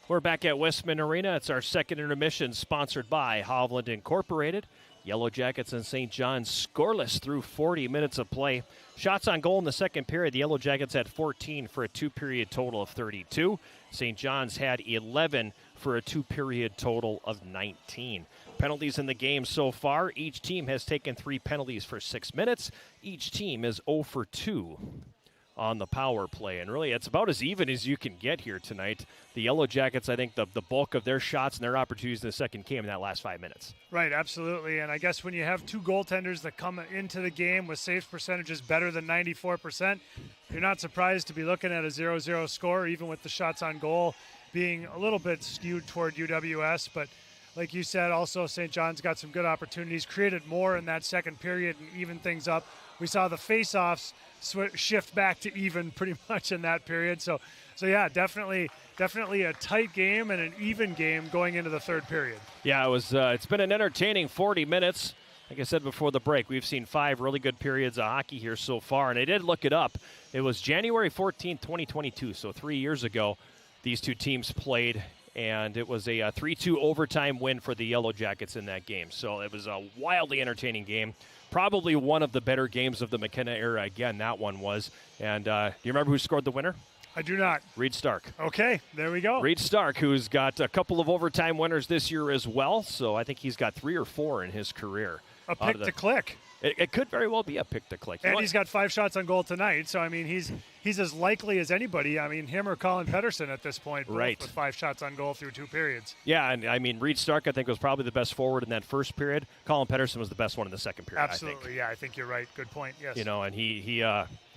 We're back at Westman Arena. It's our second intermission, sponsored by Hovland Incorporated. Yellow Jackets and St. John's scoreless through 40 minutes of play. Shots on goal in the second period. The Yellow Jackets had 14 for a two-period total of 32. St. John's had 11 for a two-period total of 19. Penalties in the game so far. Each team has taken 3 penalties for 6 minutes. Each team is 0 for 2 on the power play. And really, it's about as even as you can get here tonight. The Yellow Jackets, I think, the bulk of their shots and their opportunities in the second came in that last 5 minutes. Right, absolutely. And I guess when you have 2 goaltenders that come into the game with saves percentages better than 94%, you're not surprised to be looking at a 0-0 score, even with the shots on goal being a little bit skewed toward UWS. But like you said, also St. John's got some good opportunities, created more in that second period and evened things up. We saw the face-offs shift back to even pretty much in that period. So yeah, definitely a tight game and an even game going into the third period. Yeah, it was. It's been an entertaining 40 minutes. Like I said before the break, we've seen 5 really good periods of hockey here so far, and I did look it up. It was January 14th, 2022, so 3 years ago, these two teams played, and it was a 3-2 overtime win for the Yellow Jackets in that game. So it was a wildly entertaining game. Probably one of the better games of the McKenna era. Again, that one was. And do you remember who scored the winner? I do not. Reed Stark. Okay, there we go. Reed Stark, who's got a couple of overtime winners this year as well. So I think he's got 3 or 4 in his career. A pick to click. It could very well be a pick to click. And he's got 5 shots on goal tonight. So, I mean, he's as likely as anybody. I mean, him or Colin Pedersen at this point. Right. With 5 shots on goal through 2 periods. Yeah, and I mean, Reed Stark, I think, was probably the best forward in that first period. Colin Pedersen was the best one in the second period, Absolutely, I think. Yeah, I think you're right. Good point, yes. You know, and he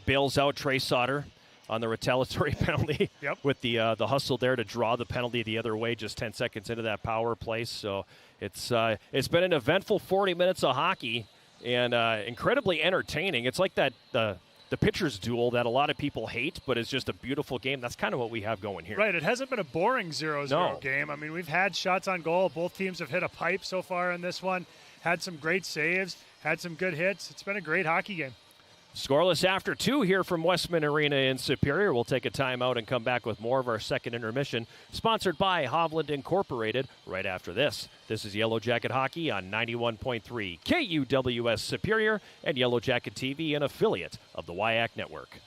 bails out Trey Sauter on the retaliatory penalty with the hustle there to draw the penalty the other way just 10 seconds into that power play. So it's been an eventful 40 minutes of hockey and incredibly entertaining. It's like that the pitcher's duel that a lot of people hate, but it's just a beautiful game. That's kind of what we have going here. Right. It hasn't been a boring 0-0 game. I mean, we've had shots on goal. Both teams have hit a pipe so far in this one, had some great saves, had some good hits. It's been a great hockey game. Scoreless after 2 here from Westman Arena in Superior. We'll take a timeout and come back with more of our second intermission, sponsored by Hovland Incorporated, right after this. This is Yellow Jacket Hockey on 91.3 KUWS Superior and Yellow Jacket TV, an affiliate of the WIAC Network.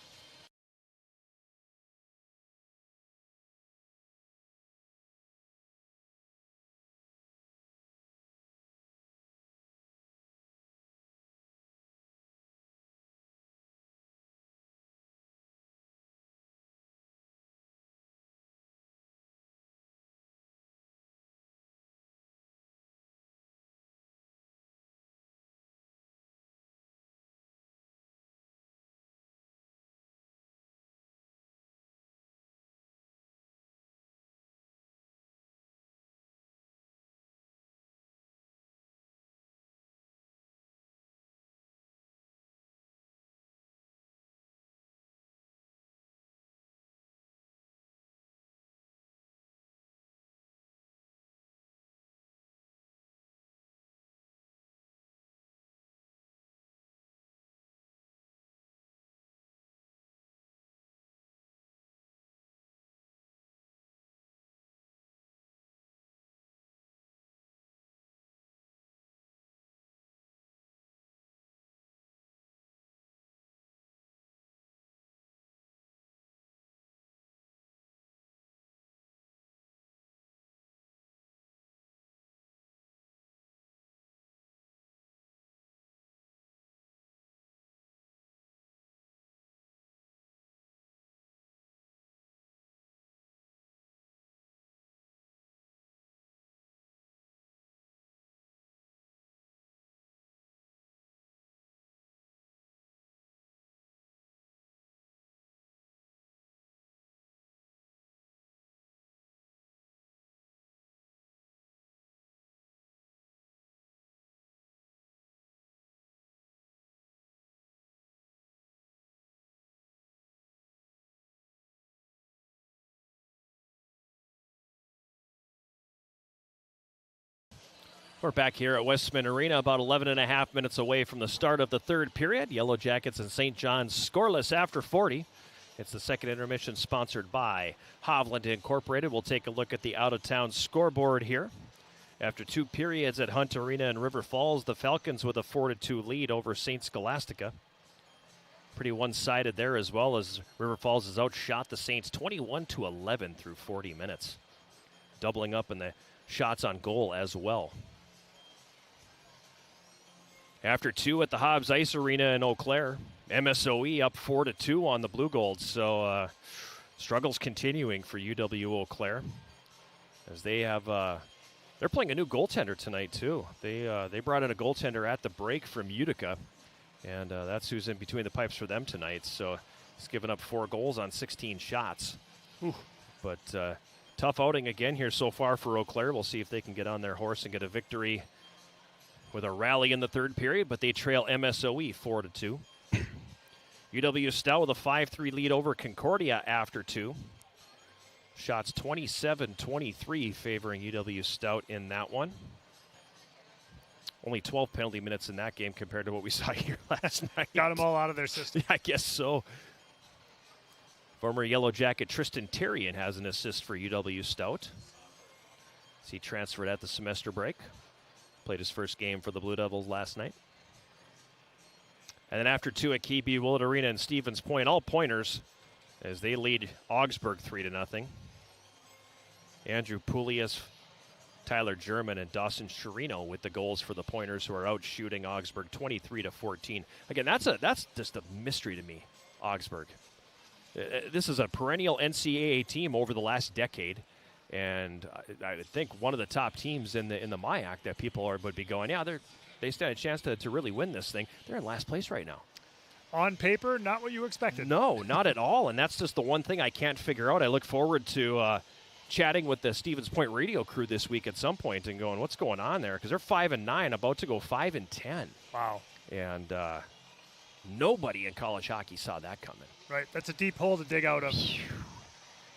We're back here at Westman Arena, about 11 and a half minutes away from the start of the third period. Yellow Jackets and St. John's scoreless after 40. It's the second intermission sponsored by Hovland Incorporated. We'll take a look at the out-of-town scoreboard here. After 2 periods at Hunt Arena in River Falls, the Falcons with a 4-2 lead over St. Scholastica. Pretty one-sided there, as well as River Falls has outshot the Saints 21-11 through 40 minutes. Doubling up in the shots on goal as well. After 2 at the Hobbs Ice Arena in Eau Claire, MSOE up 4-2 on the Blue Gold. So struggles continuing for UW Eau Claire, as they have they're playing a new goaltender tonight too. They brought in a goaltender at the break from Utica, and that's who's in between the pipes for them tonight. So he's given up 4 goals on 16 shots. Whew. But tough outing again here so far for Eau Claire. We'll see if they can get on their horse and get a victory with a rally in the third period, but they trail MSOE 4-2. UW Stout with a 5-3 lead over Concordia after 2. Shots 27-23 favoring UW Stout in that one. Only 12 penalty minutes in that game compared to what we saw here last night. Got them all out of their system. I guess so. Former Yellow Jacket Tristan Terrian has an assist for UW Stout, as he transferred at the semester break. Played his first game for the Blue Devils last night. And then after 2 at KB Willett Arena and Stevens Point, all pointers, as they lead Augsburg 3-0. Andrew Poulias, Tyler German, and Dawson Chirino with the goals for the pointers, who are out shooting Augsburg 23-14. Again, that's just a mystery to me, Augsburg. This is a perennial NCAA team over the last decade, and I think one of the top teams in the MIAC that people would be going, yeah, they stand a chance to really win this thing. They're in last place right now. On paper, not what you expected. No, not at all, and that's just the one thing I can't figure out. I look forward to chatting with the Stevens Point radio crew this week at some point and going, what's going on there? Because they're 5-9, about to go 5-10. Wow. And nobody in college hockey saw that coming. Right, that's a deep hole to dig out of.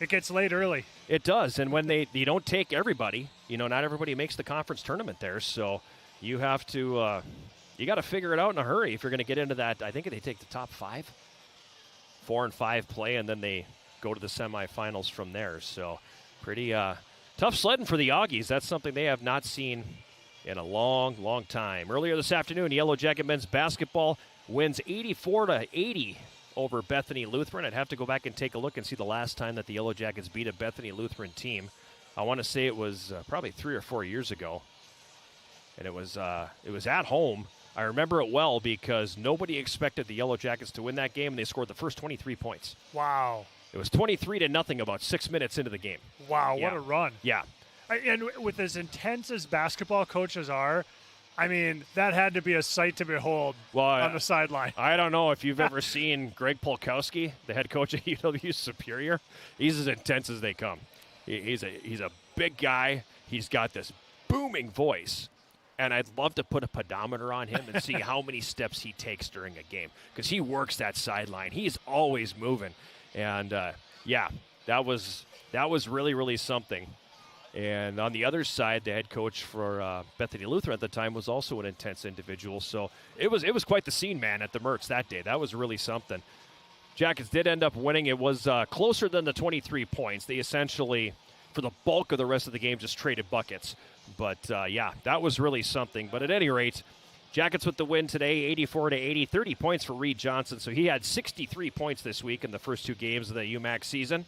It gets late early. It does, and when you don't take everybody, not everybody makes the conference tournament there, so you have to, you got to figure it out in a hurry if you're going to get into that. I think they take the top 5, 4 and 5 play, and then they go to the semifinals from there. So pretty tough sledding for the Augies. That's something they have not seen in a long, long time. Earlier this afternoon, Yellow Jacket men's basketball wins 84-80 over Bethany Lutheran. I'd have to go back and take a look and see the last time that the Yellow Jackets beat a Bethany Lutheran team. I want to say it was probably 3 or 4 years ago, and it was at home. I remember it well because nobody expected the Yellow Jackets to win that game, and they scored the first 23 points. Wow. It was 23-0 about 6 minutes into the game. Wow, Yeah. what a run. Yeah. And with as intense as basketball coaches are, I mean, that had to be a sight to behold on the sideline. I don't know if you've ever seen Greg Polkowski, the head coach at UW Superior. He's as intense as they come. He's a big guy. He's got this booming voice. And I'd love to put a pedometer on him and see how many steps he takes during a game, because he works that sideline. He's always moving. And, that was really, really something. And on the other side, the head coach for Bethany Lutheran at the time was also an intense individual. So it was quite the scene, man, at the Mertz that day. That was really something. Jackets did end up winning. It was closer than the 23 points. They essentially, for the bulk of the rest of the game, just traded buckets. But, that was really something. But at any rate, Jackets with the win today, 84-80, 30 points for Reed Johnson. So he had 63 points this week in the first 2 games of the UMAC season.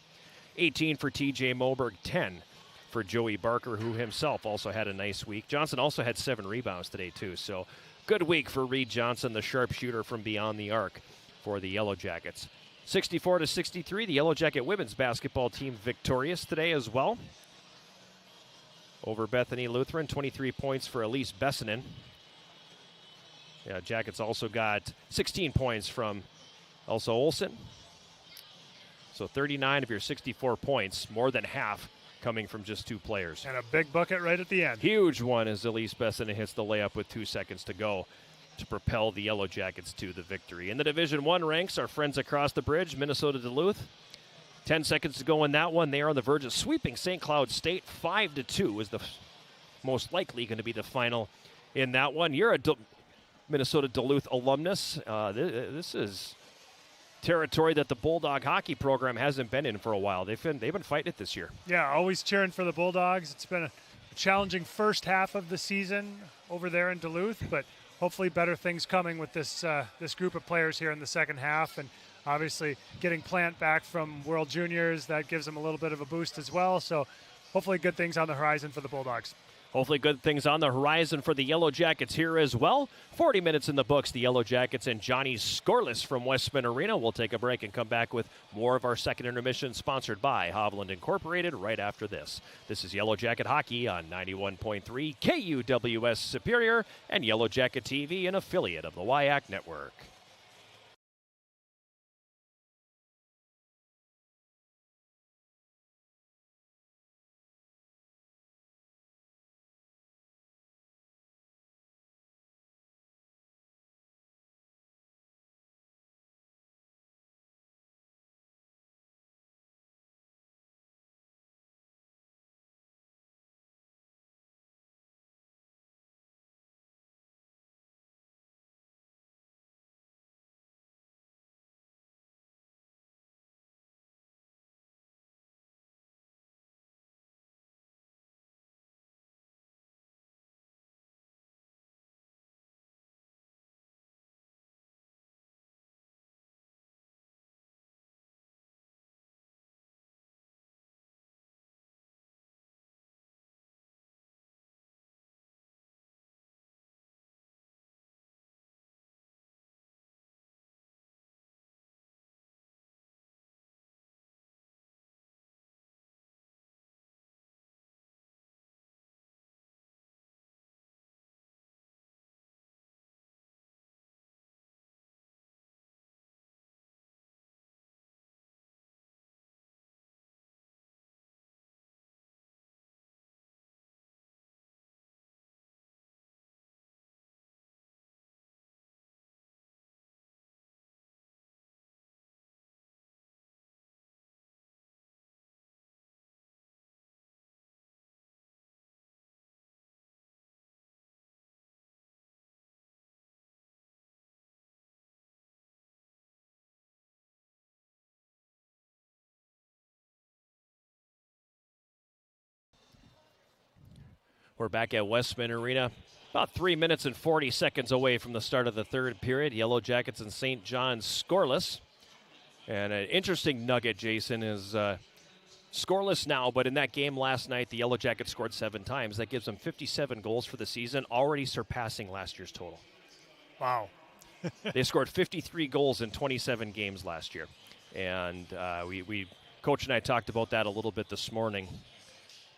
18 for TJ Moberg, 10 for Joey Barker, who himself also had a nice week. Johnson also had 7 rebounds today, too. So good week for Reed Johnson, the sharpshooter from beyond the arc for the Yellow Jackets. 64-63, the Yellow Jacket women's basketball team victorious today as well over Bethany Lutheran. 23 points for Elise Bessinen. Yeah, Jackets also got 16 points from Elsa Olsen. So 39 of your 64 points, more than half, coming from just 2 players. And a big bucket right at the end. Huge one as Elise Bessinen hits the layup with 2 seconds to go to propel the Yellow Jackets to the victory. In the Division I ranks, our friends across the bridge, Minnesota Duluth. 10 seconds to go in that one. They are on the verge of sweeping St. Cloud State. 5-2 is the most likely going to be the final in that one. You're a Minnesota Duluth alumnus. This is territory that the Bulldog hockey program hasn't been in for a while. They've been fighting it this year. Yeah, always cheering for the Bulldogs. It's been a challenging first half of the season over there in Duluth, but hopefully better things coming with this group of players here in the second half. And obviously getting Plant back from World Juniors, that gives them a little bit of a boost as well. So hopefully good things on the horizon for the Bulldogs. Hopefully good things on the horizon for the Yellow Jackets here as well. 40 minutes in the books, the Yellow Jackets and Johnny scoreless from West Minn Arena. We'll take a break and come back with more of our second intermission, sponsored by Hovland Incorporated, right after this. This is Yellow Jacket Hockey on 91.3 KUWS Superior and Yellow Jacket TV, an affiliate of the WIAC Network. We're back at West Minn Arena, about 3 minutes and 40 seconds away from the start of the third period. Yellow Jackets and St. John's scoreless. And an interesting nugget, Jason, is scoreless now, but in that game last night, the Yellow Jackets scored 7 times. That gives them 57 goals for the season, already surpassing last year's total. Wow. They scored 53 goals in 27 games last year. And Coach and I talked about that a little bit this morning.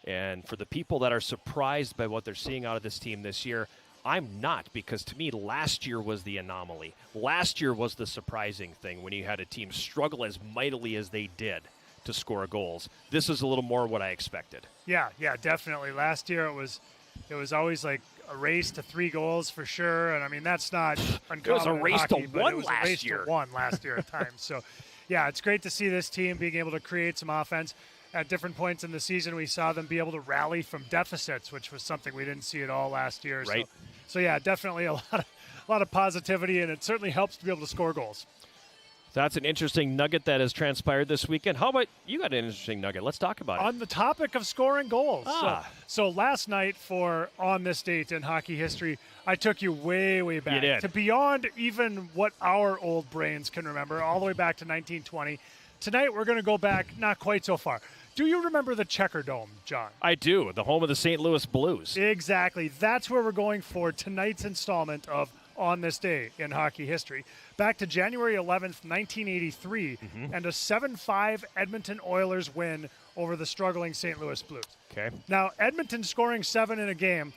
And for the people that are surprised by what they're seeing out of this team this year, I'm not, because to me, last year was the anomaly. Last year was the surprising thing when you had a team struggle as mightily as they did to score goals. This is a little more what I expected. Yeah, definitely. Last year it was always like a race to 3 goals for sure. And I mean, that's not uncommon. It was a race in hockey, to 1 it was last a race year. To 1 last year at times. So, yeah, it's great to see this team being able to create some offense. At different points in the season, we saw them be able to rally from deficits, which was something we didn't see at all last year. Right. So yeah, definitely a lot of positivity, and it certainly helps to be able to score goals. That's an interesting nugget that has transpired this weekend. How about you got an interesting nugget? Let's talk about it. On the topic of scoring goals. Ah. So last night for On This Date in hockey history, I took you way, way back. You did. To beyond even what our old brains can remember, all the way back to 1920. Tonight we're going to go back not quite so far. Do you remember the Checker Dome, John? I do. The home of the St. Louis Blues. Exactly. That's where we're going for tonight's installment of On This Day in hockey history. Back to January 11th, 1983, and a 7-5 Edmonton Oilers win over the struggling St. Louis Blues. Okay. Now, Edmonton scoring 7 in a game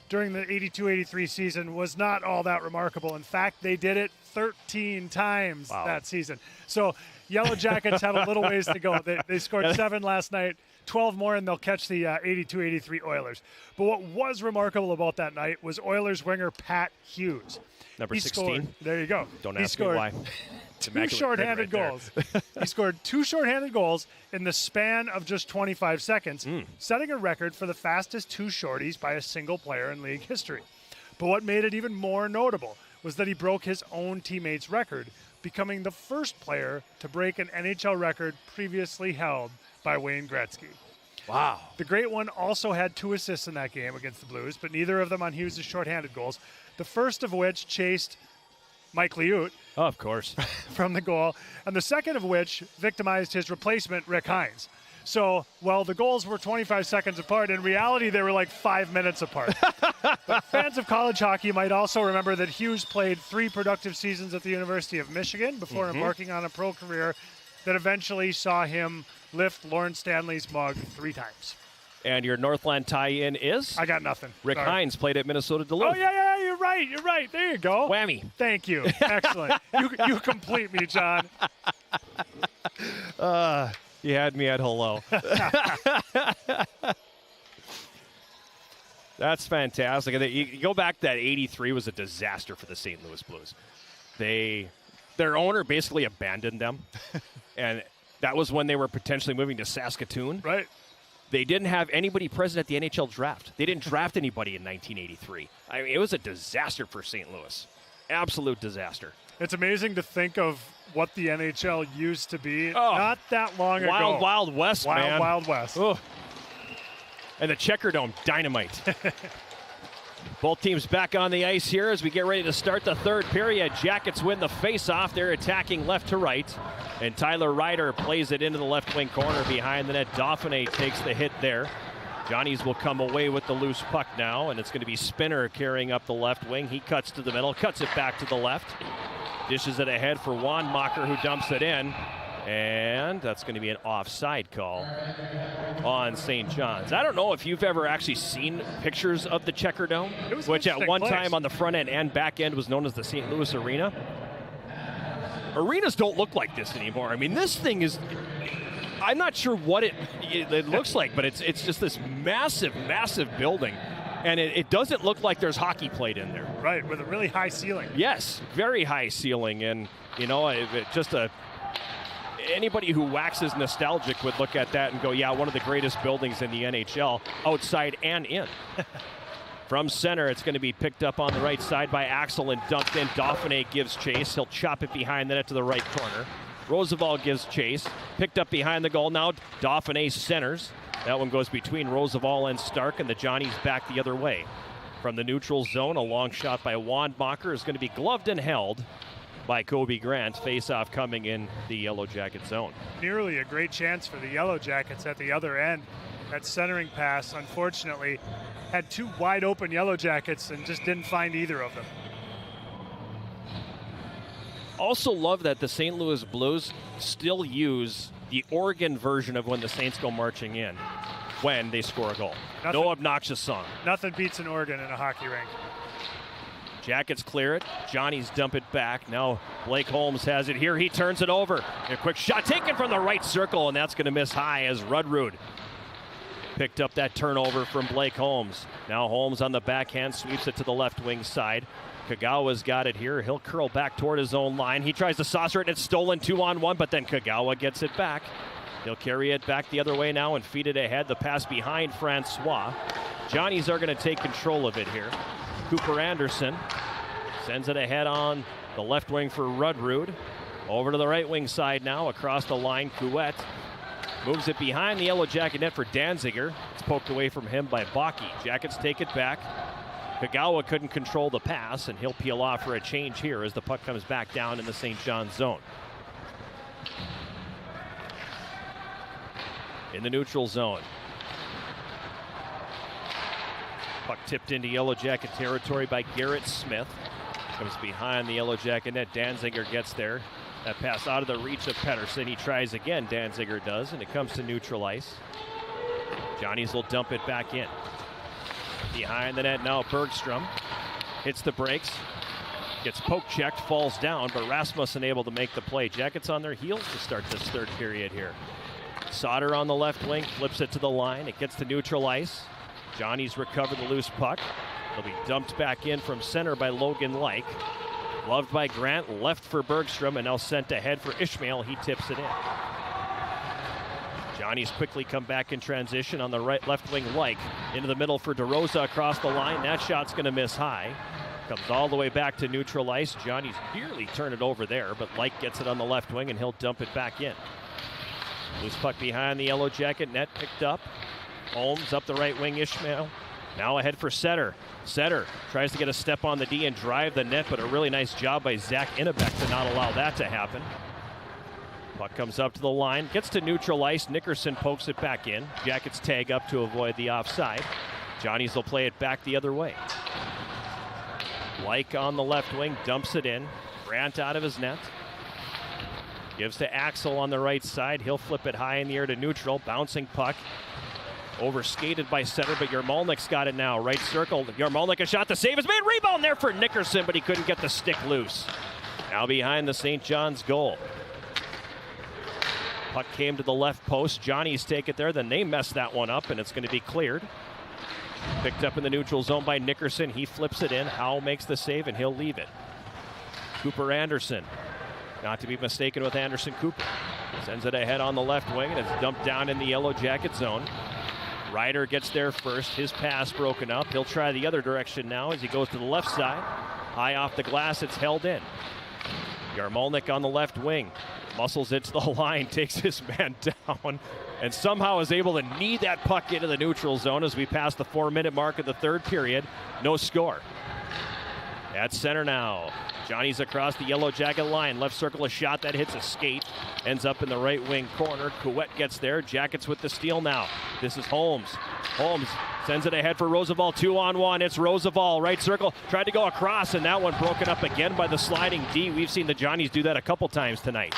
during the 82-83 season was not all that remarkable. In fact, they did it 13 times that season. So Yellow Jackets have a little ways to go. They scored 7 last night, 12 more, and they'll catch the 82-83 Oilers. But what was remarkable about that night was Oilers winger Pat Hughes. Number He 16. scored, there you go. Don't He ask me scored why. 2 shorthanded goals. He scored 2 shorthanded goals in the span of just 25 seconds, setting a record for the fastest 2 shorties by a single player in league history. But what made it even more notable was that he broke his own teammate's record becoming the first player to break an NHL record previously held by Wayne Gretzky. Wow. The Great One also had 2 assists in that game against the Blues, but neither of them on Hughes' shorthanded goals, the first of which chased Mike Liut. Oh, of course. From the goal, and the second of which victimized his replacement, Rick Hines. So, while the goals were 25 seconds apart, in reality, they were like 5 minutes apart. But fans of college hockey might also remember that Hughes played 3 productive seasons at the University of Michigan before embarking on a pro career that eventually saw him lift Lawrence Stanley's mug 3 times. And your Northland tie-in is? I got nothing. Rick Sorry. Hines played at Minnesota Duluth. Oh, yeah, you're right. There you go. Whammy. Thank you. Excellent. You complete me, John. You had me at hello. That's fantastic. And you go back to that 83 was a disaster for the St. Louis Blues. Their owner basically abandoned them. And that was when they were potentially moving to Saskatoon. Right. They didn't have anybody present at the NHL draft. They didn't draft anybody in 1983. I mean, it was a disaster for St. Louis. Absolute disaster. It's amazing to think of what the NHL used to be not that long ago. Wild West, man. Wild West. Oh. And the Checker Dome, dynamite. Both teams back on the ice here as we get ready to start the third period. Jackets win the face-off. They're attacking left to right. And Tyler Ryder plays it into the left wing corner behind the net. Dauphiné takes the hit there. Johnnies will come away with the loose puck now, and it's going to be Spinner carrying up the left wing. He cuts to the middle, cuts it back to the left. Dishes it ahead for Wanmacher, who dumps it in. And that's going to be an offside call on St. John's. I don't know if you've ever actually seen pictures of the Checker Dome, which at one time on the front end and back end was known as the St. Louis Arena. Arenas don't look like this anymore. I mean, this thing is, I'm not sure what it looks like, but it's just this massive, massive building. And it doesn't look like there's hockey played in there. Right, with a really high ceiling. Yes, very high ceiling. And, you know, anybody who waxes nostalgic would look at that and go, yeah, one of the greatest buildings in the NHL, outside and in. From center, it's going to be picked up on the right side by Axel and dumped in. Dauphiné gives chase. He'll chop it behind the net to the right corner. Roosevelt gives chase. Picked up behind the goal. Now Dauphiné centers. That one goes between Roosevelt and Stark, and the Johnnies back the other way. From the neutral zone, a long shot by Wanmacher is going to be gloved and held by Kobe Grant. Face-off coming in the Yellow Jacket zone. Nearly a great chance for the Yellow Jackets at the other end. That centering pass, unfortunately, had 2 wide open Yellow Jackets and just didn't find either of them. Also love that the St. Louis Blues still use the Oregon version of When the Saints Go Marching In when they score a goal. No obnoxious song. Nothing beats an organ in a hockey rink. Jackets clear it. Johnny's dump it back. Now Blake Holmes has it here. He turns it over. A quick shot taken from the right circle, and that's going to miss high as Rudrud picked up that turnover from Blake Holmes. Now Holmes on the backhand sweeps it to the left wing side. Kagawa's got it here. He'll curl back toward his own line. He tries to saucer it, and it's stolen 2-on-1, but then Kagawa gets it back. He'll carry it back the other way now and feed it ahead. The pass behind Francois. Johnnies are going to take control of it here. Cooper Anderson sends it ahead on the left wing for Rudrud. Over to the right wing side now, across the line, Couette moves it behind the Yellow Jacket net for Danziger. It's poked away from him by Bakke. Jackets take it back. Kagawa couldn't control the pass, and he'll peel off for a change here as the puck comes back down in the St. John's zone. In the neutral zone. Puck tipped into Yellow Jacket territory by Garrett Smith. Comes behind the Yellow Jacket net. Danziger gets there. That pass out of the reach of Pettersson. He tries again, Danziger does, and it comes to neutral ice. Johnnies will dump it back in. Behind the net now, Bergstrom hits the brakes. Gets poke checked, falls down, but Rasmussen able to make the play. Jackets on their heels to start this third period here. Sauter on the left wing, flips it to the line. It gets to neutral ice. Johnny's recovered the loose puck. It'll be dumped back in from center by Logan Like. Loved by Grant, left for Bergstrom, and now sent ahead for Ishmael. He tips it in. Johnny's quickly come back in transition on the left wing Like. Into the middle for DeRosa across the line. That shot's going to miss high. Comes all the way back to neutral ice. Johnny's nearly turned it over there, but Light gets it on the left wing, and he'll dump it back in. Loose puck behind the Yellow Jacket net, picked up. Holmes up the right wing, Ishmael. Now ahead for Setter. Setter tries to get a step on the D and drive the net, but a really nice job by Zach Innebeck to not allow that to happen. Puck comes up to the line, gets to neutral ice. Nickerson pokes it back in. Jackets tag up to avoid the offside. Johnnies will play it back the other way. Like on the left wing, dumps it in. Grant out of his net. Gives to Axel on the right side. He'll flip it high in the air to neutral. Bouncing puck. Overskated by Setter, but Yarmolnik's got it now. Right circle. Yarmolnik a shot. The save is made. Rebound there for Nickerson, but he couldn't get the stick loose. Now behind the St. John's goal. Puck came to the left post. Johnny's take it there. Then they mess that one up, and it's going to be cleared. Picked up in the neutral zone by Nickerson. He flips it in. Howe makes the save, and he'll leave it. Cooper-Anderson. Not to be mistaken with Anderson Cooper. Sends it ahead on the left wing, and it's dumped down in the Yellow Jacket zone. Ryder gets there first. His pass broken up. He'll try the other direction now as he goes to the left side. High off the glass, it's held in. Yarmolnik on the left wing. Muscles it to the line, takes his man down, and somehow is able to knee that puck into the neutral zone as we pass the 4-minute mark of the third period. No score. At center now. Johnny's across the Yellow Jacket line. Left circle, a shot that hits a skate. Ends up in the right wing corner. Couette gets there. Jackets with the steal now. This is Holmes. Holmes sends it ahead for Roosevelt. 2-on-1. It's Roosevelt. Right circle. Tried to go across, and that one broken up again by the sliding D. We've seen the Johnnies do that a couple times tonight.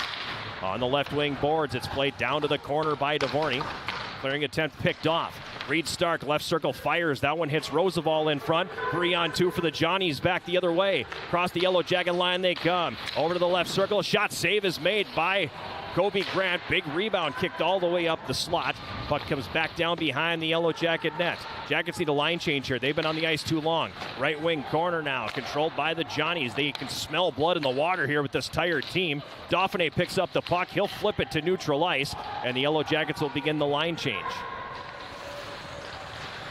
On the left wing boards, it's played down to the corner by Dvorny. Clearing attempt picked off. Reed Stark, left circle, fires. That one hits Roosevelt in front. 3-on-2 for the Johnnies, back the other way. Across the Yellow Jacket line they come. Over to the left circle. Shot save is made by Kobe Grant. Big rebound kicked all the way up the slot. Puck comes back down behind the Yellow Jacket net. Jackets need a line change here. They've been on the ice too long. Right wing corner now, controlled by the Johnnies. They can smell blood in the water here with this tired team. Dauphiné picks up the puck. He'll flip it to neutral ice, and the Yellow Jackets will begin the line change.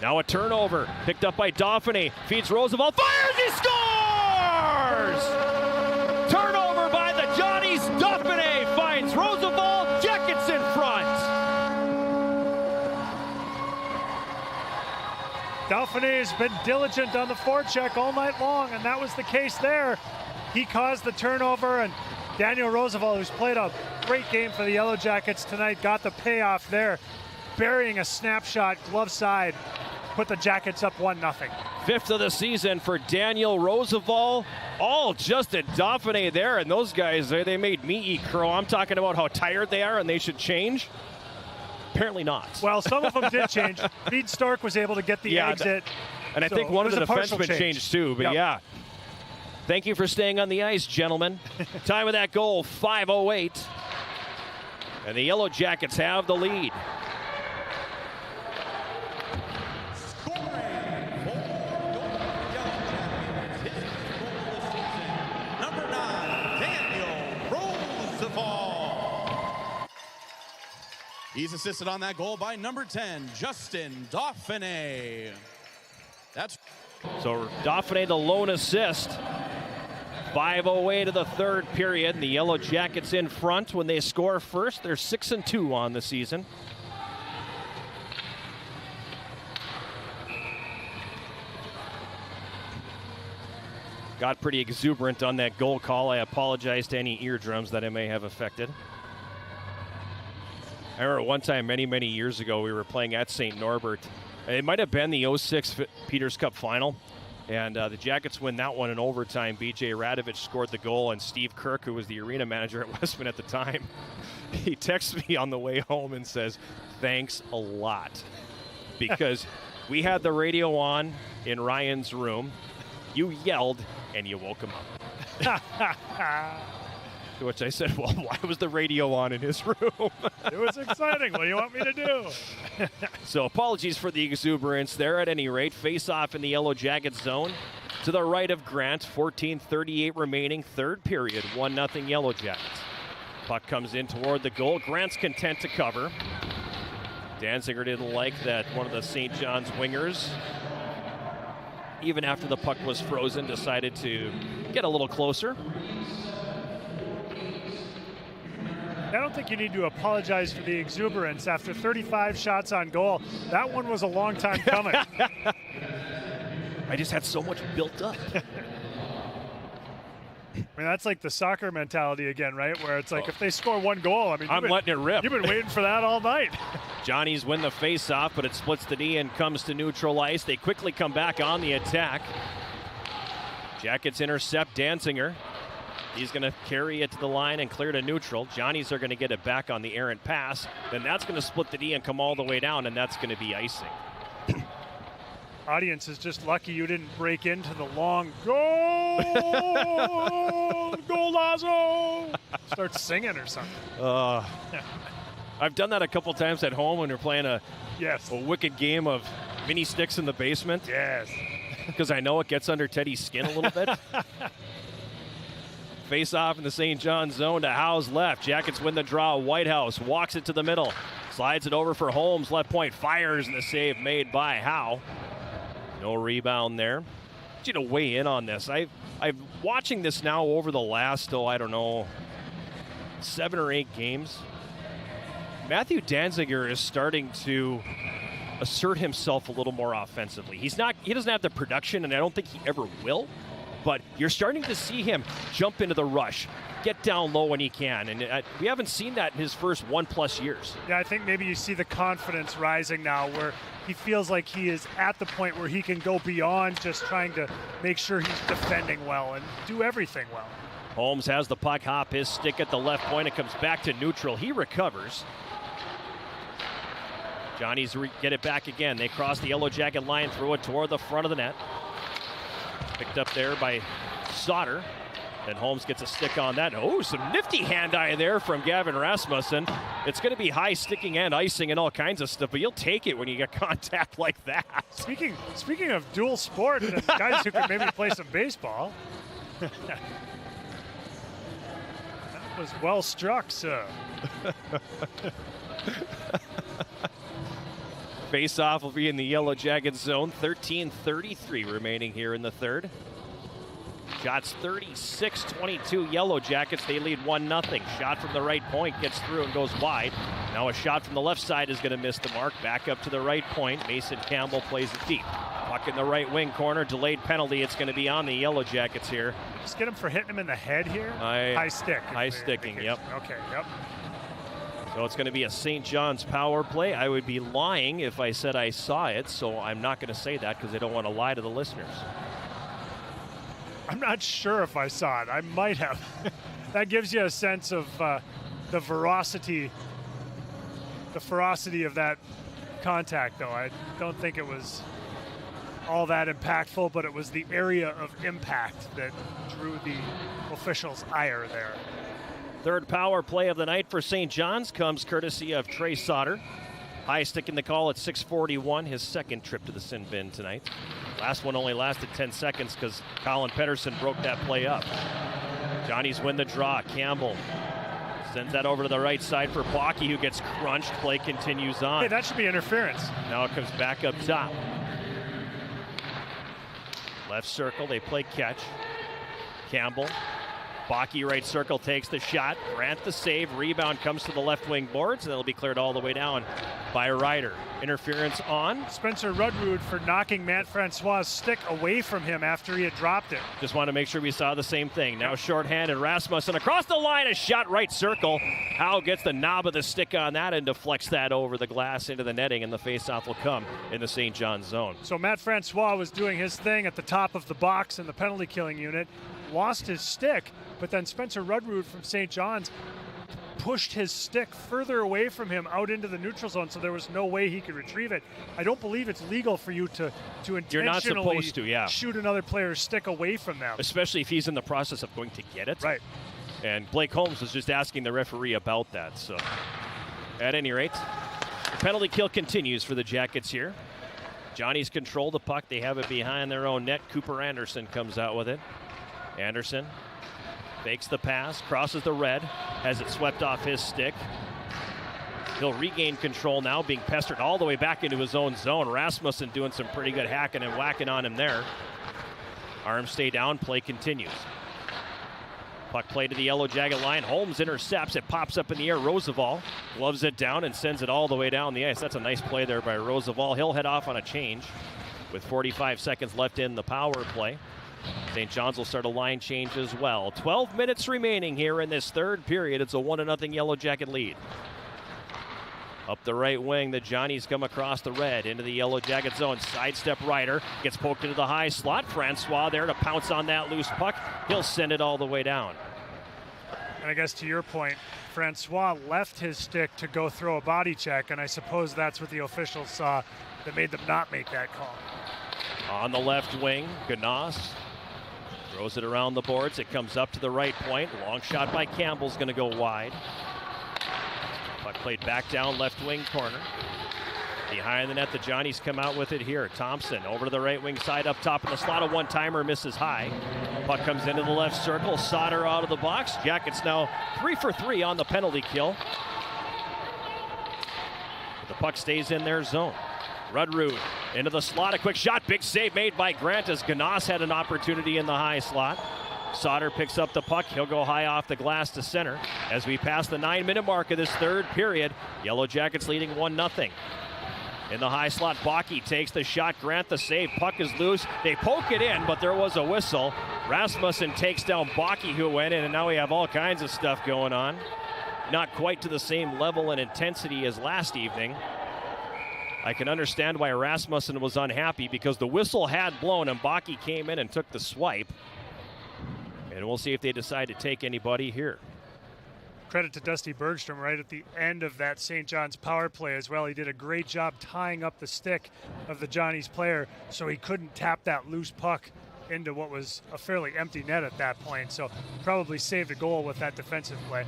Now a turnover, picked up by Dauphiné, feeds Roosevelt, fires, he scores! Turnover by the Johnnies, Dauphiné finds Roosevelt, Jackets in front. Dauphiné has been diligent on the forecheck all night long, and that was the case there. He caused the turnover, and Daniel Roosevelt, who's played a great game for the Yellow Jackets tonight, got the payoff there, burying a snapshot, glove side. Put the Jackets up 1-0. Fifth of the season for Daniel Roosevelt. All just at Dauphiné there, and those guys, they made me eat crow. I'm talking about how tired they are and they should change. Apparently not. Well, some of them did change. Reed Stark was able to get the exit. And I think one of the defensemen changed too, but yeah. Thank you for staying on the ice, gentlemen. Time of that goal, 5:08. And the Yellow Jackets have the lead. He's assisted on that goal by number 10, Justin Dauphiné. So Dauphiné, the lone assist. 5:08 of the third period. The Yellow Jackets in front when they score first. They're 6-2 on the season. Got pretty exuberant on that goal call. I apologize to any eardrums that I may have affected. I remember one time many, many years ago, we were playing at St. Norbert. It might have been the 06 Peters Cup final, and the Jackets win that one in overtime. B.J. Radovich scored the goal, and Steve Kirk, who was the arena manager at Westman at the time, he texts me on the way home and says, "Thanks a lot," because we had the radio on in Ryan's room. You yelled, and you woke him up. To which I said, well, why was the radio on in his room? It was exciting. What do you want me to do? So apologies for the exuberance there. At any rate, face-off in the Yellow Jacket zone. To the right of Grant, 14:38 remaining, third period, 1-0 Yellow Jackets. Puck comes in toward the goal. Grant's content to cover. Danziger didn't like that one of the St. John's wingers even after the puck was frozen, decided to get a little closer. I don't think you need to apologize for the exuberance. After 35 shots on goal, that one was a long time coming. I just had so much built up. I mean, that's like the soccer mentality again, right? Where it's like if they score one goal, I mean, I'm letting it rip. You've been waiting for that all night. Johnny's win the face-off, but it splits the D and comes to neutral ice. They quickly come back on the attack. Jackets intercept Danziger. He's going to carry it to the line and clear to neutral. Johnnies are going to get it back on the errant pass. Then that's going to split the D and come all the way down, and that's going to be icing. Audience is just lucky you didn't break into the long goal, golazo. Start singing or something. I've done that a couple times at home when we're playing a wicked game of mini sticks in the basement. Yes. Because I know it gets under Teddy's skin a little bit. Face off in the St. John's zone to Howe's left. Jackets win the draw. Whitehouse walks it to the middle. Slides it over for Holmes. Left point fires, and the save made by Howe. No rebound there. You to weigh in on this. I'm watching this now over the last, 7 or 8 games. Matthew Danziger is starting to assert himself a little more offensively. He doesn't have the production, and I don't think he ever will. But you're starting to see him jump into the rush, get down low when he can. And we haven't seen that in his first 1+ years. Yeah, I think maybe you see the confidence rising now where he feels like he is at the point where he can go beyond just trying to make sure he's defending well and do everything well. Holmes has the puck, hop his stick at the left point. It comes back to neutral. He recovers. Johnny's get it back again. They cross the Yellow Jacket line, throw it toward the front of the net. Picked up there by Sauter. Then Holmes gets a stick on that. Oh, some nifty hand-eye there from Gavin Rasmussen. It's going to be high sticking and icing and all kinds of stuff, but you'll take it when you get contact like that. Speaking of dual sport and guys who could maybe play some baseball. That was well struck, sir. Face-off will be in the Yellow Jacket zone. 13:33 remaining here in the third. Shots 36-22 Yellow Jackets. They lead 1-0. Shot from the right point gets through and goes wide. Now a shot from the left side is going to miss the mark. Back up to the right point. Mason Campbell plays it deep. Puck in the right wing corner. Delayed penalty. It's going to be on the Yellow Jackets here. Just get him for hitting him in the head here. High stick. High sticking, yep. Okay, yep. So it's going to be a St. John's power play. I would be lying if I said I saw it, so I'm not going to say that because I don't want to lie to the listeners. I'm not sure if I saw it. I might have. That gives you a sense of the ferocity of that contact, though. I don't think it was all that impactful, but it was the area of impact that drew the officials' ire there. Third power play of the night for St. John's comes courtesy of Trey Sauter. High stick in the call at 6:41, his second trip to the sin bin tonight. Last one only lasted 10 seconds because Colin Pedersen broke that play up. Johnnies win the draw. Campbell sends that over to the right side for Bakke, who gets crunched. Play continues on. Hey, that should be interference. Now it comes back up top. Left circle, they play catch. Campbell. Bakke right circle takes the shot. Grant the save. Rebound comes to the left wing boards, and it'll be cleared all the way down by Ryder. Interference on. Spencer Rudrud for knocking Matt Francois' stick away from him after he had dropped it. Just want to make sure we saw the same thing. Now shorthanded Rasmussen across the line, a shot right circle. Howe gets the knob of the stick on that and deflects that over the glass into the netting, and the faceoff will come in the St. John's zone. So Matt Francois was doing his thing at the top of the box in the penalty killing unit, lost his stick, but then Spencer Rudrud from St. John's pushed his stick further away from him out into the neutral zone, so there was no way he could retrieve it. I don't believe it's legal for you to intentionally You're not supposed to, yeah. shoot another player's stick away from them. Especially if he's in the process of going to get it. Right. And Blake Holmes was just asking the referee about that. So at any rate, the penalty kill continues for the Jackets here. Johnny's control the puck. They have it behind their own net. Cooper Anderson comes out with it. Anderson fakes the pass, crosses the red, has it swept off his stick. He'll regain control now, being pestered all the way back into his own zone. Rasmussen doing some pretty good hacking and whacking on him there. Arms stay down, play continues. Puck play to the Yellow Jacket line. Holmes intercepts. It pops up in the air. Roosevelt gloves it down and sends it all the way down the ice. That's a nice play there by Roosevelt. He'll head off on a change with 45 seconds left in the power play. St. John's will start a line change as well. 12 minutes remaining here in this third period. It's a 1-0 Yellow Jacket lead. Up the right wing, the Johnnies come across the red into the Yellow Jacket zone. Sidestep Ryder gets poked into the high slot. Francois there to pounce on that loose puck. He'll send it all the way down. And I guess to your point, Francois left his stick to go throw a body check, and I suppose that's what the officials saw that made them not make that call. On the left wing, Ganas throws it around the boards. It comes up to the right point. Long shot by Campbell's going to go wide. Puck played back down left wing corner. Behind the net, the Johnnies come out with it here. Thompson over to the right wing side up top in the slot. A one-timer misses high. Puck comes into the left circle. Sauter out of the box. Jackets now 3 for 3 on the penalty kill. But the puck stays in their zone. Rudrud into the slot. A quick shot. Big save made by Grant as Ganas had an opportunity in the high slot. Sauter picks up the puck. He'll go high off the glass to center. As we pass the 9-minute mark of this third period, Yellow Jackets leading 1-0. In the high slot, Bakke takes the shot. Grant the save. Puck is loose. They poke it in, but there was a whistle. Rasmussen takes down Bakke, who went in, and now we have all kinds of stuff going on. Not quite to the same level and intensity as last evening. I can understand why Rasmussen was unhappy because the whistle had blown and Bakke came in and took the swipe. And we'll see if they decide to take anybody here. Credit to Dusty Bergstrom right at the end of that St. John's power play as well. He did a great job tying up the stick of the Johnnies player so he couldn't tap that loose puck into what was a fairly empty net at that point. So probably saved a goal with that defensive play.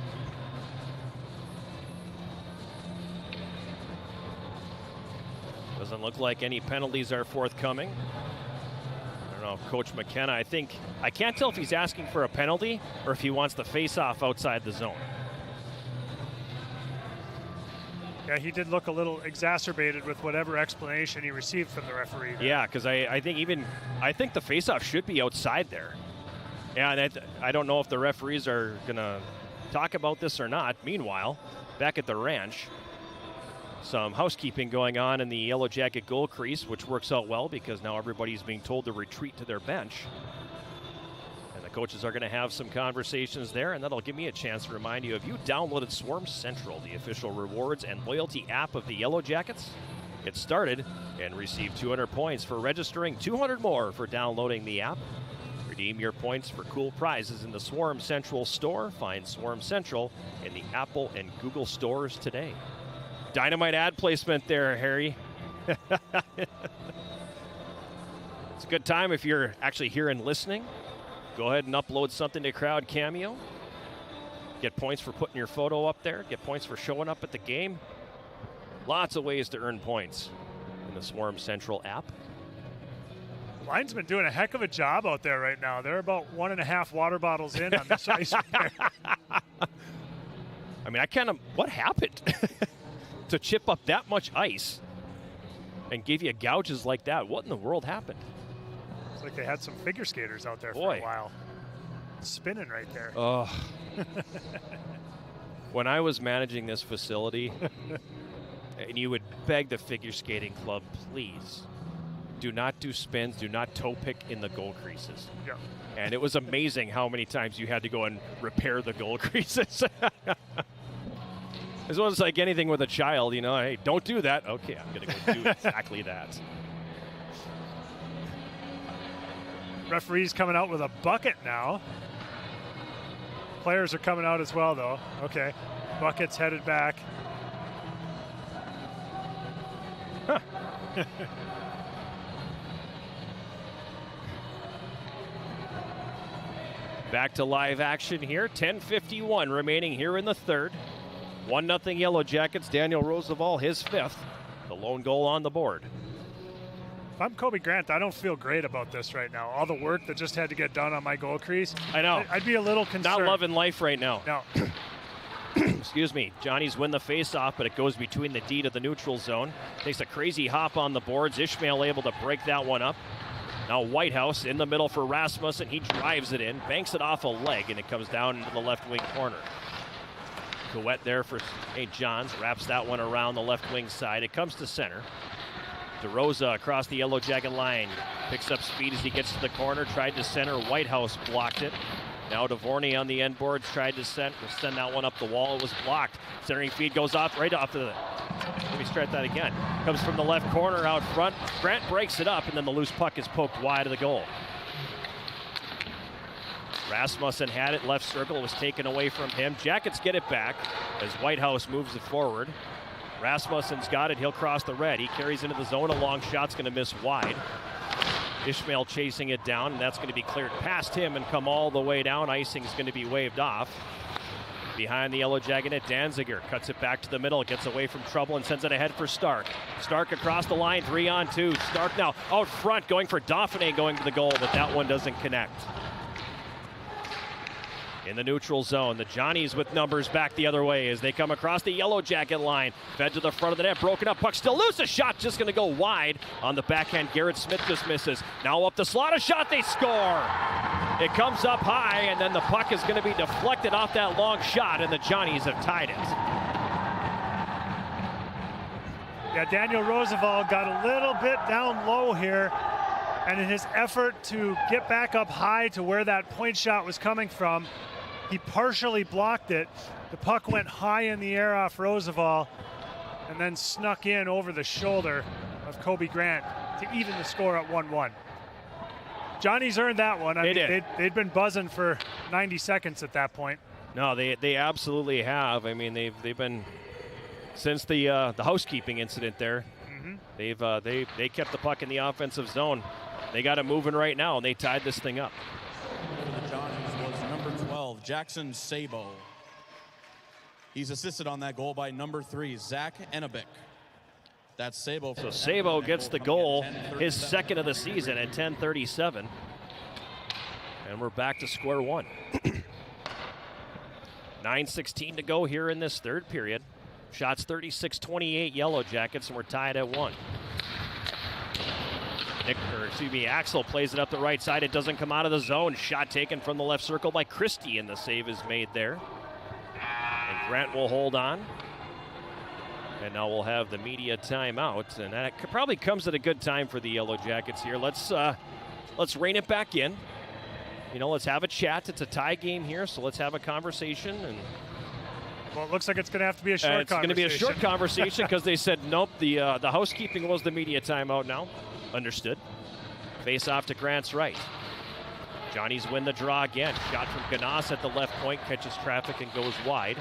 Doesn't look like any penalties are forthcoming. I don't know, Coach McKenna, I can't tell if he's asking for a penalty or if he wants the face-off outside the zone. Yeah, he did look a little exacerbated with whatever explanation he received from the referee there. Yeah, because I think the face-off should be outside there. Yeah, and I don't know if the referees are going to talk about this or not. Meanwhile, back at the ranch, some housekeeping going on in the Yellow Jacket goal crease, which works out well because now everybody's being told to retreat to their bench. And the coaches are going to have some conversations there, and that'll give me a chance to remind you, have you downloaded Swarm Central, the official rewards and loyalty app of the Yellow Jackets? Get started and receive 200 points for registering, 200 more for downloading the app. Redeem your points for cool prizes in the Swarm Central store. Find Swarm Central in the Apple and Google stores today. Dynamite ad placement there, Harry. It's a good time if you're actually here and listening. Go ahead and upload something to Crowd Cameo. Get points for putting your photo up there. Get points for showing up at the game. Lots of ways to earn points in the Swarm Central app. Linesman doing a heck of a job out there right now. They're about 1.5 water bottles in on this ice. I mean, what happened? To chip up that much ice and give you gouges like that. What in the world happened? It's like they had some figure skaters out there for a while. Spinning right there. Oh. When I was managing this facility, and you would beg the figure skating club, please, do not do spins, do not toe pick in the goal creases. Yeah. And it was amazing how many times you had to go and repair the goal creases. As well as like anything with a child, hey, don't do that. Okay, I'm going to go do exactly that. Referee's coming out with a bucket now. Players are coming out as well, though. Okay, bucket's headed back. Huh. Back to live action here. 10:51 remaining here in the third. 1-0 Yellow Jackets. Daniel Roosevelt, his fifth. The lone goal on the board. If I'm Kobe Grant, I don't feel great about this right now. All the work that just had to get done on my goal crease. I know. I'd be a little concerned. Not loving life right now. No. Excuse me. Johnnies win the face-off, but it goes between the D to the neutral zone. Takes a crazy hop on the boards. Ishmael able to break that one up. Now Whitehouse in the middle for Rasmussen. He drives it in, banks it off a leg, and it comes down into the left wing corner. Couette there for St. John's, wraps that one around the left wing side. It comes to center. DeRosa across the Yellow Jacket line. Picks up speed as he gets to the corner. Tried to center. Whitehouse blocked it. Now DeVorney on the end boards. Tried to send that one up the wall. It was blocked. Centering feed goes off right off to the... Let me start that again. Comes from the left corner out front. Grant breaks it up, and then the loose puck is poked wide of the goal. Rasmussen had it. Left circle. It was taken away from him. Jackets get it back as Whitehouse moves it forward. Rasmussen's got it. He'll cross the red. He carries into the zone. A long shot's going to miss wide. Ishmael chasing it down, and that's going to be cleared past him and come all the way down. Icing's going to be waved off. Behind the Yellow Jacket net, Danziger cuts it back to the middle, gets away from trouble and sends it ahead for Stark. Stark across the line, 3-on-2. Stark now out front, going for Dauphiné, going to the goal, but that one doesn't connect. In the neutral zone, the Johnnies with numbers back the other way as they come across the Yellow Jacket line. Fed to the front of the net, broken up, puck still loose. A shot just going to go wide on the backhand. Garrett Smith just misses. Now up the slot, a shot, they score. It comes up high, and then the puck is going to be deflected off that long shot, and the Johnnies have tied it. Yeah, Daniel Roosevelt got a little bit down low here, and in his effort to get back up high to where that point shot was coming from, he partially blocked it. The puck went high in the air off Roosevelt and then snuck in over the shoulder of Kobe Grant to even the score at 1-1. Johnny's earned that one. They'd been buzzing for 90 seconds at that point. No, they absolutely have. I mean, they've been, since the housekeeping incident there, they kept the puck in the offensive zone. They got it moving right now, and they tied this thing up. For the Johnnies was number 12, Jackson Sabo. He's assisted on that goal by number 3, Zach Ennebick. That's Sabo. So Sabo gets the goal, his second of the season at 10:37. And we're back to square one. 9:16 to go here in this third period. Shots 36-28 Yellow Jackets, and we're tied at 1. Axel plays it up the right side. It doesn't come out of the zone. Shot taken from the left circle by Christie, and the save is made there. And Grant will hold on. And now we'll have the media timeout, and that probably comes at a good time for the Yellow Jackets here. Let's rein it back in. You know, let's have a chat. It's a tie game here, so let's have a conversation. And well, it looks like it's going to have to be a short conversation. It's going to be a short conversation because they said nope. The housekeeping was the media timeout now. Understood. Face off to Grant's right. Johnnies win the draw again. Shot from Ganas at the left point, catches traffic and goes wide.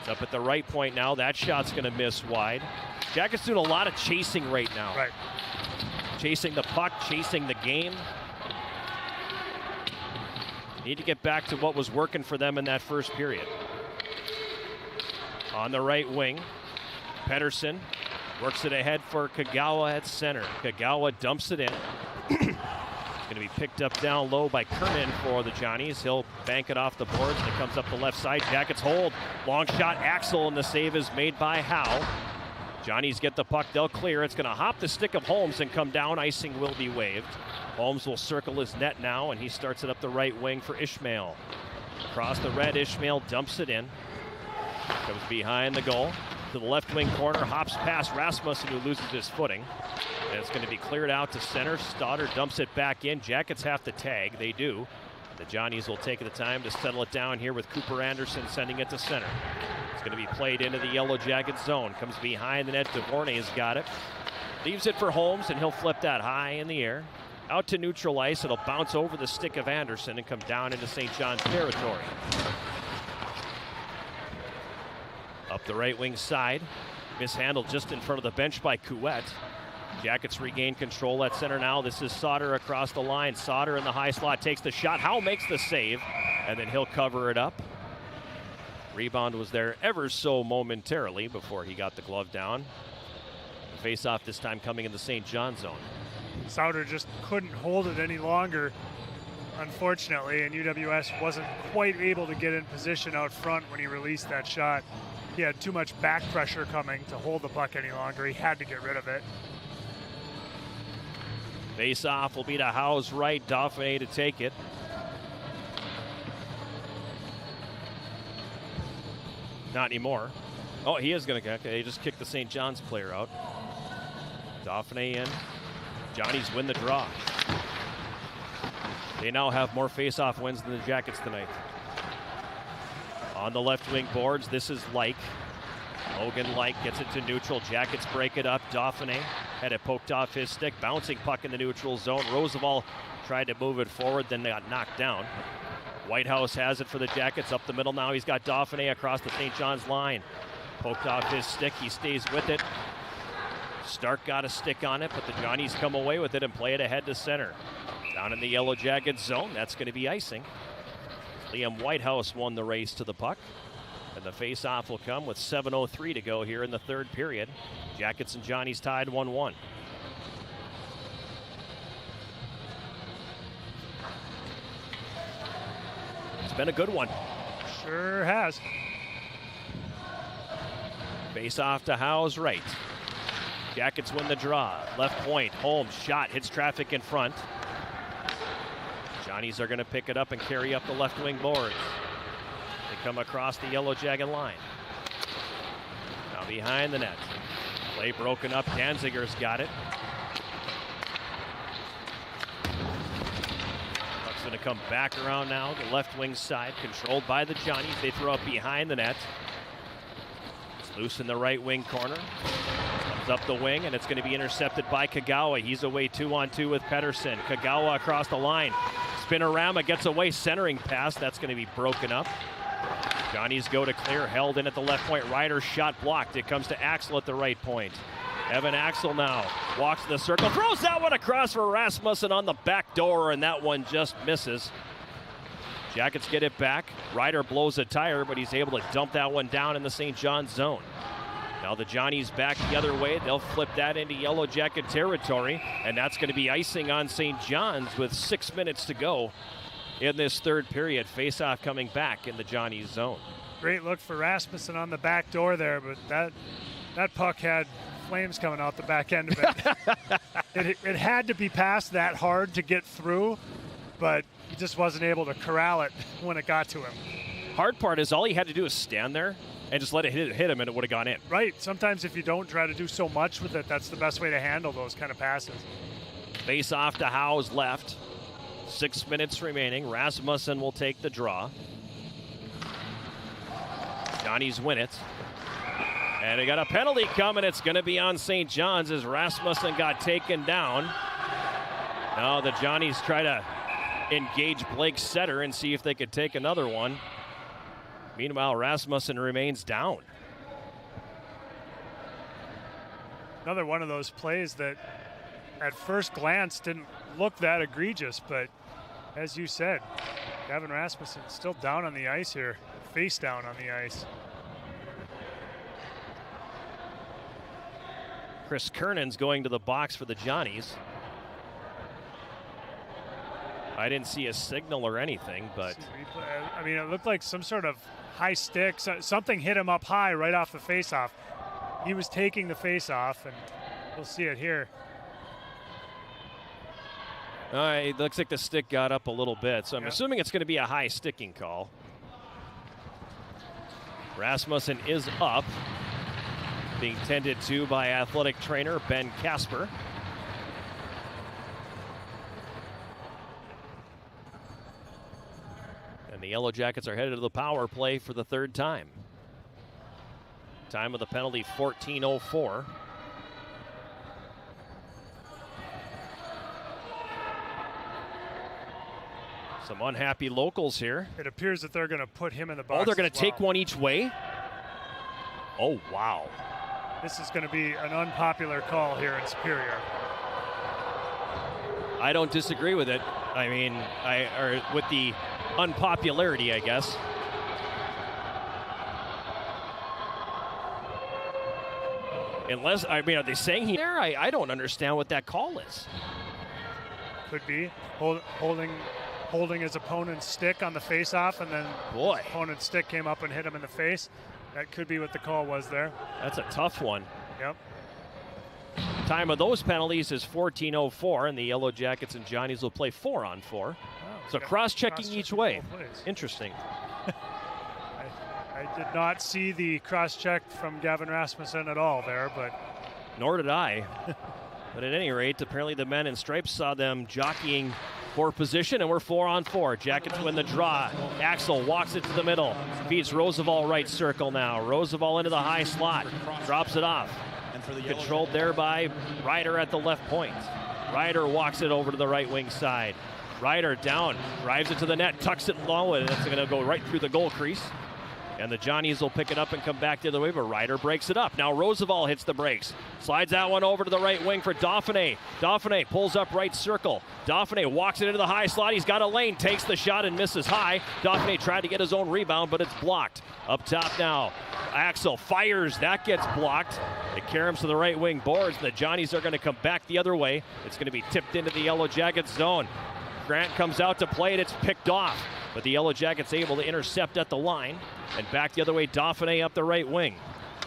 It's up at the right point now. That shot's going to miss wide. Jackets doing a lot of chasing right now. Right. Chasing the puck, chasing the game. Need to get back to what was working for them in that first period. On the right wing, Pettersson works it ahead for Kagawa at center. Kagawa dumps it in. It's going to be picked up down low by Kernan for the Johnnies. He'll bank it off the boards, and it comes up the left side. Jackets hold. Long shot, Axel, and the save is made by Howe. Johnnies get the puck. They'll clear. It's going to hop the stick of Holmes and come down. Icing will be waived. Holmes will circle his net now, and he starts it up the right wing for Ishmael. Across the red, Ishmael dumps it in. Comes behind the goal. To the left wing corner, hops past Rasmussen, who loses his footing. And it's going to be cleared out to center. Stoddard dumps it back in. Jackets have to tag. They do. The Johnnies will take the time to settle it down here with Cooper Anderson sending it to center. It's going to be played into the Yellow Jacket zone. Comes behind the net. DeVorney's got it. Leaves it for Holmes, and he'll flip that high in the air. Out to neutral ice. It'll bounce over the stick of Anderson and come down into St. John's territory. Up the right wing side. Mishandled just in front of the bench by Couette. Jackets regain control at center now. This is Sauter across the line. Sauter in the high slot takes the shot. Howe makes the save, and then he'll cover it up. Rebound was there ever so momentarily before he got the glove down. Face-off this time coming in the St. John zone. Sauter just couldn't hold it any longer, unfortunately, and UWS wasn't quite able to get in position out front when he released that shot. He had too much back pressure coming to hold the puck any longer. He had to get rid of it. Face-off will be to Howe's right. Dauphiné to take it. Not anymore. Oh, he is going to kick. He just kicked the St. John's player out. Dauphiné in. Johnnies win the draw. They now have more face-off wins than the Jackets tonight. On the left wing boards, this is Like. Logan Like gets it to neutral. Jackets break it up. Dauphiné had it poked off his stick. Bouncing puck in the neutral zone. Roosevelt tried to move it forward, then they got knocked down. Whitehouse has it for the Jackets up the middle now. He's got Dauphiné across the St. John's line. Poked off his stick. He stays with it. Stark got a stick on it, but the Johnnies come away with it and play it ahead to center. Down in the Yellow Jacket zone, that's going to be icing. Liam Whitehouse won the race to the puck. And the face-off will come with 7:03 to go here in the third period. Jackets and Johnnies tied 1-1. It's been a good one. Sure has. Face-off to Howe's right. Jackets win the draw. Left point, Holmes shot, hits traffic in front. Johnnies are going to pick it up and carry up the left wing boards. They come across the Yellow Jacket line. Now behind the net. Play broken up. Danziger's got it. Puck's going to come back around now. The left wing side controlled by the Johnnies. They throw it behind the net. It's loose in the right wing corner. Comes up the wing, and it's going to be intercepted by Kagawa. He's away 2-on-2 with Pettersson. Kagawa across the line. Spinorama gets away, centering pass. That's going to be broken up. Johnnies go to clear, held in at the left point. Ryder's shot blocked. It comes to Axel at the right point. Evan Axel now walks in the circle, throws that one across for Rasmussen on the back door, and that one just misses. Jackets get it back. Ryder blows a tire, but he's able to dump that one down in the St. John's zone. Now the Johnnies back the other way. They'll flip that into Yellow Jacket territory, and that's going to be icing on St. John's with 6 minutes to go in this third period. Face-off coming back in the Johnnies zone. Great look for Rasmussen on the back door there, but that puck had flames coming out the back end of it. It had to be passed that hard to get through, but he just wasn't able to corral it when it got to him. Hard part is all he had to do is stand there and just let it hit him, and it would have gone in. Right. Sometimes if you don't try to do so much with it, that's the best way to handle those kind of passes. Face off to Howe's left. 6 minutes remaining. Rasmussen will take the draw. Johnnies win it. And they got a penalty coming. It's going to be on St. John's as Rasmussen got taken down. Now the Johnnies try to engage Blake Setter and see if they could take another one. Meanwhile, Rasmussen remains down. Another one of those plays that at first glance didn't look that egregious, but as you said, Gavin Rasmussen still down on the ice here, face down on the ice. Chris Kernan's going to the box for the Johnnies. I didn't see a signal or anything, but I mean, it looked like some sort of high stick. Something hit him up high right off the faceoff. He was taking the faceoff, and we'll see it here. It looks like the stick got up a little bit, so I'm assuming it's going to be a high sticking call. Rasmussen is up, being tended to by athletic trainer Ben Casper. And the Yellow Jackets are headed to the power play for the third time. Time of the penalty, 14:04. Some unhappy locals here. It appears that they're going to put him in the box. Oh, they're going to take one each way? Oh, wow. This is going to be an unpopular call here in Superior. I don't disagree with it. I mean, or with the unpopularity, I guess. Unless, I mean, are they saying here? I don't understand what that call is. Could be holding his opponent's stick on the face-off, and then his opponent's stick came up and hit him in the face. That could be what the call was there. That's a tough one. Yep. Time of those penalties is 14:04, and the Yellow Jackets and Johnnies will play 4-on-4. So cross-checking each way. Interesting. I did not see the cross-check from Gavin Rasmussen at all there, but... Nor did I. But at any rate, apparently the men in stripes saw them jockeying for position, and we're 4-on-4. Jackets win the draw. Axel walks it to the middle. Feeds Roosevelt right circle now. Roosevelt into the high slot. Drops it off. Controlled there by Ryder at the left point. Ryder walks it over to the right wing side. Ryder down, drives it to the net, tucks it low, and it's going to go right through the goal crease. And the Johnnies will pick it up and come back the other way, but Ryder breaks it up. Now Roosevelt hits the brakes. Slides that one over to the right wing for Dauphiné. Dauphiné pulls up right circle. Dauphiné walks it into the high slot. He's got a lane, takes the shot and misses high. Dauphiné tried to get his own rebound, but it's blocked. Up top now, Axel fires. That gets blocked. It caroms to the right wing boards. The Johnnies are going to come back the other way. It's going to be tipped into the Yellow Jackets zone. Grant comes out to play it. It's picked off. But the Yellow Jackets able to intercept at the line. And back the other way, Dauphiné up the right wing.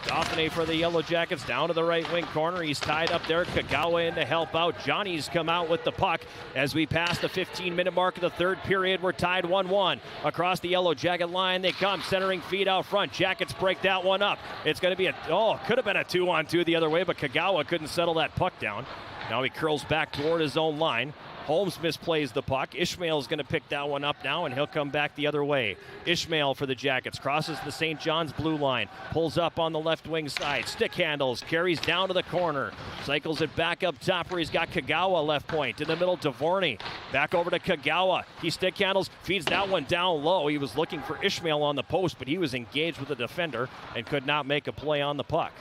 Dauphiné for the Yellow Jackets down to the right wing corner. He's tied up there. Kagawa in to help out. Johnnies come out with the puck as we pass the 15-minute mark of the third period. We're tied 1-1. Across the Yellow Jacket line they come. Centering feed out front. Jackets break that one up. It's going to be could have been a 2-on-2 the other way, but Kagawa couldn't settle that puck down. Now he curls back toward his own line. Holmes misplays the puck. Ishmael's going to pick that one up now, and he'll come back the other way. Ishmael for the Jackets crosses the St. John's blue line, pulls up on the left wing side, stick handles, carries down to the corner, cycles it back up top where he's got Kagawa left point. In the middle, Dvorny back over to Kagawa. He stick handles, feeds that one down low. He was looking for Ishmael on the post, but he was engaged with the defender and could not make a play on the puck.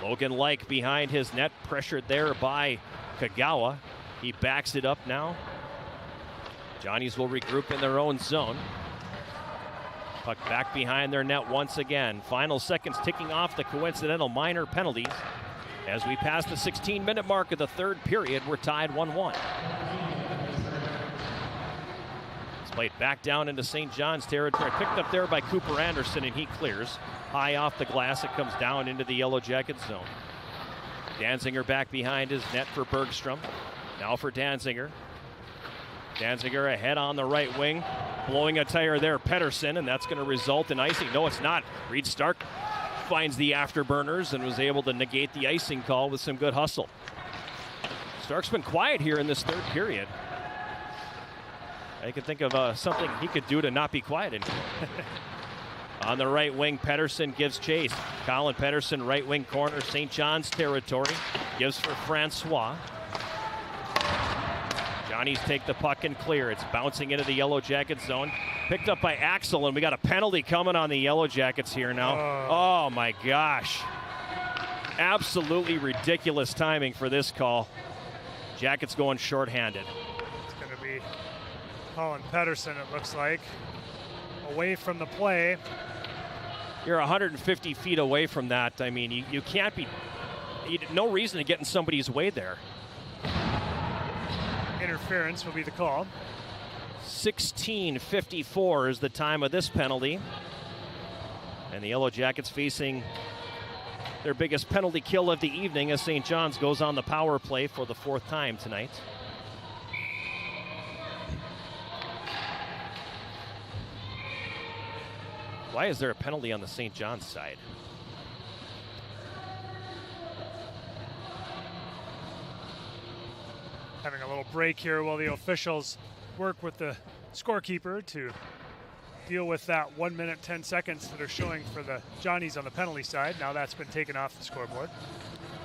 Logan Like behind his net, pressured there by Kagawa. He backs it up now. Johnnies will regroup in their own zone. Puck back behind their net once again. Final seconds ticking off the coincidental minor penalties. As we pass the 16-minute mark of the third period, we're tied 1-1. It's played back down into St. John's territory. Picked up there by Cooper Anderson, and he clears. High off the glass, it comes down into the Yellow Jacket zone. Danziger back behind his net for Bergstrom. Now for Danziger. Danziger ahead on the right wing. Blowing a tire there, Pettersson, and that's going to result in icing. No, it's not. Reed Stark finds the afterburners and was able to negate the icing call with some good hustle. Stark's been quiet here in this third period. I can think of something he could do to not be quiet anymore. On the right wing, Pettersson gives chase. Colin Pettersson, right wing corner, St. John's territory. Gives for Francois. Johnnies take the puck and clear. It's bouncing into the Yellow Jackets zone. Picked up by Axel, and we got a penalty coming on the Yellow Jackets here now. Oh my gosh. Absolutely ridiculous timing for this call. Jackets going shorthanded. It's going to be Colin Pettersson, it looks like. Away from the play. You're 150 feet away from that. I mean, you can't be, no reason to get in somebody's way there. Interference will be the call. 16:54 is the time of this penalty. And the Yellow Jackets facing their biggest penalty kill of the evening as St. John's goes on the power play for the fourth time tonight. Why is there a penalty on the St. John's side? Having a little break here while the officials work with the scorekeeper to deal with that 1 minute, 10 seconds that are showing for the Johnnies on the penalty side. Now that's been taken off the scoreboard.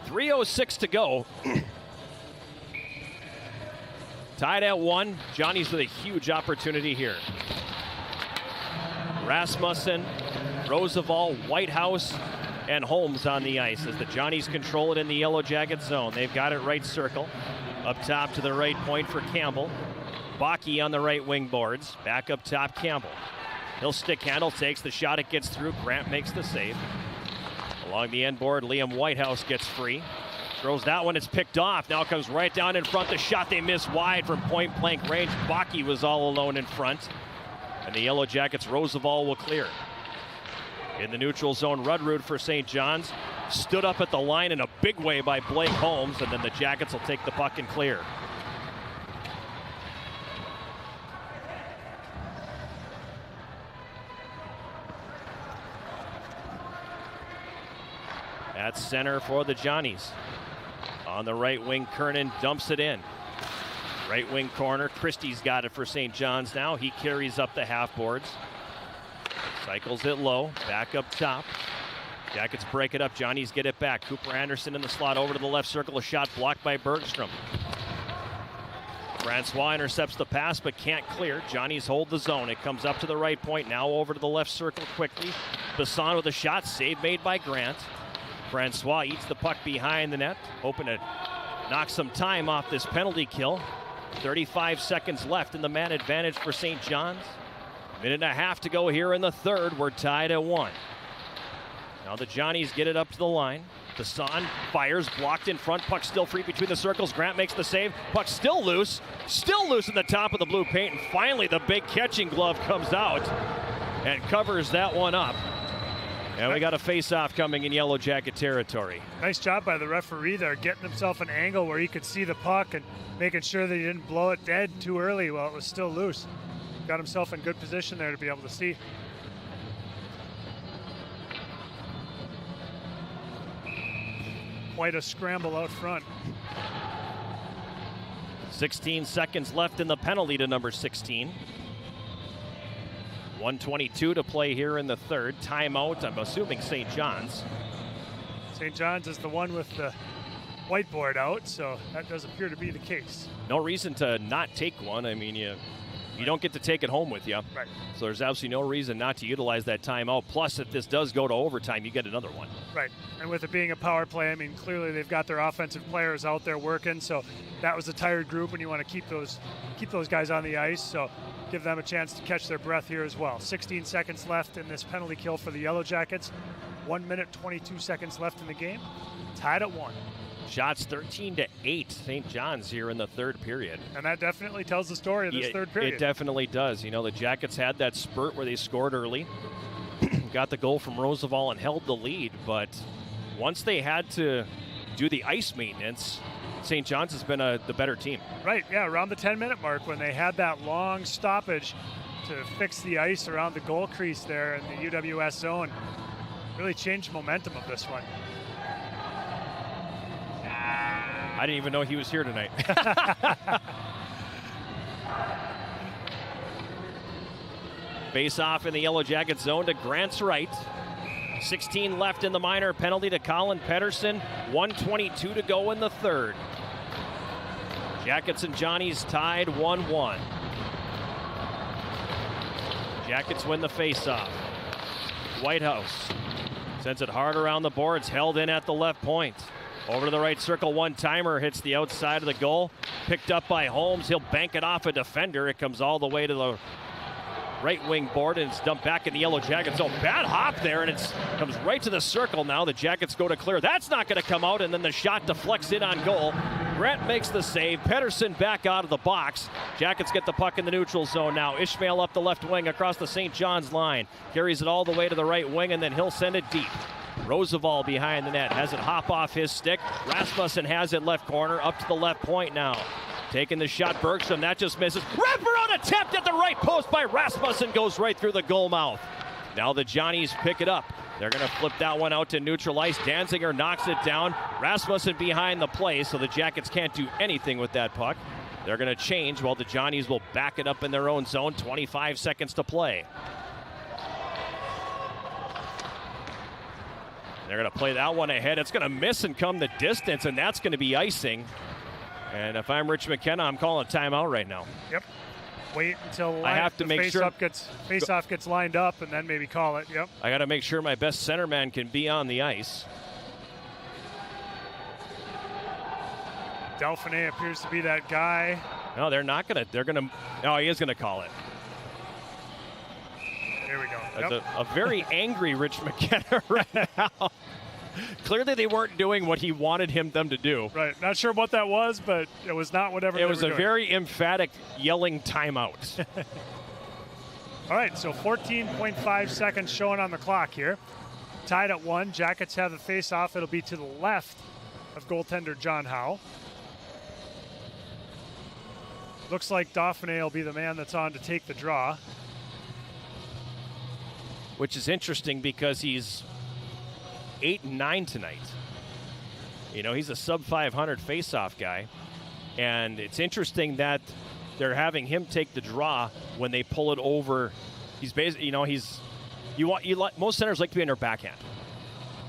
3:06 to go. Tied at 1. Johnnies with a huge opportunity here. Rasmussen, Roosevelt, Whitehouse, and Holmes on the ice as the Johnnies control it in the Yellow Jacket zone. They've got it right circle. Up top to the right point for Campbell. Bakke on the right wing boards. Back up top, Campbell. He'll stick handle, takes the shot, it gets through. Grant makes the save. Along the end board, Liam Whitehouse gets free. Throws that one, it's picked off. Now comes right down in front. The shot they miss wide from point blank range. Bakke was all alone in front. And the Yellow Jackets, Roosevelt will clear. In the neutral zone, Rudrud for St. John's. stood up at the line in a big way by Blake Holmes, and then the Jackets will take the puck and clear. At center for the Johnnies. On the right wing, Kernan dumps it in. Right wing corner, Christie's got it for St. John's now. He carries up the half boards. Cycles it low, back up top. Jackets break it up, Johnnies get it back. Cooper Anderson in the slot over to the left circle, a shot blocked by Bergstrom. Francois intercepts the pass but can't clear. Johnnies hold the zone. It comes up to the right point, now over to the left circle quickly. Basson with a shot, save made by Grant. Francois eats the puck behind the net, hoping to knock some time off this penalty kill. 35 seconds left in the man advantage for St. John's. Minute and a half to go here in the third. We're tied at 1. Now the Johnnies get it up to the line. Basson fires, blocked in front. Puck still free between the circles. Grant makes the save. Puck still loose in the top of the blue paint. And finally the big catching glove comes out and covers that one up. And we got a face-off coming in Yellow Jacket territory. Nice job by the referee there, getting himself an angle where he could see the puck and making sure that he didn't blow it dead too early while it was still loose. Got himself in good position there to be able to see. Quite a scramble out front. 16 seconds left in the penalty to number 16. 1:22 to play here in the third. Timeout, I'm assuming St. John's. St. John's is the one with the whiteboard out, so that does appear to be the case. No reason to not take one. I mean, you don't get to take it home with you. Right. So there's absolutely no reason not to utilize that timeout. Plus, if this does go to overtime, you get another one. Right. And with it being a power play, I mean, clearly they've got their offensive players out there working, so that was a tired group, and you want to keep those guys on the ice. So give them a chance to catch their breath here as well. 16 seconds left in this penalty kill for the Yellow Jackets. 1 minute, 22 seconds left in the game. Tied at 1. Shots 13-8, St. John's here in the third period. And that definitely tells the story of this third period. It definitely does. You know, the Jackets had that spurt where they scored early, got the goal from Roosevelt and held the lead, but once they had to do the ice maintenance, St. John's has been the better team. Right, yeah, around the 10-minute mark when they had that long stoppage to fix the ice around the goal crease there in the UWS zone. Really changed momentum of this one. I didn't even know he was here tonight. Face off in the Yellow Jacket zone to Grant's right. 16 left in the minor. Penalty to Colin Pedersen. 1:22 to go in the third. Jackets and Johnnies tied 1-1. Jackets win the face-off. Whitehouse sends it hard around the boards, held in at the left point. Over to the right circle, one-timer hits the outside of the goal. Picked up by Holmes, he'll bank it off a defender. It comes all the way to the right wing board and it's dumped back in the Yellow Jackets. So bad hop there and it comes right to the circle now. The Jackets go to clear. That's not going to come out and then the shot deflects in on goal. Grant makes the save. Pedersen back out of the box. Jackets get the puck in the neutral zone now. Ishmael up the left wing across the St. John's line. Carries it all the way to the right wing and then he'll send it deep. Roosevelt behind the net, has it hop off his stick. Rasmussen has it left corner, up to the left point now. Taking the shot, Bergstrom, that just misses. Wraparound attempt at the right post by Rasmussen, goes right through the goal mouth. Now the Johnnies pick it up. They're going to flip that one out to neutral ice. Danziger knocks it down. Rasmussen behind the play, so the Jackets can't do anything with that puck. They're going to change while the Johnnies will back it up in their own zone. 25 seconds to play. They're going to play that one ahead. It's going to miss and come the distance, and that's going to be icing. And if I'm Rich McKenna, I'm calling a timeout right now. Yep. Wait until I have to make sure face-off gets lined up, and then maybe call it. Yep. I got to make sure my best centerman can be on the ice. Delphine appears to be that guy. No, they're not going to. They're going to. No, he is going to call it. There we go. That's a very angry Rich McKenna right now. Clearly they weren't doing what he wanted them to do. Right. Not sure what that was, but it was not whatever it they was were a doing. very emphatic yelling timeout. All right, so 14.5 seconds showing on the clock here. Tied at 1. Jackets have the face-off. It'll be to the left of goaltender John Howe. Looks like Dauphiné will be the man that's on to take the draw. Which is interesting because he's 8-9 tonight. You know, he's a sub-500 face-off guy. And it's interesting that they're having him take the draw when they pull it over. He's basically, you know, most centers like to be on their backhand.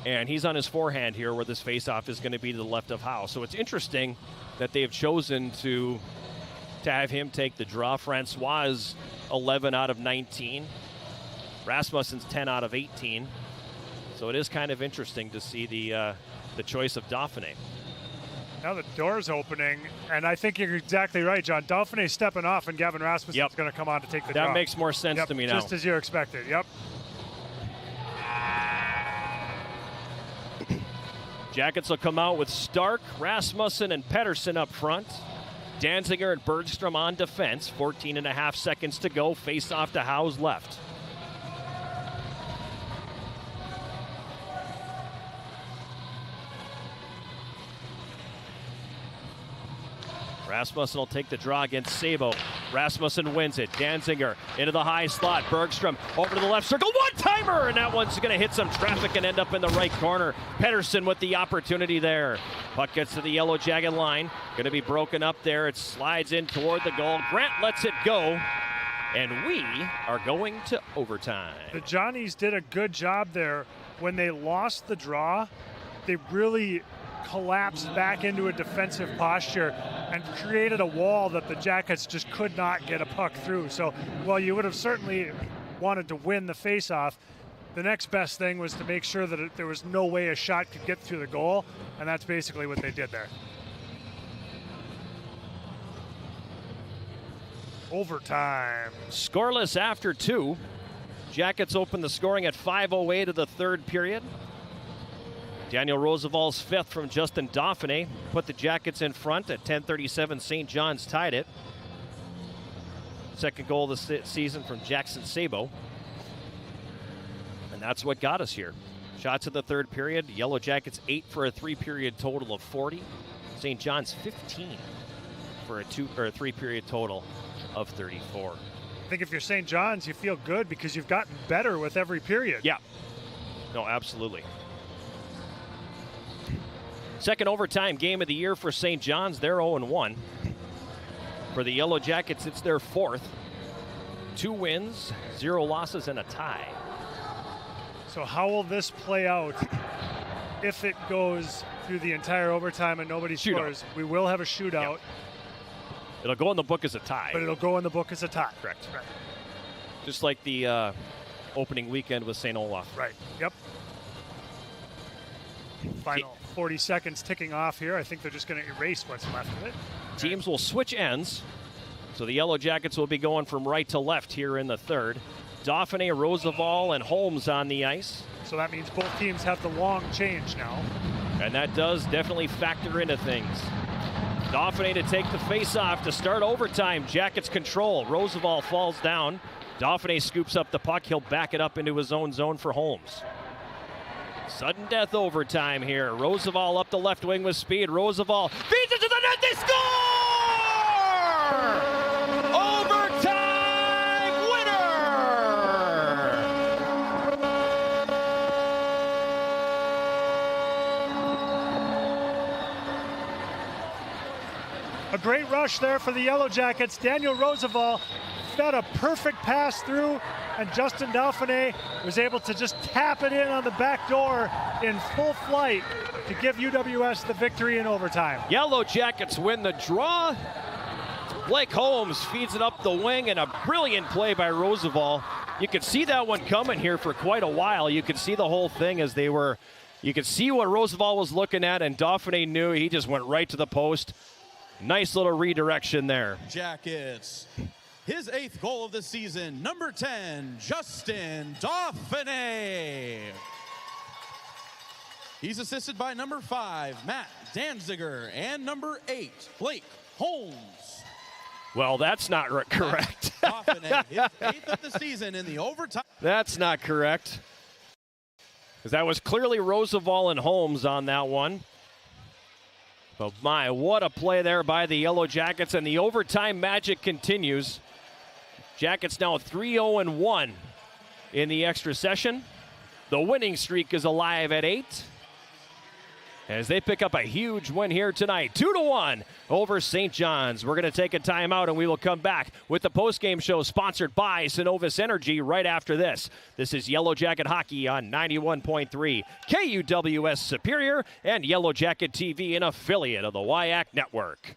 And he's on his forehand here where this face-off is going to be to the left of Howe. So it's interesting that they have chosen to have him take the draw. Francois is 11 out of 19. Rasmussen's 10 out of 18. So it is kind of interesting to see the choice of Dauphiné. Now the door's opening, and I think you're exactly right, John. Dauphiné's stepping off, and Gavin Rasmussen's going to come on to take the draw. That makes more sense to me now. Just as you expected, yep. Jackets will come out with Stark, Rasmussen, and Pettersson up front. Danziger and Bergstrom on defense. 14.5 seconds to go. Face off to Howe's left. Rasmussen will take the draw against Sabo. Rasmussen wins it. Danziger into the high slot. Bergstrom over to the left circle. One-timer! And that one's going to hit some traffic and end up in the right corner. Pettersson with the opportunity there. Puck gets to the Yellow Jacket line. Going to be broken up there. It slides in toward the goal. Grant lets it go. And we are going to overtime. The Johnnies did a good job there. When they lost the draw, they really collapsed back into a defensive posture and created a wall that the Jackets just could not get a puck through. So while you would have certainly wanted to win the faceoff, the next best thing was to make sure that there was no way a shot could get through the goal, and that's basically what they did there. Overtime. Scoreless after 2. Jackets open the scoring at 5:08 of the third period. Daniel Roosevelt's 5th from Justin Dauphiné put the Jackets in front at 10:37. St. John's tied it. Second goal of the season from Jackson Sabo. And that's what got us here. Shots in the third period. Yellow Jackets 8 for a 3-period total of 40. St. John's 15 for a 3-period total of 34. I think if you're St. John's, you feel good because you've gotten better with every period. Yeah. No, absolutely. Second overtime game of the year for St. John's. They're 0-1. For the Yellow Jackets, it's their 4th. 2 wins, 0 losses, and a tie. So how will this play out if it goes through the entire overtime and nobody scores? We will have a shootout. Yep. It'll go in the book as a tie. But it'll go in the book as a tie. Correct. Right. Just like the opening weekend with St. Olaf. Right. Yep. Final 40 seconds ticking off here. I think they're just going to erase what's left of it. Teams will switch ends. So the Yellow Jackets will be going from right to left here in the third. Dauphiné, Roosevelt, and Holmes on the ice. So that means both teams have the long change now. And that does definitely factor into things. Dauphiné to take the face-off to start overtime. Jackets control. Roosevelt falls down. Dauphiné scoops up the puck. He'll back it up into his own zone for Holmes. Sudden death overtime here. Roosevelt up the left wing with speed. Roosevelt feeds it to the net. They score! Overtime winner! A great rush there for the Yellow Jackets. Daniel Roosevelt fed a perfect pass through, and Justin Dauphiné was able to just tap it in on the back door in full flight to give UWS the victory in overtime. Yellow Jackets win the draw. Blake Holmes feeds it up the wing, and a brilliant play by Roosevelt. You could see that one coming here for quite a while. You could see the whole thing as they were, you could see what Roosevelt was looking at, and Dauphiné knew. He just went right to the post. Nice little redirection there. Jackets. His 8th goal of the season, number 10, Justin Dauphiné. He's assisted by number 5, Matt Danziger, and number 8, Blake Holmes. Well, that's not correct. Dauphiné, his 8th of the season in the overtime. That's not correct. Because that was clearly Roosevelt and Holmes on that one. But my, what a play there by the Yellow Jackets, and the overtime magic continues. Jackets now 3-0-1 in the extra session. The winning streak is alive at 8. As they pick up a huge win here tonight, 2-1 over St. John's. We're going to take a timeout, and we will come back with the postgame show sponsored by Synovus Energy right after this. This is Yellow Jacket Hockey on 91.3 KUWS Superior and Yellow Jacket TV, an affiliate of the WIAC Network.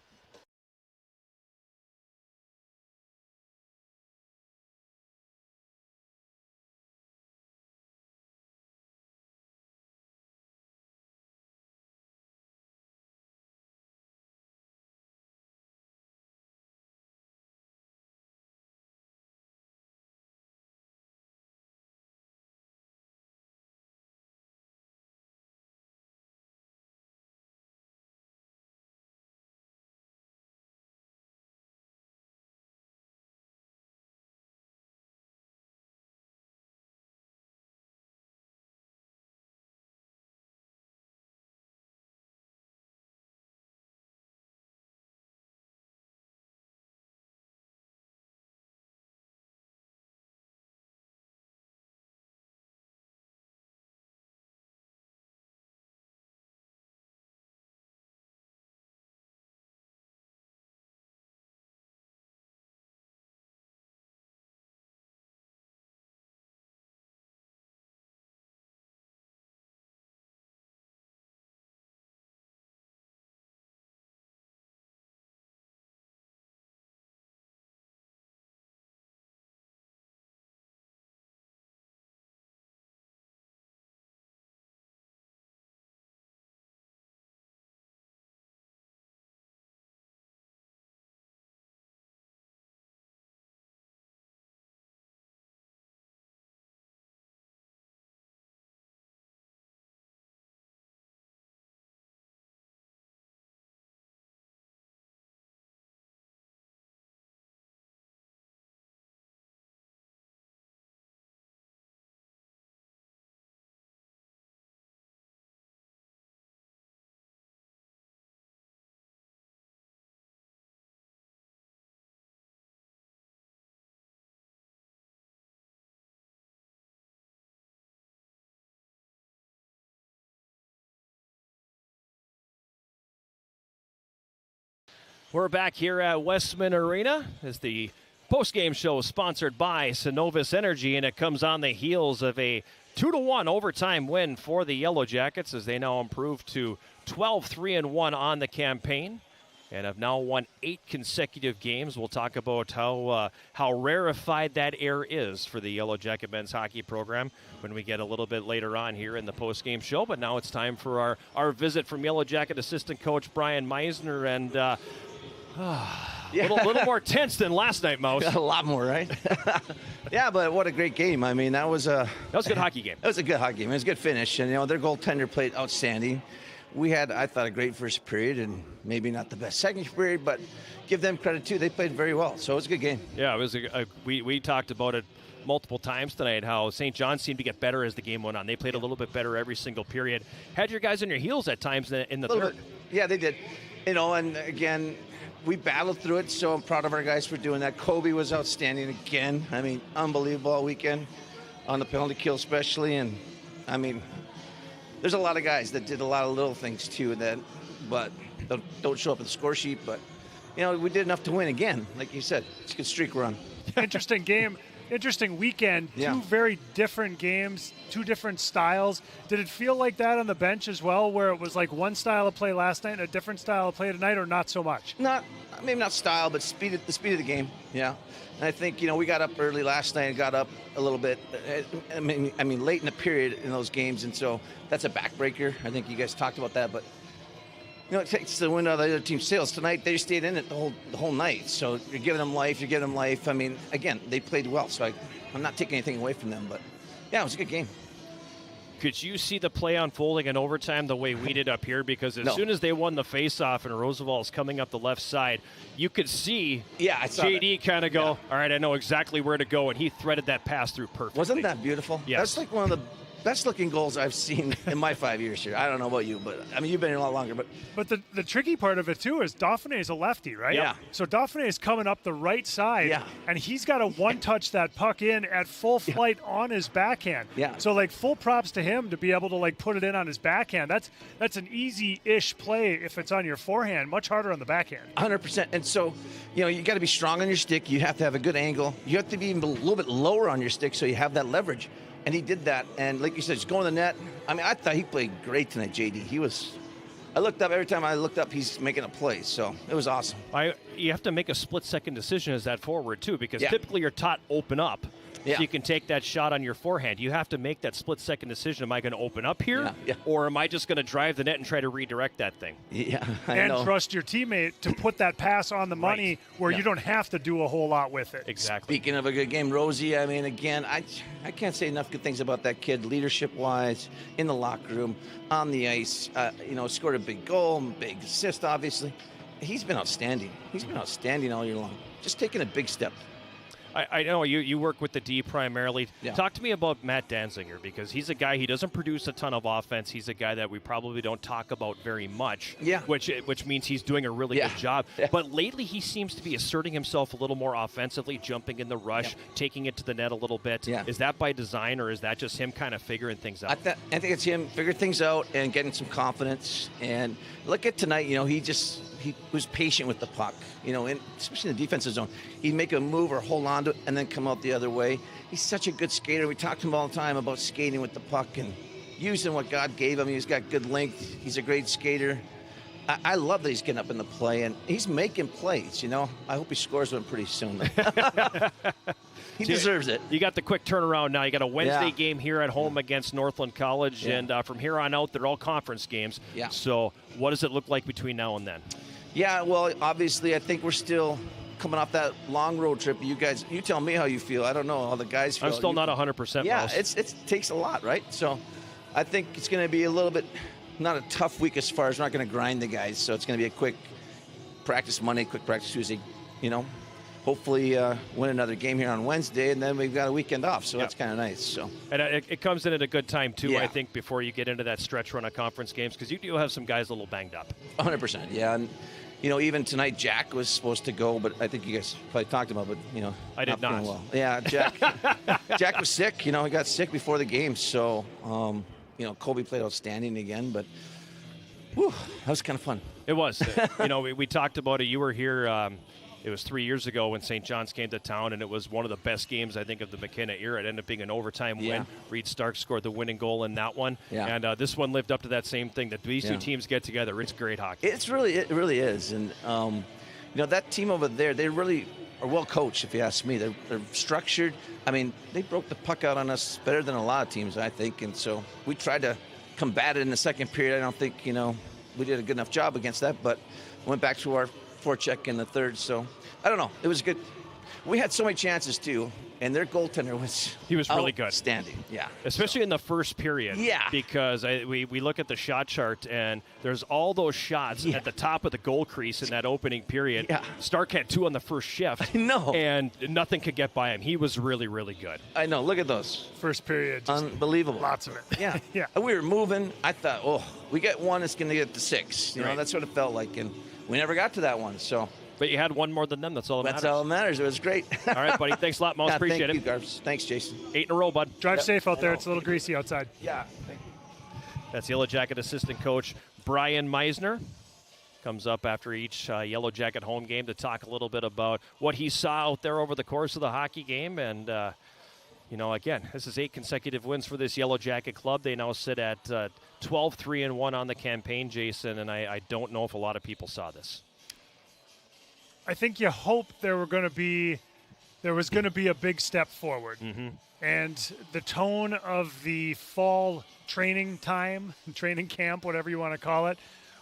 We're back here at Westman Arena as the postgame show is sponsored by Synovus Energy, and it comes on the heels of a 2-1 overtime win for the Yellow Jackets as they now improve to 12-3-1 on the campaign and have now won 8 consecutive games. We'll talk about how rarefied that air is for the Yellow Jacket men's hockey program when we get a little bit later on here in the postgame show. But now it's time for our visit from Yellow Jacket assistant coach Brian Meisner, and little more tense than last night, Mouse. A lot more, right? Yeah, but what a great game. I mean, that was a good hockey game. That was a good hockey game. It was a good finish, and their goaltender played outstanding. We had, I thought, a great first period, and maybe not the best second period, but give them credit too. They played very well, so it was a good game. Yeah, it was. We talked about it multiple times tonight, how St. John seemed to get better as the game went on. They played a little bit better every single period. Had your guys on your heels at times in the third. Yeah, they did. And again, we battled through it, so I'm proud of our guys for doing that. Kobe was outstanding again. I mean, unbelievable all weekend on the penalty kill especially. And, I mean, there's a lot of guys that did a lot of little things too but don't show up in the score sheet. But, we did enough to win again. Like you said, it's a good streak run. Interesting game. Interesting weekend. Yeah. 2 very different games, 2 different styles. Did it feel like that on the bench as well, where it was like one style of play last night and a different style of play tonight, or not so much? Maybe not style, but the speed of the game. Yeah, and I think we got up early last night and got up a little bit. I mean, late in the period in those games, and so that's a backbreaker. I think you guys talked about that, but. It takes the wind out of the other team's sails. Tonight, they stayed in it the whole night. So you're giving them life. I mean, again, they played well, so I'm not taking anything away from them. But, yeah, it was a good game. Could you see the play unfolding in overtime the way we did up here? Because as soon as they won the faceoff and Roosevelt's coming up the left side, you could see JD kind of go, all right, I know exactly where to go, and he threaded that pass through perfectly. Wasn't that beautiful? Yes. That's like one of the best looking goals I've seen in my 5 years here. I don't know about you, but I mean, you've been here a lot longer. But the tricky part of it too is Dauphiné is a lefty, right? Yeah. So Dauphiné is coming up the right side, and he's got to one-touch that puck in at full flight on his backhand. Yeah. So like full props to him to be able to like put it in on his backhand. That's an easy-ish play if it's on your forehand. Much harder on the backhand. 100%. And so, you got to be strong on your stick. You have to have a good angle. You have to be even a little bit lower on your stick so you have that leverage. And he did that. And like you said, just going to the net. I mean, I thought he played great tonight, JD. I looked up, every time I looked up, he's making a play. So it was awesome. You have to make a split-second decision as that forward, too, because typically you're taught open up. So you can take that shot on your forehand. You have to make that split-second decision. Am I going to open up here? Or am I just going to drive the net and try to redirect that thing? And trust your teammate to put that pass on the money where you don't have to do a whole lot with it. Exactly. Speaking of a good game, Rosie, I mean, again, I can't say enough good things about that kid, leadership-wise, in the locker room, on the ice. Scored a big goal, big assist, obviously. He's been outstanding. He's been outstanding all year long. Just taking a big step. I know you work with the D primarily. Yeah. Talk to me about Matt Danziger, because he's a guy, he doesn't produce a ton of offense. He's a guy that we probably don't talk about very much, which means he's doing a really good job. But lately he seems to be asserting himself a little more offensively, jumping in the rush, taking it to the net a little bit. Is that by design, or is that just him kind of figuring things out? I think it's him figuring things out and getting some confidence. And look at tonight, he was patient with the puck, and especially in the defensive zone. He'd make a move or hold on to it and then come out the other way. He's such a good skater. We talk to him all the time about skating with the puck and using what God gave him. He's got good length. He's a great skater. I love that he's getting up in the play, and he's making plays, I hope he scores one pretty soon. He deserves it. You got the quick turnaround now. You got a Wednesday game here at home against Northland College, and from here on out, they're all conference games. So what does it look like between now and then? Yeah, well, obviously, I think we're still coming off that long road trip. You guys, you tell me how you feel. I don't know how the guys feel. I'm still not 100%. Yeah, it takes a lot, right? So I think it's going to be a little bit, not a tough week as far as we're not going to grind the guys. So it's going to be a quick practice Monday, quick practice Tuesday, Hopefully win another game here on Wednesday, and then we've got a weekend off, so that's kind of nice. So, and it comes in at a good time, too, I think, before you get into that stretch run of conference games, because you do have some guys a little banged up. 100%, yeah. And, even tonight, Jack was supposed to go, but I think you guys probably talked about it, but, I did not. Well. Yeah, Jack was sick. He got sick before the game, so, Colby played outstanding again, but that was kind of fun. It was. We talked about it. You were here. It was 3 years ago when St. John's came to town, and it was one of the best games, I think, of the McKenna era. It ended up being an overtime win. Reed Stark scored the winning goal in that one. And this one lived up to that same thing, that these two teams get together. It's great hockey. It really is. And, that team over there, they really are well coached, if you ask me. They're structured. I mean, they broke the puck out on us better than a lot of teams, I think. And so we tried to combat it in the second period. I don't think, we did a good enough job against that, but went back to our forecheck in the third. So I don't know. It was good. We had so many chances too, and their goaltender was really good, outstanding. Yeah, especially in the first period. Yeah, because we look at the shot chart, and there's all those shots at the top of the goal crease in that opening period. Yeah, Stark had 2 on the first shift. I know, and nothing could get by him. He was really, really good. I know. Look at those first period, unbelievable. Lots of it. Yeah, yeah. We were moving. I thought, we get one, it's going to get to 6. You know, that's what it felt like, and we never got to that one. So. But you had one more than them. That's all that matters. That's all that matters. It was great. All right, buddy. Thanks a lot, Mouse. Appreciate it. Thank you, Garbs. Thanks, Jason. 8 in a row, bud. Drive safe out there. It's a little greasy outside. Yeah. Thank you. That's Yellow Jacket assistant coach Brian Meisner. Comes up after each Yellow Jacket home game to talk a little bit about what he saw out there over the course of the hockey game. And, again, this is 8 consecutive wins for this Yellow Jacket club. They now sit at 12-3-1 on the campaign, Jason, and I don't know if a lot of people saw this. I think you hope there was going to be a big step forward. Mm-hmm. And the tone of the fall training camp, whatever you want to call it,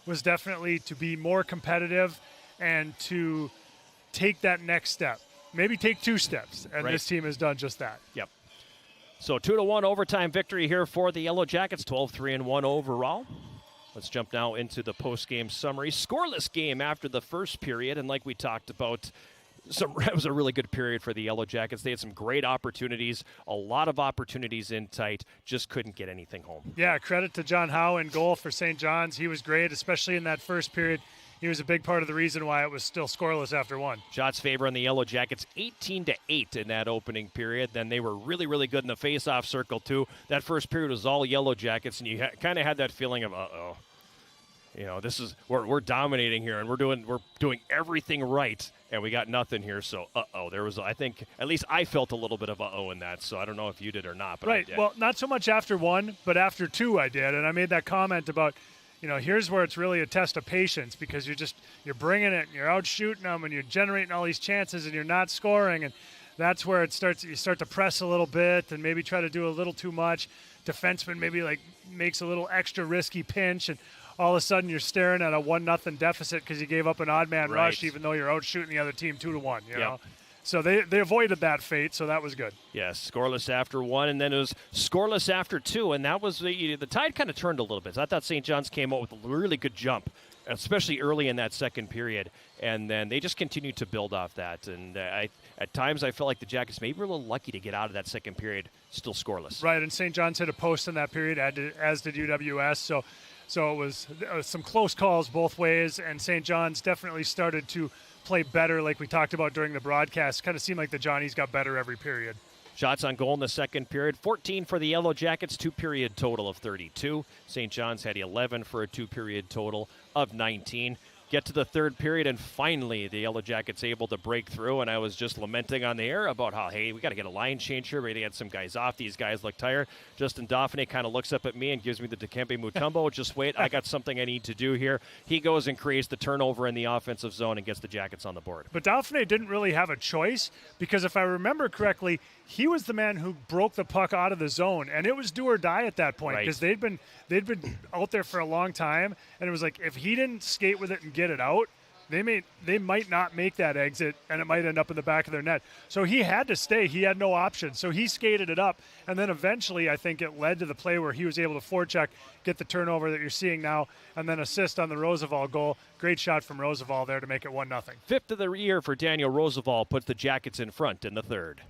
was definitely to be more competitive and to take that next step. Maybe take 2 steps, and this team has done just that. Yep. So 2-1 overtime victory here for the Yellow Jackets, 12-3-1 overall. Let's jump now into the post-game summary. Scoreless game after the first period, and like we talked about, It was a really good period for the Yellow Jackets. They had some great opportunities, a lot of opportunities in tight, just couldn't get anything home. Yeah, credit to John Howe in goal for St. John's. He was great, especially in that first period. He was a big part of the reason why it was still scoreless after one. Shots favor on the Yellow Jackets, 18-8 in that opening period. Then they were really, really good in the face-off circle, too. That first period was all Yellow Jackets, and you kind of had that feeling of, uh-oh. You know, this is we're dominating here, and we're doing everything right, and we got nothing here. So, there was, I think, at least I felt a little bit of in that. So I don't know if you did or not, but right. I did. Well, not so much after one, but after two, I did, and I made that comment about, here's where it's really a test of patience, because you're bringing it, and you're out shooting them, and you're generating all these chances, and you're not scoring, and that's where you start to press a little bit, and maybe try to do a little too much. Defenseman maybe makes a little extra risky pinch, and all of a sudden you're staring at a 1-0 deficit because you gave up an odd man rush, even though you're out shooting the other team 2-1. You know, so they avoided that fate, so that was good. Yes, scoreless after one, and then it was scoreless after two, and that was the tide kind of turned a little bit. So I thought St. John's came out with a really good jump, especially early in that second period, and then they just continued to build off that. And at times I felt like the Jackets maybe were a little lucky to get out of that second period still scoreless. Right, and St. John's hit a post in that period, as did UWS. So it was some close calls both ways, and St. John's definitely started to play better, like we talked about during the broadcast. Kind of seemed like the Johnnies got better every period. Shots on goal in the second period, 14 for the Yellow Jackets, two-period total of 32. St. John's had 11 for a two-period total of 19. Get to the third period, and finally the Yellow Jackets able to break through, and I was just lamenting on the air about how, hey, we got to get a line change here. We got to get some guys off. These guys look tired. Justin Dauphiné kind of looks up at me and gives me the Dikembe Mutombo. Just wait, I got something I need to do here. He goes and creates the turnover in the offensive zone and gets the Jackets on the board. But Dauphiné didn't really have a choice, because if I remember correctly, he was the man who broke the puck out of the zone, and it was do or die at that point, because they'd been out there for a long time, and it was like if he didn't skate with it and get it out, they might not make that exit, and it might end up in the back of their net. So he had to stay. He had no option. So he skated it up, and then eventually I think it led to the play where he was able to forecheck, get the turnover that you're seeing now, and then assist on the Roosevelt goal. Great shot from Roosevelt there to make it 1-0. Fifth of the year for Daniel Roosevelt puts the Jackets in front in the third.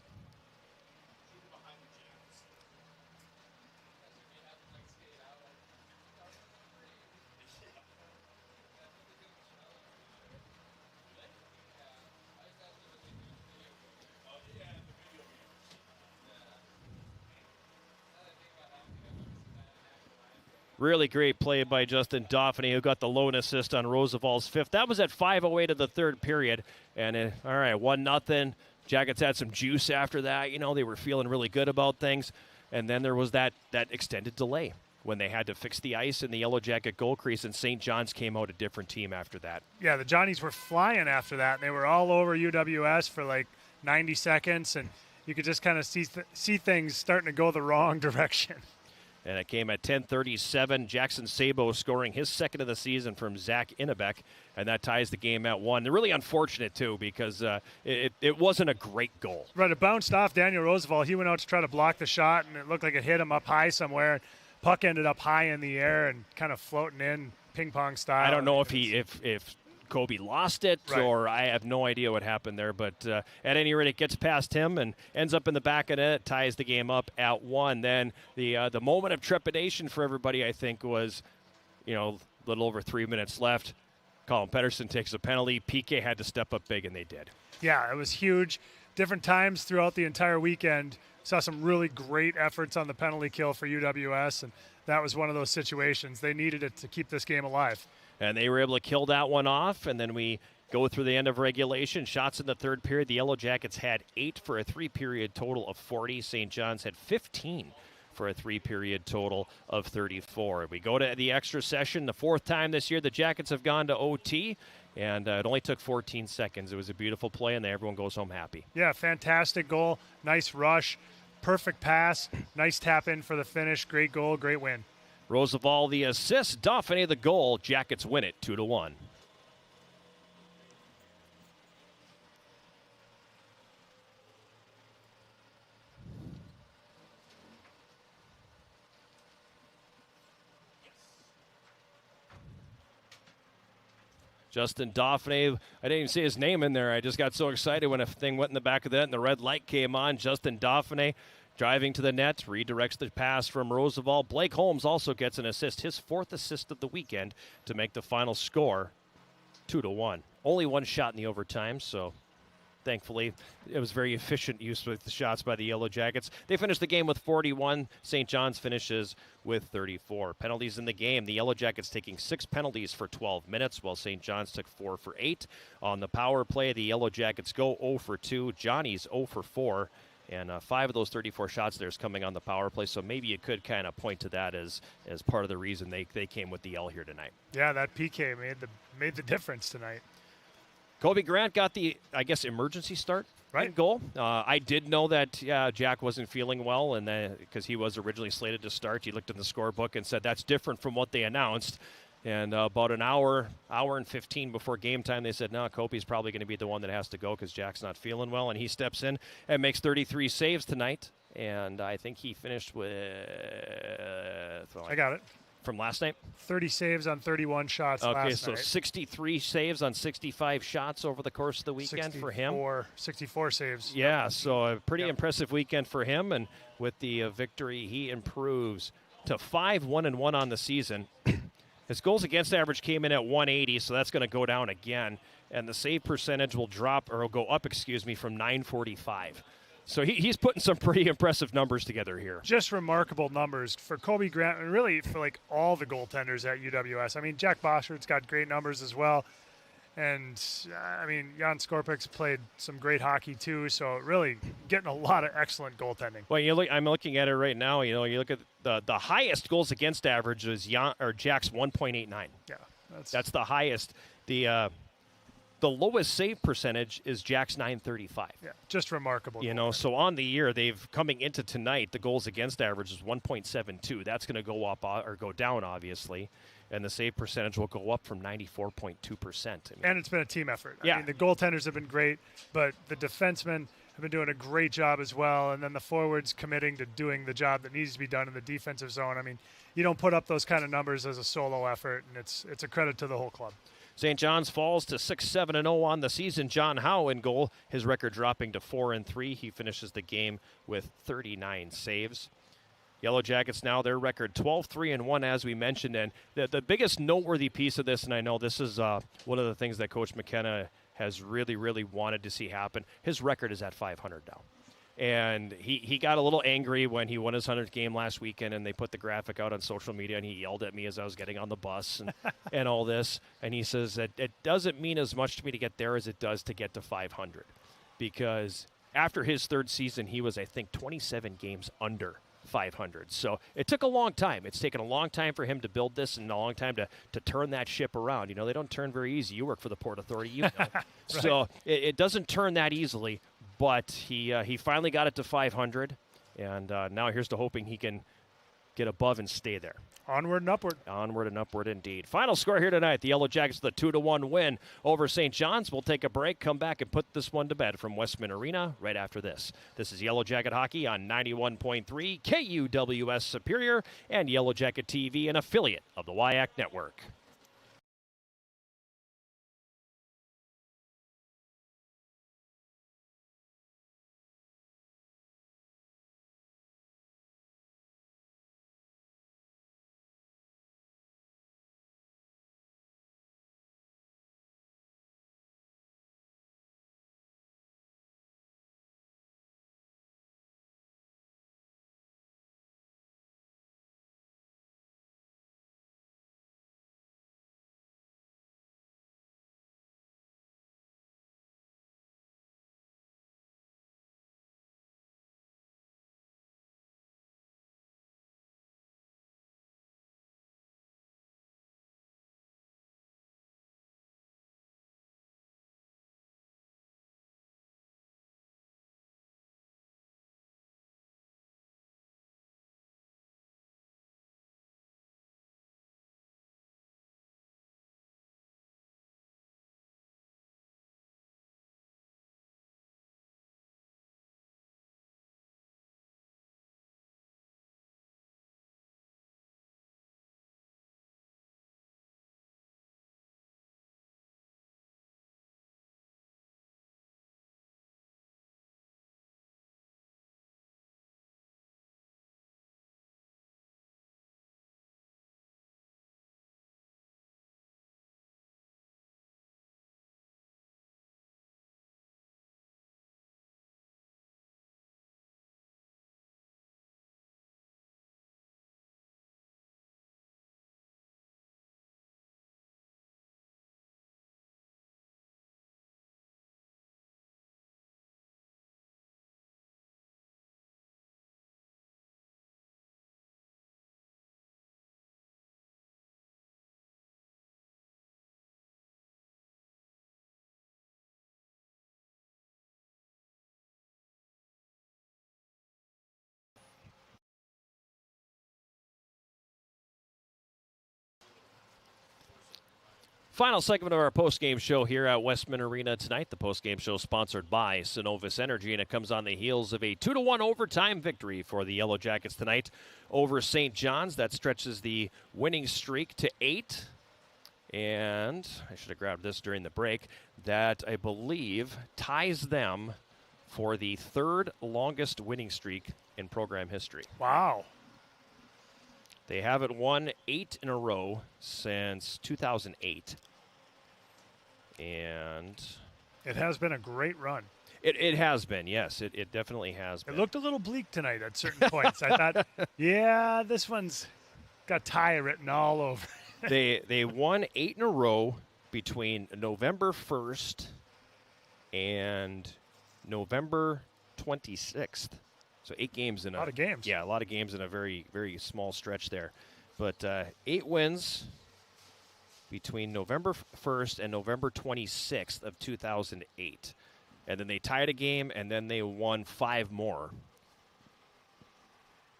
Really great play by Justin Dauphiné, who got the lone assist on Roosevelt's fifth. That was at 5:08 of the third period. And, all right, 1-0. Jackets had some juice after that. They were feeling really good about things. And then there was that extended delay when they had to fix the ice in the Yellow Jacket goal crease, and St. John's came out a different team after that. Yeah, the Johnnies were flying after that, and they were all over UWS for like 90 seconds, and you could just kind of see things starting to go the wrong direction. And it came at 10:37. Jackson Sabo scoring his second of the season from Zach Innebeck, and that ties the game at 1. They're really unfortunate, too, because it wasn't a great goal. Right, it bounced off Daniel Roosevelt. He went out to try to block the shot, and it looked like it hit him up high somewhere. Puck ended up high in the air and kind of floating in ping-pong style. I don't know if Kobe lost it, or I have no idea what happened there. But at any rate, it gets past him and ends up in the back of net, ties the game up at 1. Then the moment of trepidation for everybody, I think, was, a little over 3 minutes left. Colin Pettersson takes a penalty. PK had to step up big, and they did. Yeah, it was huge. Different times throughout the entire weekend. Saw some really great efforts on the penalty kill for UWS, and that was one of those situations. They needed it to keep this game alive. And they were able to kill that one off, and then we go through the end of regulation. Shots in the third period. The Yellow Jackets had 8 for a 3-period total of 40. St. John's had 15 for a 3-period total of 34. We go to the extra session. The 4th time this year the Jackets have gone to OT, and it only took 14 seconds. It was a beautiful play, and everyone goes home happy. Yeah, fantastic goal. Nice rush. Perfect pass. Nice tap in for the finish. Great goal. Great win. Roosevelt the assist, Dauphiné the goal. Jackets win it 2-1. Justin Dauphiné, I didn't even see his name in there. I just got so excited when a thing went in the back of that and the red light came on. Justin Dauphiné driving to the net, redirects the pass from Roosevelt. Blake Holmes also gets an assist, his 4th assist of the weekend, to make the final score 2-1. Only one shot in the overtime, so thankfully it was very efficient use with the shots by the Yellow Jackets. They finished the game with 41. St. John's finishes with 34. Penalties in the game. The Yellow Jackets taking 6 penalties for 12 minutes, while St. John's took 4 for 8. On the power play, the Yellow Jackets go 0 for 2. Johnny's 0 for 4. And 5 of those 34 shots there's coming on the power play, so maybe you could kind of point to that as part of the reason they came with the L here tonight. Yeah, that PK made the difference tonight. Kobe Grant got the, I guess, emergency start in goal. I did know that Jack wasn't feeling well, and because he was originally slated to start. He looked in the scorebook and said that's different from what they announced. And about an hour and 15 before game time, they said, no, Kobe's probably going to be the one that has to go because Jack's not feeling well. And he steps in and makes 33 saves tonight. And I think he finished with... I got it. From last night? 30 saves on 31 shots last night. Okay, so 63 saves on 65 shots over the course of the weekend for him. 64 saves. Yeah, so a pretty impressive weekend for him. And with the victory, he improves to 5-1-1 on the season. His goals against average came in at 180, so that's going to go down again. And the save percentage will go up, from 945. So he's putting some pretty impressive numbers together here. Just remarkable numbers for Kobe Grant, and really for like all the goaltenders at UWS. I mean, Jack Boshert's got great numbers as well. And, I mean, Jan Skorpik's played some great hockey too, so really getting a lot of excellent goaltending. Well, I'm looking at it right now. You look at the highest goals against average is Jack's 1.89. Yeah. That's the highest. The lowest save percentage is Jack's 935. Yeah, just remarkable. So on the year, coming into tonight, the goals against average is 1.72. That's going to go up or go down, obviously. And the save percentage will go up from 94.2%. And it's been a team effort. Yeah. I mean, the goaltenders have been great, but the defensemen have been doing a great job as well. And then the forwards committing to doing the job that needs to be done in the defensive zone. I mean, you don't put up those kind of numbers as a solo effort, and it's a credit to the whole club. St. John's falls to 6-7-0 on the season. John Howe in goal, his record dropping to 4-3. He finishes the game with 39 saves. Yellow Jackets now, their record 12-3-1, as we mentioned. And the biggest noteworthy piece of this, and I know this is one of the things that Coach McKenna has really, really wanted to see happen, his record is at 500 now. And he got a little angry when he won his 100th game last weekend, and they put the graphic out on social media, and he yelled at me as I was getting on the bus and all this. And he says that it doesn't mean as much to me to get there as it does to get to 500. Because after his 3rd season, he was, I think, 27 games under 500. So it took a long time. It's taken a long time for him to build this and a long time to turn that ship around. They don't turn very easy. You work for the Port Authority, Right. So it doesn't turn that easily. But he finally got it to 500, and now here's to hoping he can get above and stay there. Onward and upward. Onward and upward indeed. Final score here tonight, the Yellow Jackets with a 2-1 win over St. John's. We'll take a break, come back, and put this one to bed from West Minn Arena right after this. This is Yellow Jacket Hockey on 91.3 KUWS Superior and Yellow Jacket TV, an affiliate of the WIAC Network. Final segment of our post-game show here at Westman Arena tonight. The post-game show sponsored by Synovus Energy, and it comes on the heels of a 2-1 overtime victory for the Yellow Jackets tonight over St. John's. That stretches the winning streak to 8. And I should have grabbed this during the break. That, I believe, ties them for the third longest winning streak in program history. Wow. They haven't won 8 in a row since 2008. And it has been a great run. It has been, yes. It definitely has been. It looked a little bleak tonight at certain points. I thought, yeah, this one's got tie written all over. They won 8 in a row between November 1st and November 26th. So 8 games in a lot of games. Yeah, a lot of games in a very, very small stretch there. But 8 wins between November 1st and November 26th of 2008. And then they tied a game, and then they won 5 more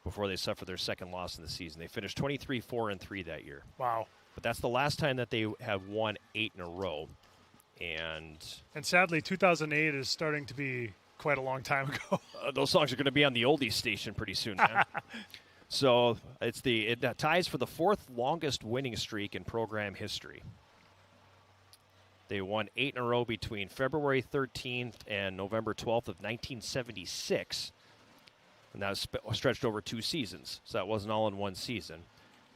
before they suffered their second loss in the season. They finished 23-4-3 that year. Wow. But that's the last time that they have won 8 in a row. And sadly, 2008 is starting to be quite a long time ago. Those songs are going to be on the oldies station pretty soon, man. So it ties for the 4th longest winning streak in program history. They won 8 in a row between February 13th and November 12th of 1976. And that was stretched over 2 seasons. So that wasn't all in one season.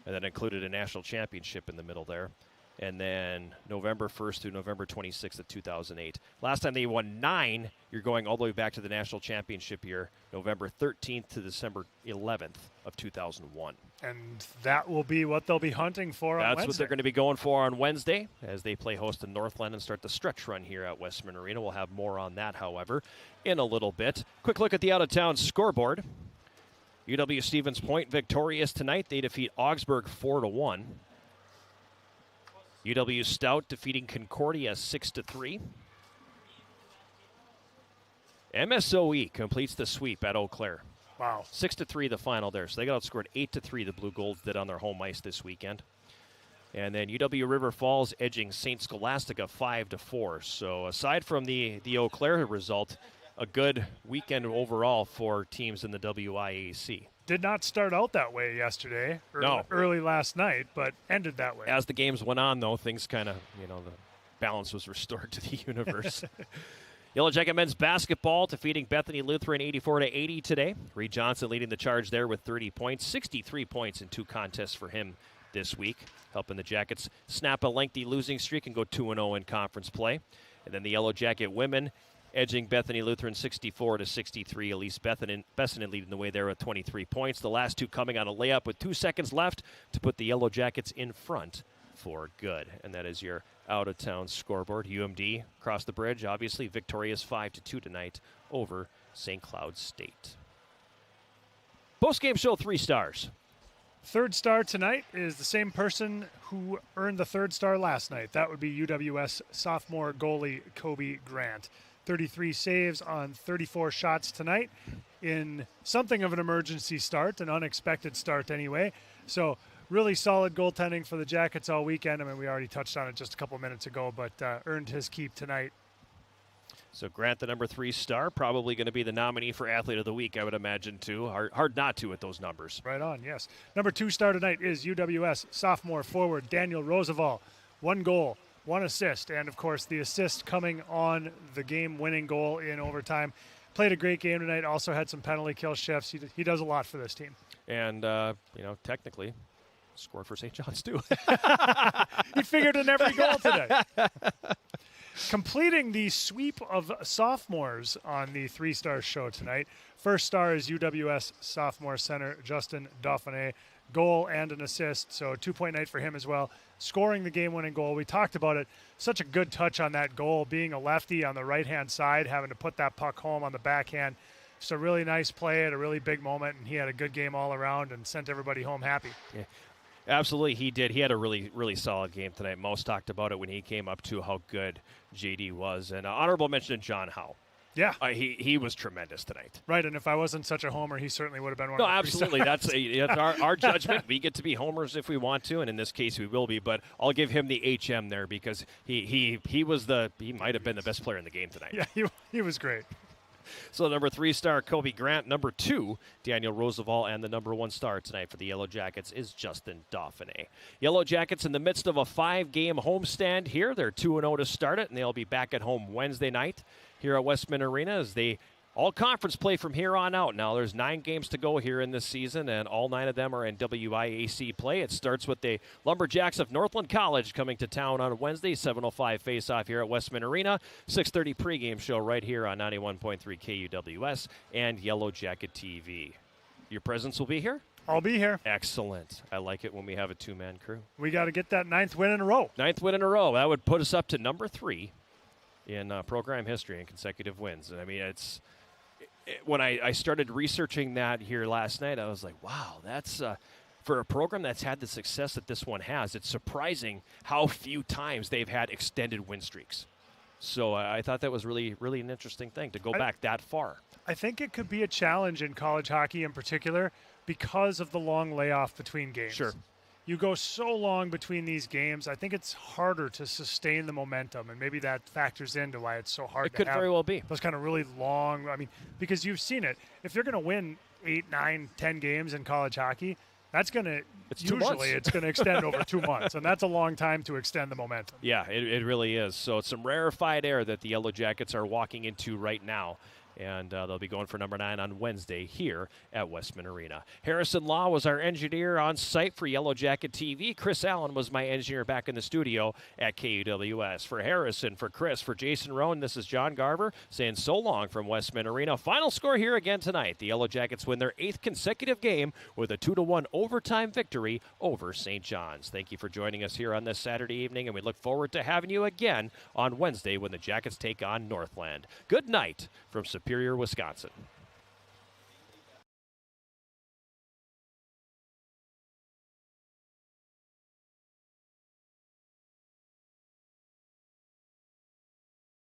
And that included a national championship in the middle there. And then November 1st through November 26th of 2008. Last time they won 9, you're going all the way back to the national championship year, November 13th to December 11th of 2001. And that will be what they'll be hunting for on Wednesday. That's what they're going to be going for on Wednesday as they play host to Northland and start the stretch run here at Westman Arena. We'll have more on that, however, in a little bit. Quick look at the out-of-town scoreboard. UW Stevens Point victorious tonight. They defeat Augsburg 4-1. UW Stout defeating Concordia 6-3. MSOE completes the sweep at Eau Claire. Wow. 6-3 the final there. So they got outscored 8-3 the Blue Golds did on their home ice this weekend. And then UW River Falls edging St. Scholastica 5-4. So aside from the Eau Claire result, a good weekend overall for teams in the WIAC. Did not start out that way yesterday, early last night, but ended that way. As the games went on, though, things kind of, the balance was restored to the universe. Yellow Jacket men's basketball defeating Bethany Lutheran 84-80 today. Reed Johnson leading the charge there with 30 points, 63 points in 2 contests for him this week, helping the Jackets snap a lengthy losing streak and go 2-0 in conference play. And then the Yellow Jacket women edging Bethany Lutheran 64-63. Elise Bessinen leading the way there with 23 points. The last 2 coming on a layup with 2 seconds left to put the Yellow Jackets in front for good. And that is your out-of-town scoreboard. UMD across the bridge, obviously victorious 5-2 tonight over St. Cloud State. Post-game show 3 stars. 3rd star tonight is the same person who earned the 3rd star last night. That would be UWS sophomore goalie Kobe Grant. 33 saves on 34 shots tonight in something of an emergency start, an unexpected start anyway. So really solid goaltending for the Jackets all weekend. I mean, we already touched on it just a couple minutes ago, but earned his keep tonight. So Grant, the number 3 star, probably going to be the nominee for Athlete of the Week, I would imagine, too. Hard not to with those numbers. Right on, yes. Number 2 star tonight is UWS sophomore forward Daniel Roosevelt. 1 goal, 1 assist, and, of course, the assist coming on the game-winning goal in overtime. Played a great game tonight, also had some penalty kill shifts. He does a lot for this team. And, technically scored for St. John's, too. He figured in every goal today. Completing the sweep of sophomores on the 3-star show tonight. 1st star is UWS sophomore center Justin Dauphiné. Goal and an assist, so 2-point night for him as well. Scoring the game-winning goal. We talked about it. Such a good touch on that goal, being a lefty on the right-hand side, having to put that puck home on the backhand. Just a really nice play at a really big moment, and he had a good game all around and sent everybody home happy. Yeah. Absolutely, he did. He had a really, really solid game tonight. Most talked about it when he came up to how good JD was. And honorable mention to John Howe. Yeah. He was tremendous tonight. Right, and if I wasn't such a homer, he certainly would have been one No, of the absolutely. That's our judgment. We get to be homers if we want to, and in this case we will be. But I'll give him the HM there because he might have been the best player in the game tonight. Yeah, he was great. So number 3 star Kobe Grant, number 2 Daniel Roosevelt, and the number 1 star tonight for the Yellow Jackets is Justin Dauphiné. Yellow Jackets in the midst of a 5-game homestand here. They're 2-0 to start it, and they'll be back at home Wednesday night here at West Minn Arena as they all conference play from here on out. Now there's 9 games to go here in this season, and all 9 of them are in WIAC play. It starts with the Lumberjacks of Northland College coming to town on Wednesday, 7:05 face-off here at West Minn Arena, 6:30 pregame show right here on 91.3 KUWS and Yellow Jacket TV. Your presence will be here? I'll be here. Excellent. I like it when we have a 2-man crew. We got to get that 9th win in a row. 9th win in a row. That would put us up to number 3 in program history in consecutive wins. And I mean, when I started researching that here last night, I was like, wow, that's for a program that's had the success that this one has, it's surprising how few times they've had extended win streaks. So I thought that was really, really an interesting thing to go back that far. I think it could be a challenge in college hockey in particular because of the long layoff between games. Sure. You go so long between these games, I think it's harder to sustain the momentum, and maybe that factors into why it's so hard It to could have very well be. those kind of really long, because you've seen it. If they're going to win 8, 9, 10 games in college hockey, that's going to usually it's going to extend over 2 months, and that's a long time to extend the momentum. Yeah, it really is. So it's some rarefied air that the Yellow Jackets are walking into right now. And they'll be going for number 9 on Wednesday here at West Minn Arena. Harrison Law was our engineer on site for Yellow Jacket TV. Chris Allen was my engineer back in the studio at KUWS. For Harrison, for Chris, for Jason Roan, this is John Garver saying so long from West Minn Arena. Final score here again tonight. The Yellow Jackets win their 8th consecutive game with a 2-1 overtime victory over St. John's. Thank you for joining us here on this Saturday evening, and we look forward to having you again on Wednesday when the Jackets take on Northland. Good night from Superior, Wisconsin.